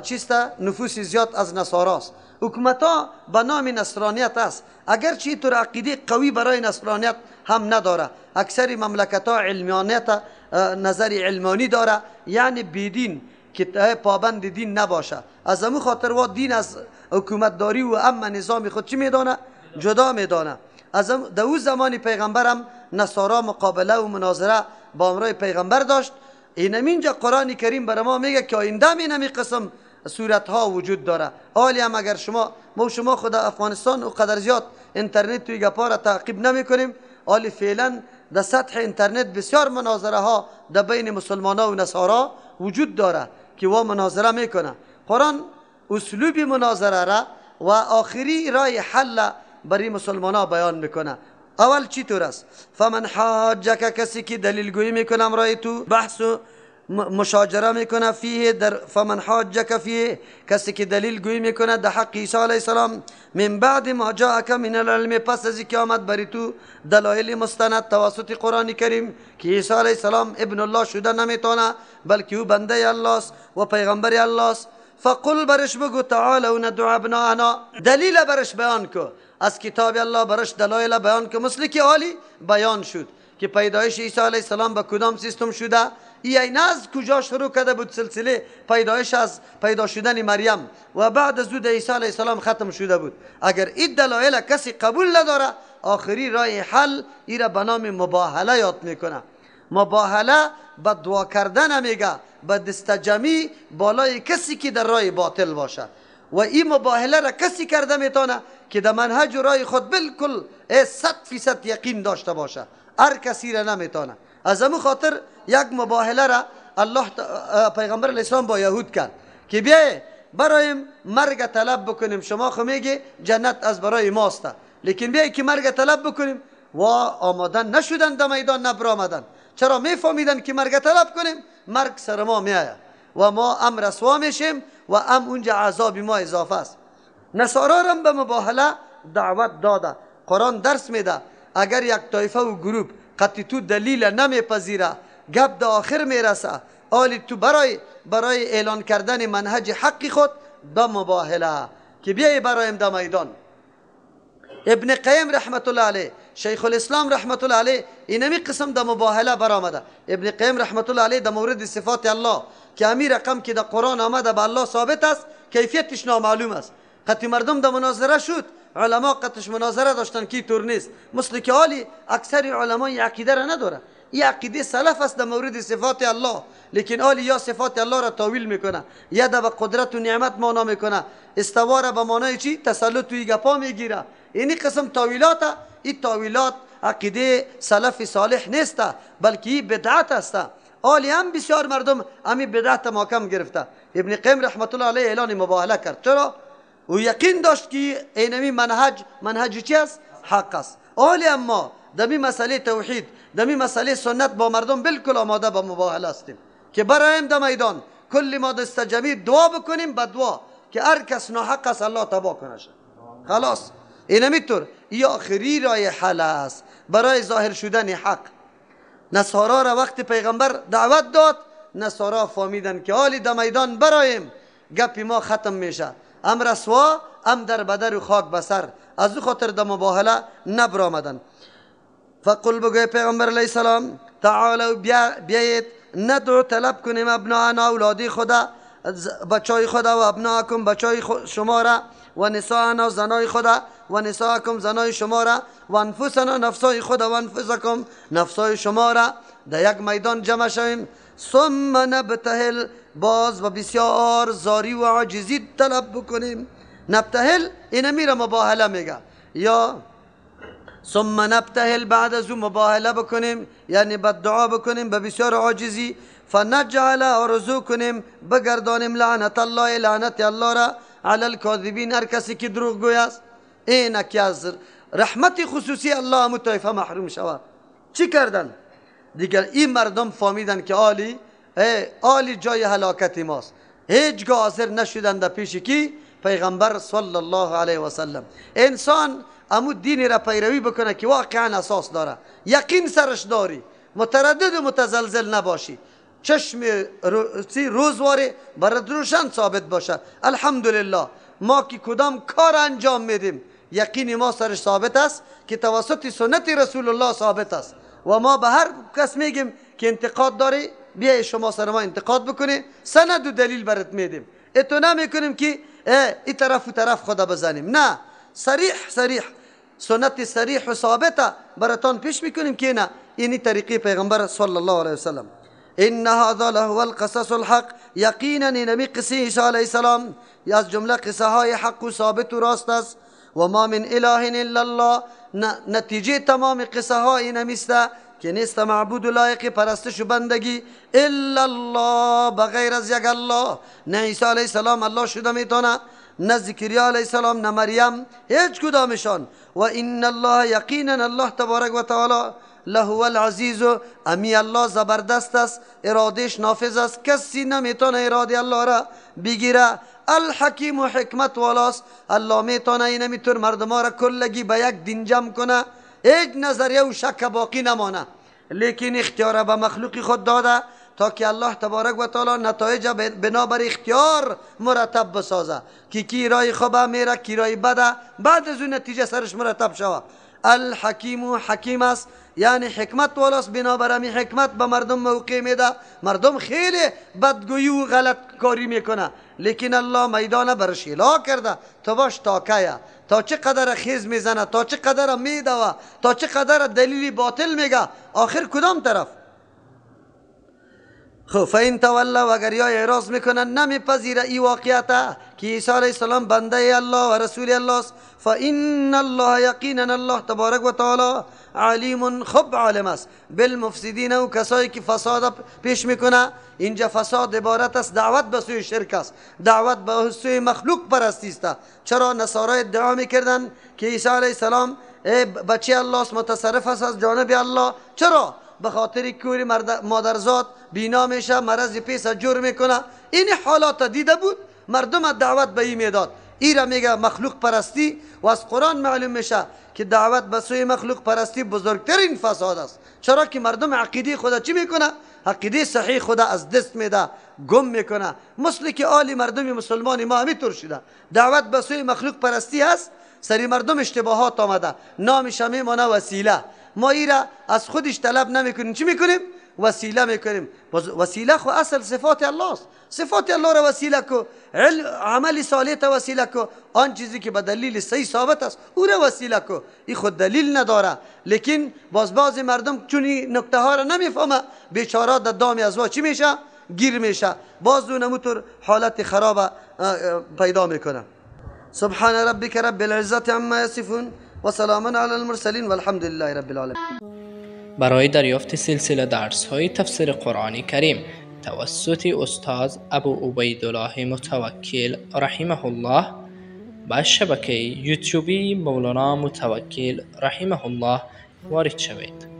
چیسته نفوذ زیاد از نصاراست. حکومت ها به نام نصرانیت است، اگرچه اینطور عقیده قوی برای نصرانیت هم نداره. اکثر مملکت ها علمیانیت نظر علمانی داره، یعنی بیدین که پابند دین نباشه. از همون خاطر و دین از حکومت داری و امن نظام خود چی میدانه؟ جدا میدانه. از در اون زمان پیغمبرم نصارا مقابله و مناظره با امرای پیغمبر داشت. اینجا قرآن کریم بر ما میگه که آینده اینمی قسم صورت ها وجود داره. حالی هم اگر شما خود افغانستان و قدر زیاد اینترنت توی گپا را تعقیب نمی کنیم، حالی فعلا در سطح اینترنت بسیار مناظره ها در بین مسلمان ها و نصارا وجود داره که و مناظره میکنه. قرآن اسلوب مناظره را و آخری رای حل برای مسلمان ها بیان میکنه. اول چی طور است؟ فمن حاجک، کسی که دلیل گویی میکنه امرای تو، بحث و مشاجره میکنه فیه در فمن حاجک فیه، کسی که دلیل گویی میکنه در حق عیسی علیه السلام من بعد ما جاءک من العلم، پس از اینکه آمد بری تو دلایل مستند توسط قرآن کریم که عیسی علیه السلام ابن الله شده نمیتونه بلکه او بنده الله است و پیغمبر الله است. فقل برش بگو تعالوا ندعو ابناءنا، دلیل برش بیان کو از کتاب الله، برش دلایل بیان کو مثل که حالی بیان شد که پیدایش عیسی علیه السلام به کدام سیستم شده؟ این از کجا شروع کرده بود سلسله پیدایش از پیدا شدن مریم و بعد از او عیسی علیه السلام ختم شده بود. اگر این دلایل کسی قبول نداره، آخری راه حل ایره به نام مباهله یاد میکنه. مباهله به دعا کردن میگه، به دستجمی بالای کسی که در راه باطل باشه. و این مباهله را کسی کرده میتونه که در منهج و راه خود بالکل 100% یقین داشته باشه. هر کسی را نمیتونه. از همون خاطر یک مباهله را الله پیغمبر علیه السلام با یهود کرد که بیای برایم مرگ طلب بکنیم. شما خو میگی جنت از برای ماست، لیکن بیای که مرگ طلب بکنیم. و آمادن نشدن در میدان نبر آمدن. چرا؟ میفهمیدن که مرگ طلب کنیم مرگ سر ما میآید و ما هم رسوا میشیم و هم اونجا عذاب ما اضافه است. نصارا هم به مباهله دعوت داده. قرآن درس میده اگر یک طایفه و گروپ قطعی تو دلیل نمیپذیره، گپ در آخر میرسه، آلی تو برای اعلان کردن منهج حقی خود به مباهله که بیایی برایم در میدان. ابن قیم رحمت الله علیه، شیخ الاسلام رحمت الله علیه اینمی قسم در مباهله برآمده. ابن قیم رحمت الله علیه در مورد صفات الله که امی رقم که در قرآن آمده به الله ثابت است، کیفیتش نامعلوم است. قطعی مردم در مناظره شد، علما قطعش مناظره داشتن که طور نیست. مثل که حالی اکثر علمای عقیده را نداره. این عقیده سلف است در مورد صفات الله، لیکن حالی یا صفات الله را تاویل میکنه یا در به قدرت و نعمت معنا میکنه. استوا را به معنای چی؟ تسلط و گپا میگیره. اینی قسم تاویلات، این تاویلات عقیده سلف صالح نیست، بلکه این بدعت است. حالی هم بسیار مردم امی بدعت محکم گرفته. ابن قیم رحمت الله علیه اعلان مباهله کرد. چرا؟ و یقین داشت که اینمی منهج چی است؟ حق است. حالی اما دمی مسئله توحید، دمی مسئله سنت با مردم بالکل آماده به مباهله هستیم که برایم در میدان کلی ما دستجمی دعا بکنیم به دعا که هر کس ناحق است الله تبا کنه. خلاص اینمی طور این آخری راه حل است برای ظاهر شدن حق. نصارا را وقت پیغمبر دعوت داد، نصارا فهمیدن که حالی در میدان برایم گپی ما ختم میشه، ام رسوا ام در بدر و خاک بسر. از او خاطر در مباهله نبر آمدن. فقل بگوی پیغمبر علیه السلام تعالوا بیایید ندعو طلب کنیم ابناءنا اولادی خدا، بچای خدا، و ابناءکم بچای شما را، و نساءنا زنای خدا، و نساءکم زنای شما را، و انفسنا نفسای خدا، و انفسکم نفسای شما را در یک میدان جمع شویم. ثم نبتهل باز و بسیار زاری و عاجزی طلب بکنیم. نبتهل اینمی را مباهله میگه. یا ثم نبتهل بعد از او مباهله بکنیم یعنی بددعا بکنیم به بسیار عاجزی. فنجعل آرزو کنیم بگردانیم لعنت الله، لعنت الله را علی الکاذبین، هر کسی که دروغ گوی است. این که از رحمت خصوصی الله همو طایفه محروم شود. چی کردن؟ دیگر این مردم فهمیدن که عالی جای هلاکت ماست. هیچگاه حاضر نشدن در پیش کی؟ پیغمبر صلی الله علیه و سلم. انسان امو دینی را پیروی بکنه که واقعا اساس داره، یقین سرش داری، متردد و متزلزل نباشی، چشم روزواره برات روشن ثابت باشه. الحمدلله ما که کدام کار انجام میدیم یقین ما سرش ثابت است که توسط سنت رسول الله ثابت است. و ما به هر کس میگیم که انتقاد داری بیای شما سر ما انتقاد بکنی، سند و دلیل برات میدیم. اتو نمیکنیم که این طرف و طرف خدا بزنیم، نه، صریح سنت صریح و ثابته براتان پیش میکنیم که نه، اینی طریقی پیغمبر صلی الله علیه وسلم. ان هذا لهو القصص الحق، یقینا اینمی قصه عیسی علیه السلام از جمله قصه های حق و ثابت و راست است. و ما من اله الا الله، نتیجه تمام قصه ها اینمی است که نیست معبود لایق پرستش و بندگی الا الله، بغیر از یک الله. نه عیسی علیه السلام الله شده میتونه، نه زکریا علیه السلام، نه مریم، هیچ کدامشان. و ان الله، یقینا الله تبارک و تعالی، لهو العزیز، امی الله زبردست است، ارادش نافذ است، کسی نمیتونه اراده الله را بگیره. الحکیم، و حکمت والاست، الله میتونه اینمی طور مردم را کلگی به یک دین جمع کنه، هیچ نظریه و شک باقی نمانه. لیکن اختیار به مخلوق خود داده تا که الله تبارک و تعالی نتایج بنابر اختیار مرتب بسازه که کی رای خوبه میره کی رای بده، بعد از اون نتیجه سرش مرتب شوه. الحکیم حکیم است، یعنی حکمت والاست، بنابر همین حکمت به مردم موقع میده. مردم خیلی بدگویی و غلط کاری میکنه، لیکن الله میدان برش اعلا کرده تو باش تاکیه، تا چه قدر خیز میزنه، تا چه قدر میدوه، تا چه قدر دلیلی باطل میگه، آخر کدام طرف؟ خب فین تولا، و اگر یا اعراض میکنن نمیپذیره ای واقعیت که عیسی علیه السلام بنده الله و رسول الله است، فان الله یقینا الله تبارک و تعالی علیم، خب عالم است، بالمفسدین، و کسایی که فساد پیش میکنه. اینجا فساد عبارت است دعوت به سوی شرک است، دعوت به سوی مخلوق پرستی است. چرا نصارا ادعا میکردن که عیسی علیه السلام بچه الله است، متصرف است از جانب الله؟ چرا؟ به خاطر کوری مادرزاد بینا میشه، مرض پیس جور میکنه. این حالات دیده بود، مردم دعوت به این میداد. این را میگه مخلوق پرستی، و از قرآن معلوم میشه که دعوت به سوی مخلوق پرستی بزرگترین فساد است. چرا که مردم عقیده خدا چی میکنه؟ عقیده صحیح خدا از دست میده، گم میکنه. مثل که آل مردم مسلمان ما همینطور شده، دعوت به سوی مخلوق پرستی هست، سری مردم اشتباهات آمده، نامش میمونه وسیله. ما ای را از خودش طلب نمیکنیم، چی میکنیم؟ وسیله میکنیم. وسیله خو اصل صفات الله است، صفات الله را وسیله کو، عمل صالح تا وسیله کو، آن چیزی که به دلیل صحیح ثابت است او را وسیله کو. این خود دلیل نداره، لیکن باز مردم چون این نکته ها را نمیفهمه، بیچاره در دام ازوا چی میشه؟ گیر میشه، باز اون همونطور حالت خراب پیدا میکنه. سبحان ربك رب العزة عما يصفون و سلام علی المرسلین و الحمد لله رب العالمین. برای دریافت سلسله درس‌های تفسیر قرآن کریم توسط استاد ابو عبیدالله متوکل رحمه الله به شبکه یوتیوبی مولانا متوکل رحمه الله وارد شوید.